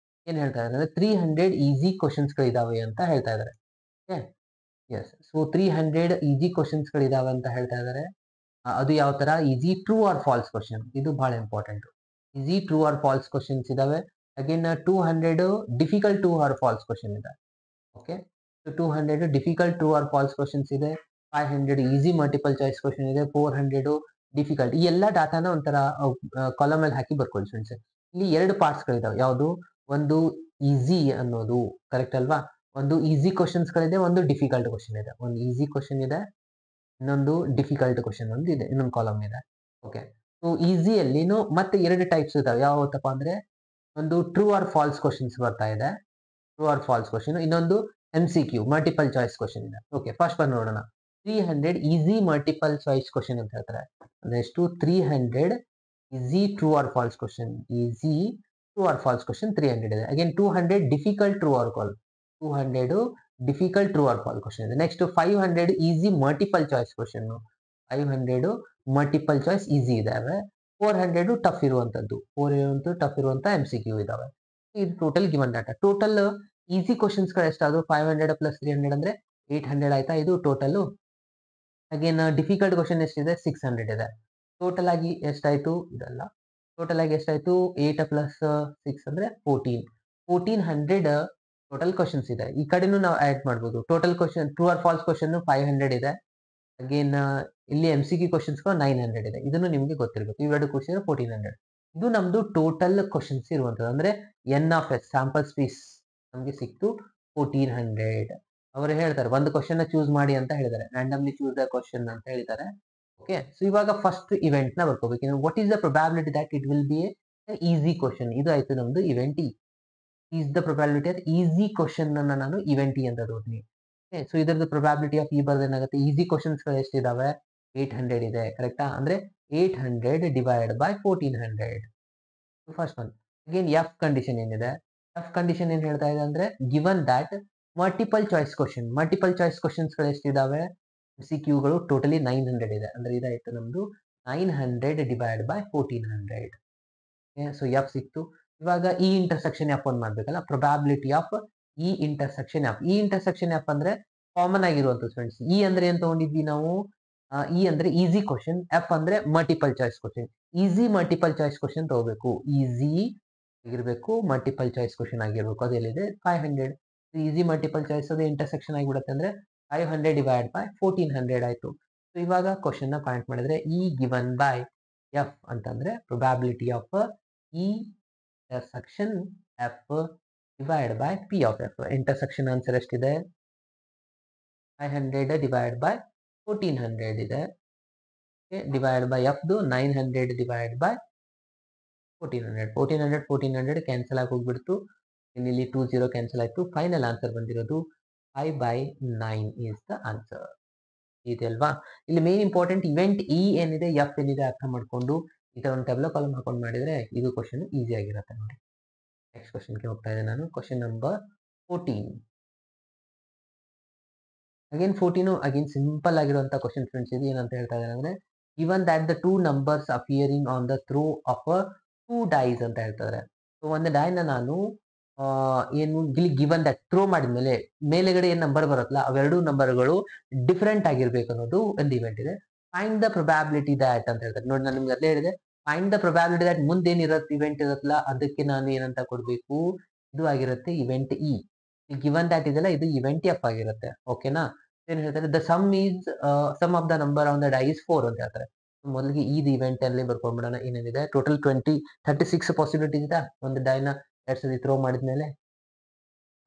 ಏನ್ ಹೇಳ್ತಾ ಇದ್ದಾರೆ ಅಂದ್ರೆ 300 ಈಸಿ ಕ್ವಶನ್ಸ್ ಗಳಿದಾವೆ ಅಂತ ಹೇಳ್ತಾ ಇದ್ದಾರೆ. ಎಸ್, ಸೊ 300 ಈಸಿ ಕ್ವಶನ್ಸ್ ಗಳಿದಾವೆ ಅಂತ ಹೇಳ್ತಾ ಇದ್ದಾರೆ. ಅದು ಯಾವ ತರ? Easy true or false question. ಇದು ಬಹಳ important. Easy true or false questions ಇದಾವೆ. Again 200 difficult true or false question ಇದೆ. Okay, so 200 difficult true or false questions ಇದೆ. 500 ಈಸಿ ಮಲ್ಟಿಪಲ್ ಚಾಯ್ಸ್ ಕ್ವಶನ್ ಇದೆ. 400 ಡಿಫಿಕಲ್ಟ್. ಈ ಎಲ್ಲ ಡಾಟಾನ ಒಂಥರ ಕಾಲಮ್ ಅಲ್ಲಿ ಹಾಕಿ ಬರ್ಕೊಳ್ಳಿ ಫ್ರೆಂಡ್ಸ್. ಇಲ್ಲಿ 2 ಪಾರ್ಟ್ಸ್ ಗಳಿದಾವೆ. ಯಾವುದು? ಒಂದು ಈಸಿ ಅನ್ನೋದು ಕರೆಕ್ಟ್ ಅಲ್ವಾ? ಒಂದು ಈಸಿ ಕ್ವಶನ್ಸ್ ಗಳಿದೆ, ಒಂದು ಡಿಫಿಕಲ್ಟ್ ಕ್ವಶನ್ ಇದೆ. ಒಂದು ಈಸಿ ಕ್ವಶನ್ ಇದೆ, ಇನ್ನೊಂದು ಡಿಫಿಕಲ್ಟ್ ಕ್ವಶನ್ ಒಂದು ಇದೆ, ಇನ್ನೊಂದು ಕಾಲಮ್ ಇದೆ. ಓಕೆ, ಸೊ ಈಸಿಯಲ್ಲಿನೂ ಮತ್ತೆ 2 ಟೈಪ್ಸ್ ಇದಾವೆ. ಯಾವತ್ತಪ್ಪ ಅಂದ್ರೆ ಒಂದು ಟ್ರೂ ಆರ್ ಫಾಲ್ಸ್ ಕ್ವಶನ್ಸ್ ಬರ್ತಾ ಇದೆ. True or false question. ಇನ್ನೊಂದು MCQ ಮಲ್ಟಿಪಲ್ ಚಾಯ್ಸ್ ಕ್ವಶನ್ ಇದೆ. ಓಕೆ, ಫಸ್ಟ್ ಬಂದು ನೋಡೋಣ. 300 ಈಸಿ ಮಲ್ಟಿಪಲ್ ಚಾಯ್ಸ್ ಕ್ವಶನ್ ಅಂತ ಹೇಳ್ತಾರೆ. ಅಂದ್ರೆ ಎಷ್ಟು? 300 easy true or false question. Easy true or false question 300 ಇದೆ. Again 200 difficult true or false. 200 difficult true or false question ಇದೆ. Next 500 easy multiple choice question. 500 multiple choice easy ಇದಾವೆ. 400 tough ಇರುವಂತದ್ದು. 400 tough ಇರುವಂತ MCQ ಇದಾವೆ. ಇದು total given data. Total easy questions ಗಳು ಎಷ್ಟಾದ್ರು 500 plus 300 ಅಂದ್ರೆ 800 ಆಯ್ತಾ? ಇದು ಟೋಟಲ್. ಅಗೇನ್ ಡಿಫಿಕಲ್ಟ್ ಕ್ವಶನ್ ಎಷ್ಟಿದೆ? 600 ಇದೆ. ಟೋಟಲ್ ಆಗಿ ಎಷ್ಟಾಯ್ತು? ಇದಲ್ಲ. ಟೋಟಲ್ ಆಗಿ ಎಷ್ಟಾಯ್ತು? 8 ಪ್ಲಸ್ 6 ಅಂದ್ರೆ 14. 1400 ಟೋಟಲ್ ಕ್ವಶನ್ಸ್ ಇದೆ. ಈ ಕಡೆನೂ ನಾವು ಆಡ್ ಮಾಡ್ಬೋದು. Total question true or false question 500 ಇದೆ. ಅಗೇನ್ ಇಲ್ಲಿ MCQ ಕ್ವಶನ್ಸ್ 900 ಇದೆ. ಇದನ್ನು ನಿಮಗೆ ಗೊತ್ತಿರಬೇಕು. ಇವೆರಡು ಕ್ವಶನ್ 1400. ಇದು ನಮ್ದು ಟೋಟಲ್ ಕ್ವಶನ್ಸ್ ಇರುವಂತದ್ದು. ಅಂದ್ರೆ NF ಸ್ಯಾಂಪಲ್ ಸ್ಪೇಸ್ ನಮಗೆ ಸಿಕ್ತು 1400. ಅವರು ಹೇಳ್ತಾರೆ ಒಂದು ಕ್ವಶನ್ ಚೂಸ್ ಮಾಡಿ ಅಂತ ಹೇಳಿದ್ದಾರೆ. ರ್ಯಾಂಡಮ್ಲಿ ಚೂಸ್ ದ ಕ್ವಶನ್ ಅಂತ ಹೇಳಿದ್ದಾರೆ. ಓಕೆ, ಸೊ ಇವಾಗ ಫಸ್ಟ್ ಇವೆಂಟ್ ನ ಬರ್ಕೋಬೇಕು. What is the probability that it will be a easy question? ಇದು ಆಯ್ತು ನಮ್ದು event E. Is the probability of easy question ಅನ್ನ ನಾನು ಇವೆಂಟ್ ಇ ಅಂತ ತಗೋತೀನಿ. ಓಕೆ, ಸೊ ಇದರದ್ದು ಪ್ರೊಬ್ಯಾಬಿಲಿಟಿ ಆಫ್ ಇ ಬರೋದು ಏನಾಗುತ್ತೆ? ಈಸಿ ಕ್ವಶನ್ಸ್ ಗಳು ಎಷ್ಟಿದಾವೆ? 800 ಇದೆ. ಕರೆಕ್ಟಾ? ಅಂದ್ರೆ 800 divide by 1400. First one. Again F condition ಏನಿದೆ? ಎಫ್ ಕಂಡೀಷನ್ ಏನ್ ಹೇಳ್ತಾ ಇದೆ ಅಂದ್ರೆ given that multiple choice question. Multiple choice questions ಗಳು ಎಷ್ಟಿದಾವೆ? MCQ ಗಳು ಟೋಟಲಿ 900 ಇದೆ. ಅಂದ್ರೆ ಇದಾಯ್ತು ನಮ್ದು 900 ಡಿವೈಡ್ ಬೈ 1400. ಸೊ ಎಫ್ ಸಿಕ್ತು. ಇವಾಗ ಈ ಇಂಟರ್ಸೆಕ್ಷನ್ ಎಫ್ ಒಂದು ಮಾಡ್ಬೇಕಲ್ಲ. Probability of E intersection F. E intersection F ಅಂದ್ರೆ ಕಾಮನ್ ಆಗಿರುವಂತ ಫ್ರೆಂಡ್ಸ್. ಇ ಅಂದ್ರೆ ಏನ್ ತಗೊಂಡಿದ್ವಿ ನಾವು? ಇ ಅಂದ್ರೆ ಈಸಿ ಕ್ವಶನ್, ಎಫ್ ಅಂದ್ರೆ multiple choice question. Easy multiple choice question ತಗೋಬೇಕು. ಈಸಿ ಆಗಿರ್ಬೇಕು, ಮಲ್ಟಿಪಲ್ ಚಾಯ್ಸ್ ಕ್ವಶನ್ ಆಗಿರ್ಬೇಕು. ಅದೆಲ್ಲಿದೆ? 500. ಈಸಿ ಮಲ್ಟಿಪಲ್ ಚಾಯ್ಸ್ ಅದು ಇಂಟರ್ಸೆಕ್ಷನ್ ಆಗಿಬಿಡುತ್ತೆ. ಅಂದ್ರೆ 500 ಡಿವೈಡ್ ಬೈ 1400 ಆಯ್ತು. ಸೊ ಇವಾಗ ಕ್ವಶನ್ ನ ಪಾಯಿಂಟ್ ಮಾಡಿದ್ರೆ ಇ ಗಿವನ್ ಬೈ ಎಫ್ ಅಂತಂದ್ರೆ probability of E intersection F divide by P of F. Intersection answer ಎಷ್ಟಿದೆ? 500 ಡಿವೈಡ್ ಬೈ 1400 ಇದೆ. ಡಿವೈಡ್ ಬೈ ಎಫ್ದು 900 ಡಿವೈಡ್ ಬೈ 1400. 1400 ಕ್ಯಾನ್ಸಲ್ ಆಗಿ ಹೋಗ್ಬಿಡ್ತು. ಇಲ್ಲಿ 20 ಕ್ಯಾನ್ಸಲ್ ಆಯ್ತು. ಫೈನಲ್ ಆನ್ಸರ್ ಬಂದಿರೋದು 5/9 ಈಸ್ ದ ಆನ್ಸರ್. ಇದೆಲ್ವಾ? ಇಲ್ಲಿ ಮೇನ್ ಇಂಪಾರ್ಟೆಂಟ್ ಇವೆಂಟ್ ಇ ಏನಿದೆ, ಎಫ್ ಏನಿದೆ ಅರ್ಥ ಮಾಡ್ಕೊಂಡು ಈ ತರ ಒಂದು ಟೆಬ್ಲೋ ಕಾಲಮ್ ಹಾಕೊಂಡು ಮಾಡಿದ್ರೆ ಇದು ಕ್ವಶನ್ ಈಸಿ ಆಗಿರುತ್ತೆ ನೋಡಿ. ನೆಕ್ಸ್ಟ್ ಕ್ವಶನ್ಗೆ ಹೋಗ್ತಾ ಇದೆ ನಾನು. Question number 14. Again 14 again simple ಆಗಿರುವಂತ ಕ್ವಶನ್ ಫ್ರೆಂಡ್ಸ್. ಇದು ಏನಂತ ಹೇಳ್ತಾ ಇದ್ದಾರೆ ಅಂದ್ರೆ given that the two numbers appearing on the throw of a two dice ಅಂತ ಹೇಳ್ತಾರೆ. ಸೊ ಒಂದು ಡೈನ ನಾನು ಏನು ಇಲ್ಲಿ ಗಿವನ್ ದಟ್ ಥ್ರೋ ಮಾಡಿದ್ಮೇಲೆ ಮೇಲೆಗಡೆ ಏನ್ ನಂಬರ್ ಬರುತ್ತಲ್ಲ ಅವೆರಡು ನಂಬರ್ಗಳು ಡಿಫರೆಂಟ್ ಆಗಿರ್ಬೇಕು ಅನ್ನೋದು ಒಂದು ಇವೆಂಟ್ ಇದೆ. ಫೈಂಡ್ ದ ಪ್ರೊಬ್ಯಾಬಿಲಿಟಿ ದ್ಯಾಟ್ ಅಂತ ಹೇಳ್ತಾರೆ. ನೋಡಿ, ನಾನು ನಿಮ್ಗೆ ಅಲ್ಲೇ ಹೇಳಿದೆ ಫೈಂಡ್ ದ ಪ್ರೊಬ್ಯಾಬಿಲಿಟಿ ದ್ಯಾಟ್ ಮುಂದೆ ಏನಿರುತ್ತೆ ಇವೆಂಟ್ ಇರುತ್ತಲ್ಲ ಅದಕ್ಕೆ ನಾನು ಏನಂತ ಕೊಡ್ಬೇಕು? ಇದು ಆಗಿರುತ್ತೆ ಇವೆಂಟ್ ಇ. ಗಿವನ್ ದ್ಯಾಟ್ ಇದೆಲ್ಲ ಇದು ಇವೆಂಟ್ ಎಫ್ ಆಗಿರುತ್ತೆ. ಓಕೆನಾ? ಏನ್ ಹೇಳ್ತಾರೆ? The sum of the number on the dice 4 ಅಂತ ಹೇಳ್ತಾರೆ. ಮೊದಲಿಗೆ ಇದು ಇವೆಂಟ್ ಅಲ್ಲಿ ಬರ್ಕೊಂಡ್ಬಿಡೋಣ. ಏನೇನಿದೆ ಟೋಟಲ್ 36 ಪಾಸಿಬಿಲಿಟೀಸ್ ಇದೆ ಒಂದು ಡೈನ 2 ಸತಿ ಥ್ರೋ ಮಾಡಿದ್ಮೇಲೆ.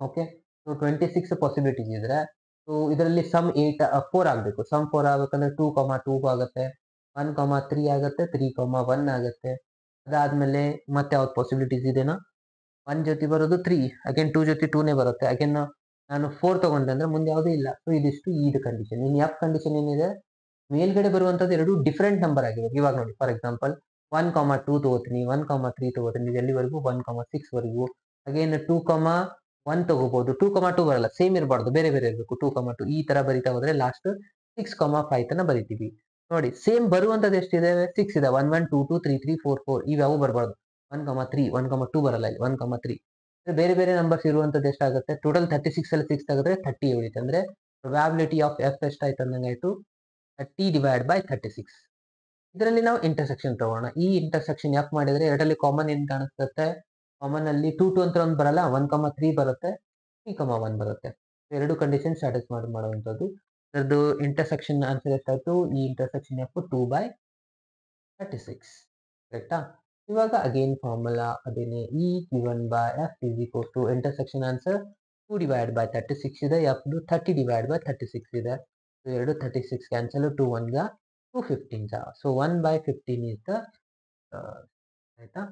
ಓಕೆ, ಸೊ 26 ಪಾಸಿಬಿಲಿಟೀಸ್ ಇದ್ರೆ ಸೊ ಇದರಲ್ಲಿ ಸಮ್ 4 ಆಗಬೇಕು. ಸಮ್ 4 ಆಗ್ಬೇಕಂದ್ರೆ 2, 2 ಆಗುತ್ತೆ, 1, 3 ಆಗುತ್ತೆ, 3, 1 ಆಗುತ್ತೆ. ಅದಾದ್ಮೇಲೆ ಮತ್ತೆ ಯಾವ್ದು ಪಾಸಿಬಿಲಿಟೀಸ್ ಇದೆನಾ? 1 ಜೊತೆ ಬರೋದು 3, ಅಗೇನ್ 2 ಜೊತೆ 2ನೇ ಬರುತ್ತೆ. ಅಗೇನ್ ನಾನು 4 ತಗೊಂಡೆ ಅಂದ್ರೆ ಮುಂದೆ ಯಾವುದೂ ಇಲ್ಲ. ಸೊ ಇದಿಷ್ಟು Eid condition. In F condition ಏನಿದೆ? ಮೇಲ್ಗಡೆ ಬರುವಂತದ್ದು ಎರಡು ಡಿಫರೆಂಟ್ ನಂಬರ್ ಆಗಿರುತ್ತೆ. ಇವಾಗ ನೋಡಿ, ಫಾರ್ ಎಕ್ಸಾಂಪಲ್ 1, 2 ತಗೋತೀನಿ, 1, 3 ತಗೋತೀನಿ. ಎಲ್ಲಿವರೆಗೂ? 1, 6 ವರೆಗೂ. ಅಗೇನ್ 2, 1 ತಗೋಬಹುದು. 2, 2 ಬರಲ್ಲ, ಸೇಮ್ ಇರಬಾರ್ದು, ಬೇರೆ ಬೇರೆ ಇರಬೇಕು. 2, 2 ಈ ತರ ಬರಿತಾ ಹೋದ್ರೆ ಲಾಸ್ಟ್ 6, 5 ತನ ಬರಿತೀವಿ. ನೋಡಿ, ಸೇಮ್ ಬರುವಂತದ್ದು ಎಷ್ಟಿದೆ? 6 ಇದೆ. 1, 1, 2, 2, 3, 3, 4, 4 ಇವ್ಯಾವು ಬರಬಾರ್ದು. 1, 3, 1, 2 ಬರಲ್ಲ ಇಲ್ಲಿ. 1, 3 ಬೇರೆ ಬೇರೆ ನಂಬರ್ಸ್ ಇರುವಂತದ್ದು ಎಷ್ಟಾಗುತ್ತೆ? ಟೋಟಲ್ 36 ಅಲ್ಲಿ 6 ತೆಗೆದ್ರೆ 30 ಉಳಿಯುತ್ತೆ. ಅಂದ್ರೆ ಪ್ರೊಬ್ಯಾಬಿಲಿಟಿ ಆಫ್ ಎಫ್ ಎಷ್ಟಾಯ್ತು ಅಂದಂಗಾಯ್ತು? 30 ಡಿವೈಡ್ ಬೈ 36. ಇದರಲ್ಲಿ ನಾವು ಇಂಟರ್ಸೆಕ್ಷನ್ ತಗೋಣ. ಈ ಇಂಟರ್ಸೆಕ್ಷನ್ ಎಫ್ ಮಾಡಿದ್ರೆ ಎರಡರಲ್ಲಿ ಕಾಮನ್ ಏನ್ ಕಾಣಿಸುತ್ತೆ? ಕಾಮನ್ ಅಲ್ಲಿ 2, 2 ಅಂತ ಒಂದು ಬರಲ್ಲ, 1, 3 ಬರುತ್ತೆ, 3, 1 ಬರುತ್ತೆ. ಎರಡು ಕಂಡೀಷನ್ ಸ್ಯಾಟಿಸ್ಫೈ ಮಾಡುವಂತದ್ದು. ಅದರದ್ದು ಇಂಟರ್ಸೆಕ್ಷನ್ ಆನ್ಸರ್ ಎಷ್ಟಾಯ್ತು? ಈ ಇಂಟರ್ಸೆಕ್ಷನ್ ಎಫ್ 2/36. ಕರೆಕ್ಟಾ? ಇವಾಗ ಅಗೇನ್ ಫಾರ್ಮುಲಾ ಅದೇನೆ. E given by F is equal to intersection answer 2 divide by 36 ಇದೆ. ಎಫ್ 30 ಡಿವೈಡ್ ಬೈ 36 ಇದೆ. ಎರಡು 36 ಕ್ಯಾನ್ಸಲ್, 2 1 215. ಸೊ 1/15 is the ಆಯ್ತಾ?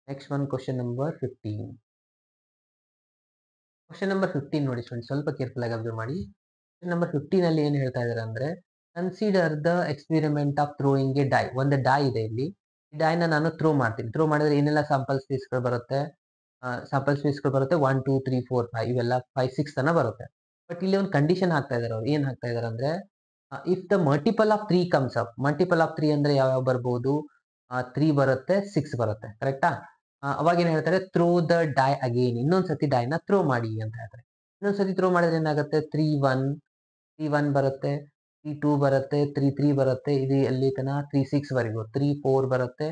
Next one question number 15. Question number 15 ನೋಡಿ ಸ್ಟೂಡೆಂಟ್ಸ್, ಸ್ವಲ್ಪ ಕೇರ್ಫುಲ್ ಆಗಿ ಅಬ್ಸರ್ವ್ ಮಾಡಿ. ಕ್ವಶನ್ ನಂಬರ್ 15 ಅಲ್ಲಿ ಏನು ಹೇಳ್ತಾ ಇದ್ದಾರೆ ಅಂದ್ರೆ, consider the experiment of throwing a die. ಒಂದು ಡೈ ಇದೆ ಇಲ್ಲಿ, ಈ ಡೈನ ನಾನು ಥ್ರೋ ಮಾಡ್ತೀನಿ. ಥ್ರೋ ಮಾಡಿದ್ರೆ ಏನೆಲ್ಲ ಸ್ಯಾಂಪಲ್ ಸ್ಪೇಸ್ಗಳು ಬರುತ್ತೆ, ಸ್ಯಾಂಪಲ್ ಸ್ಪೇಸ್ಗಳು ಬರುತ್ತೆ 1 2 3 4 5 ಇವೆಲ್ಲ 5 6 ತನ ಬರುತ್ತೆ. ಬಟ್ ಇಲ್ಲಿ ಒಂದು ಕಂಡೀಷನ್ ಹಾಕ್ತಾ ಇದ್ದಾರೆ ಅವ್ರು. ಏನ್ ಹಾಕ್ತಾ ಇದ್ದಾರೆ ಅಂದ್ರೆ, if the multiple of 3 comes up. Multiple of 3 ಅಂದ್ರೆ ಯಾವ ಬರ್ಬೋದು, 3 ಬರುತ್ತೆ, 6 ಬರುತ್ತೆ, ಕರೆಕ್ಟಾ? ಅವಾಗ ಏನ್ ಹೇಳ್ತಾರೆ, ಥ್ರೋ ದ ಡೈ ಅಗೇನ್. ಇನ್ನೊಂದ್ಸತಿ ಡೈನ ಥ್ರೋ ಮಾಡಿ ಅಂತ ಹೇಳ್ತಾರೆ. ಇನ್ನೊಂದ್ಸತಿ ಥ್ರೋ ಮಾಡಿದ್ರೆ ಏನಾಗುತ್ತೆ, 3 1 ಬರುತ್ತೆ, 3 2 ಬರುತ್ತೆ, 3 3 ಬರುತ್ತೆ, ಇದು ಎಲ್ಲಿ ತನ 3 6 ವರೆಗೂ, 3 4 ಬರುತ್ತೆ,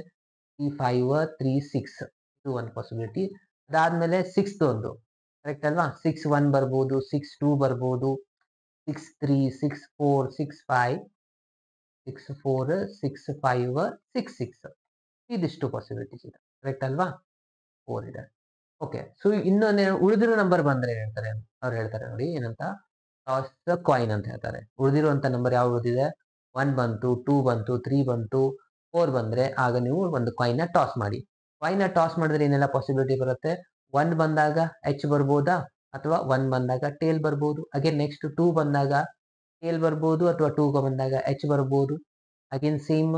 3 5 3 6, ಇದು ಒಂದು ಪಾಸಿಬಿಲಿಟಿ. ಅದಾದ್ಮೇಲೆ 6th ಒಂದು, ಕರೆಕ್ಟ್ ಅಲ್ವಾ? 6 1 ಬರ್ಬೋದು, 6 2 ಬರ್ಬೋದು, 6 3 6 4 6 5 6 4 6 5 6 6, ಇದಿಷ್ಟು ಪಾಸಿಬಿಲಿಟೀಸ್ ಇದೆ, ಕರೆಕ್ಟ್ ಅಲ್ವಾ? 4 ಇದೆ. ಓಕೆ, ಸೊ ಇನ್ನೊಂದು ಉಳಿದಿರೋ ನಂಬರ್ ಬಂದ್ರೆ ಹೇಳ್ತಾರೆ, ಅವ್ರು ಹೇಳ್ತಾರೆ ನೋಡಿ ಏನಂತ, ಟಾಸ್ ದ ಕಾಯಿನ್ ಅಂತ ಹೇಳ್ತಾರೆ. ಉಳಿದಿರುವಂತ ನಂಬರ್ ಯಾವ ಉಳಿದಿದೆ, 1 ಬಂತು, 2 ಬಂತು, 3 ಬಂತು, 4 ಬಂದ್ರೆ ಆಗ ನೀವು ಒಂದು ಕಾಯಿನ್ ನ ಟಾಸ್ ಮಾಡಿ. ಕಾಯಿನ್ ನ ಟಾಸ್ ಮಾಡಿದ್ರೆ ಏನೆಲ್ಲ ಪಾಸಿಬಿಲಿಟಿ ಬರುತ್ತೆ, 1 ಬಂದಾಗ ಎಚ್ ಬರ್ಬೋದಾ, ಅಥವಾ 1 ಬಂದಾಗ ಟೇಲ್ ಬರ್ಬೋದು. ಅಗೇನ್ ನೆಕ್ಸ್ಟ್ 2 ಬಂದಾಗ ಟೇಲ್ ಬರ್ಬೋದು, ಅಥವಾ 2 ಬಂದಾಗ ಎಚ್ ಬರ್ಬೋದು. ಅಗೇನ್ ಸೇಮ್,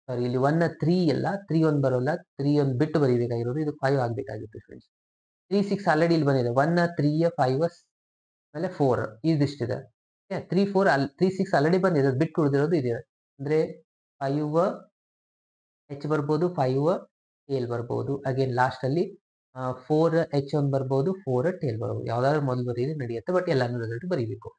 ಸಾರಿ ಇಲ್ಲಿ 1 3 ಎಲ್ಲ, 3 1 ಬರೋಲ್ಲ, 3 1 ಬಿಟ್ಟು ಬರೀಬೇಕಾಗಿರೋದು, ಇದು 5 ಆಗ್ಬೇಕಾಗಿತ್ತು ಫ್ರೆಂಡ್ಸ್. 3 6 ಆಲ್ರೆಡಿ ಇಲ್ಲಿ ಬಂದಿದೆ, 1 3 5 ಆಮೇಲೆ 4 ಇದಿಷ್ಟಿದೆ. 3 4 3 6 ಆಲ್ರೆಡಿ ಬಂದಿದೆ, ಬಿಟ್ಟು ಉಳಿದಿರೋದು ಇದೆ. ಅಂದ್ರೆ 5 ಎಚ್ ಬರ್ಬೋದು, 5 ಟೇಲ್ ಬರ್ಬೋದು. ಅಗೇನ್ ಲಾಸ್ಟ್ ಅಲ್ಲಿ 4 ಎಚ್ 1 ಬರ್ಬೋದು, 4 ಟೇಲ್ ಬರ್ಬೋದು. ಯಾವ್ದಾದ್ರು ಮೊದಲು ಬರೀರಿ ನಡೆಯುತ್ತೆ, ಬಟ್ ಎಲ್ಲಾನು ರಿಸಲ್ಟ್ ಬರೀಬೇಕು.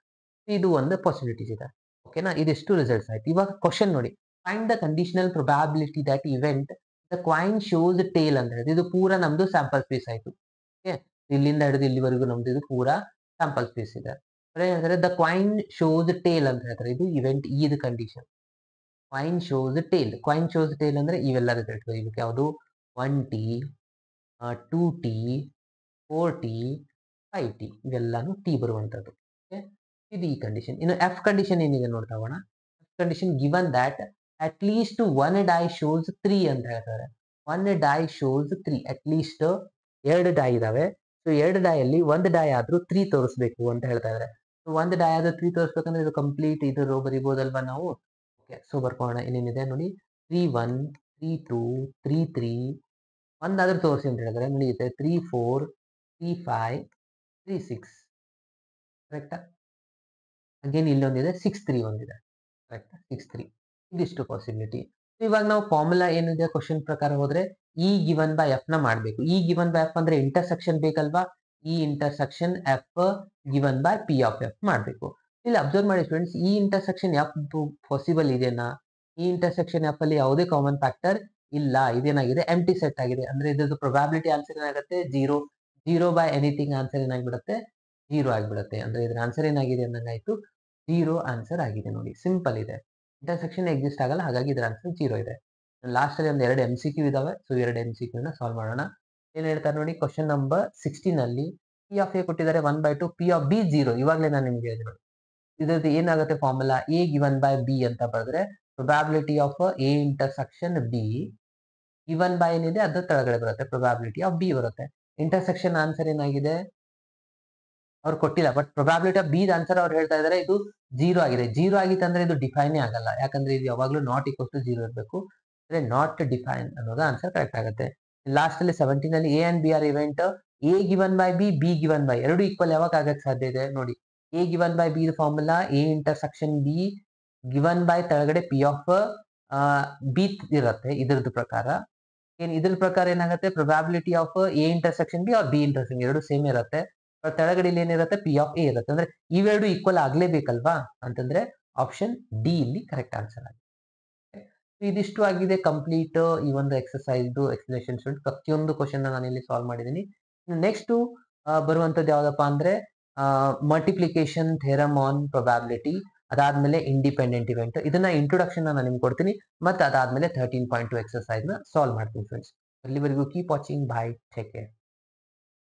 ಇದು ಒಂದು ಪಾಸಿಬಿಲಿಟೀಸ್ ಇದೆ. ಓಕೆನಾ? ಇದಿಷ್ಟು ರಿಸಲ್ಟ್ಸ್ ಆಯ್ತು. ಇವಾಗ ಕ್ವಶನ್ ನೋಡಿ, find the conditional probability that event the coin shows tail ಅಂತ ಹೇಳಿದ್ರೆ, ಇದು ಪೂರಾ ನಮ್ದು ಸ್ಯಾಂಪಲ್ ಸ್ಪೇಸ್ ಆಯ್ತು. ಓಕೆ, ಇಲ್ಲಿಂದ ಹಿಡಿದು ಇಲ್ಲಿವರೆಗೂ ನಮ್ದು ಇದು ಪೂರಾ ಸ್ಯಾಂಪಲ್ ಸ್ಪೇಸ್ ಇದೆ. ಏನಂದ್ರೆ ದ ಕಾಯಿನ್ ಶೋಸ್ ಟೇಲ್ ಅಂತ ಹೇಳ್ತಾರೆ, ಇದು ಇವೆಂಟ್ ಇದು condition. Coin shows tail, coin shows tail ಅಂದ್ರೆ ಇವೆಲ್ಲ ರಿಸಲ್ಟ್ ಬರೀಬೇಕು. ಯಾವುದು, 1t 2t 4t 5t, ಇವೆಲ್ಲಾನು T ಬರುವಂತದ್ದು. ಓಕೆ, ಇದು ಈ ಕಂಡೀಷನ್. ಇನ್ನು ಎಫ್ ಕಂಡೀಷನ್ ಏನಿದೆ ನೋಡ್ತಾ ಹೋಗೋಣ. F condition given that at least 1 die shows 3 ಅಂತ ಹೇಳ್ತಾರೆ. 1 die shows 3, at least 2 die ಇದಾವೆ. ಸೊ 2 ಡೈ ಅಲ್ಲಿ 1 ಡೈ ಆದ್ರೂ 3 ತೋರಿಸ್ಬೇಕು ಅಂತ ಹೇಳ್ತಾ ಇದ್ದಾರೆ. ಸೊ 1 ಡೈ ಆದ್ರೂ 3 ತೋರಿಸ್ಬೇಕಂದ್ರೆ ಇದು ಕಂಪ್ಲೀಟ್ ಇದು ರೋ ಬರಿಬೋದಲ್ವಾ ನಾವು. ಓಕೆ, ಸೊ ಬರ್ಕೋಣ. ಏನೇನಿದೆ ನೋಡಿ, 3 1 3 2 3 3, ಒಂದಾದ್ರೂ ತೋರಿಸಿ ಅಂತ ಹೇಳಿದ್ರೆ ನಡೆಯುತ್ತೆ. 3 4 3 5 3 6, ಕರೆಕ್ಟಾ? ಅಗೇನ್ ಇಲ್ಲೊಂದಿದೆ 6 3 ಒಂದಿದೆ, ಕರೆಕ್ಟಾ? 6 3, ಇದಿಷ್ಟು ಪಾಸಿಬಿಲಿಟಿ. ಇವಾಗ ನಾವು ಫಾರ್ಮುಲಾ ಏನಿದೆ ಕ್ವಶನ್ ಪ್ರಕಾರ ಹೋದ್ರೆ, ಇ ಗಿವನ್ ಬೈ ಎಫ್ ನ ಮಾಡ್ಬೇಕು. ಇ ಗಿವನ್ ಬೈ ಎಫ್ ಅಂದ್ರೆ ಇಂಟರ್ಸೆಕ್ಷನ್ ಬೇಕಲ್ವಾ, E intersection F given by P of F ಮಾಡ್ಬೇಕು. ಇಲ್ಲಿ ಅಬ್ಸರ್ವ್ ಮಾಡಿ ಸ್ಟೂಡೆಂಟ್ಸ್, ಈ ಇಂಟರ್ಸೆಕ್ಷನ್ ಎಫ್ ಪಾಸಿಬಲ್ ಇದೆನಾ? ಈ ಇಂಟರ್ಸೆಕ್ಷನ್ ಎಫ್ ಅಲ್ಲಿ ಯಾವುದೇ ಕಾಮನ್ ಫ್ಯಾಕ್ಟರ್ ಇಲ್ಲ. ಇದೇನಾಗಿದೆ, ಎಂಟಿ ಸೆಟ್ ಆಗಿದೆ. ಅಂದ್ರೆ ಇದ್ರದ್ದು ಪ್ರೊಬ್ಯಾಬಿಲಿಟಿ ಆನ್ಸರ್ ಏನಾಗುತ್ತೆ, 0. 0 ಬೈ ಎನಿಥಿಂಗ್ ಆನ್ಸರ್ ಏನಾಗ್ಬಿಡುತ್ತೆ, 0 ಆಗಿಬಿಡುತ್ತೆ. ಅಂದ್ರೆ ಇದ್ರ ಆನ್ಸರ್ ಏನಾಗಿದೆ ಅಂದಂಗಾಯ್ತು, 0 ಆನ್ಸರ್ ಆಗಿದೆ. ನೋಡಿ, ಸಿಂಪಲ್ ಇದೆ. ಇಂಟರ್ಸೆಕ್ಷನ್ ಎಕ್ಸಿಸ್ಟ್ ಆಗಲ್ಲ, ಹಾಗಾಗಿ ಇದ್ರ ಆನ್ಸರ್ 0 ಇದೆ. ಲಾಸ್ಟ್ ಅಲ್ಲಿ ಒಂದು 2 MCQ ಇದಾವೆ. ಸೊ 2 MCQ ನ ಸಾಲ್ವ್ ಮಾಡೋಣ. ಏನ್ ಹೇಳ್ತಾರೆ ನೋಡಿ, ಕ್ವಶನ್ ನಂಬರ್ 16 ಅಲ್ಲಿ ಪಿ ಆಫ್ ಎ ಕೊಟ್ಟಿದ್ದಾರೆ 1/2, ಪಿ ಆಫ್ ಬಿ 0. ಇವಾಗಲೇ ನಾನು ನಿಮ್ಗೆ ಹೇಳಿದೆ ನೋಡಿ, ಇದ್ರದ್ದು ಏನಾಗುತ್ತೆ formula, A given by B ಅಂತ ಬರೆದ್ರೆ probability of A intersection B given by ಏನಿದೆ ಅದ್ರ ಕೆಳಗಡೆ ಬರುತ್ತೆ, ಪ್ರೊಬ್ಯಾಬಿಲಿಟಿ ಆಫ್ ಬಿ ಬರುತ್ತೆ. ಇಂಟರ್ಸೆಕ್ಷನ್ ಆನ್ಸರ್ ಏನಾಗಿದೆ, ಅವ್ರು ಕೊಟ್ಟಿಲ್ಲ, but probability of B answer ಅವ್ರು ಹೇಳ್ತಾ ಇದಾರೆ ಇದು 0 ಆಗಿದೆ. 0 ಆಗಿತ್ತು ಅಂದ್ರೆ ಇದು ಡಿಫೈನೇ ಆಗಲ್ಲ, ಯಾಕಂದ್ರೆ ಇದು ಯಾವಾಗ್ಲೂ ನಾಟ್ ಈಕ್ವಲ್ ಟು 0 ಇರಬೇಕು. ಅಂದ್ರೆ ನಾಟ್ ಡಿಫೈನ್ ಅನ್ನೋದು ಆನ್ಸರ್ ಕರೆಕ್ಟ್ ಆಗುತ್ತೆ. ಲಾಸ್ಟ್ ಅಲ್ಲಿ 17 ಅಲ್ಲಿ A and B are event, A given by B, B given by, ಎರಡು ಈಕ್ವಲ್ ಯಾವಾಗ ಆಗಕ್ಕೆ ಸಾಧ್ಯ ಇದೆ ನೋಡಿ. A given by B formula A intersection B given by ತೆಳಗಡೆ ಪಿ ಆಫ್ ಬಿ ಇರುತ್ತೆ. ಇದ್ರದ್ದು ಪ್ರಕಾರ ಇದ್ರ ಪ್ರಕಾರ ಏನಾಗುತ್ತೆ, probability of A intersection B or B intersection ಎರಡು ಸೇಮ್ ಇರುತ್ತೆ. ತೆಳಗಡೆ ಇಲ್ಲಿ ಏನಿರುತ್ತೆ, ಪಿ ಆಫ್ ಎ ಇರುತ್ತೆ. ಅಂದ್ರೆ ಇವೆರಡು ಈಕ್ವಲ್ ಆಗ್ಲೇಬೇಕಲ್ವಾ, ಅಂತಂದ್ರೆ ಆಪ್ಷನ್ ಡಿ ಇಲ್ಲಿ ಕರೆಕ್ಟ್ ಆನ್ಸರ್ ಆಗಿದೆ. ಇದಿಷ್ಟು ಆಗಿದೆ ಕಂಪ್ಲೀಟ್ ಈ ಒಂದು ಎಕ್ಸರ್ಸೈಸ್ ಎಕ್ಸ್ಪ್ಲನೇಷನ್. ಪ್ರತಿಯೊಂದು ಕ್ವಶನ್ ನಾನು ಇಲ್ಲಿ ಸಾಲ್ವ್ ಮಾಡಿದ್ದೀನಿ. ನೆಕ್ಸ್ಟ್ ಬರುವಂತದ್ದು ಯಾವ್ದಪ್ಪ ಅಂದ್ರೆ ಮಲ್ಟಿಪ್ಲಿಕೇಶನ್ ಥಿಯರಮ್ ಆನ್ ಪ್ರೊಬ್ಯಾಬಿಲಿಟಿ, ಅದಾದ್ಮೇಲೆ ಇಂಡಿಪೆಂಡೆಂಟ್ ಇವೆಂಟ್. ಇದನ್ನ ಇಂಟ್ರೊಡಕ್ಷನ್ ನಾನು ನಿಮ್ಗೆ ಕೊಡ್ತೀನಿ, ಮತ್ತೆ ಅದಾದ್ಮೇಲೆ 13.2 ಎಕ್ಸರ್ಸೈಸ್ ನ ಸಾಲ್ವ್ ಮಾಡ್ತೀನಿ ಫ್ರೆಂಡ್ಸ್. ಅಲ್ಲಿವರೆಗೂ keep watching, by, take care.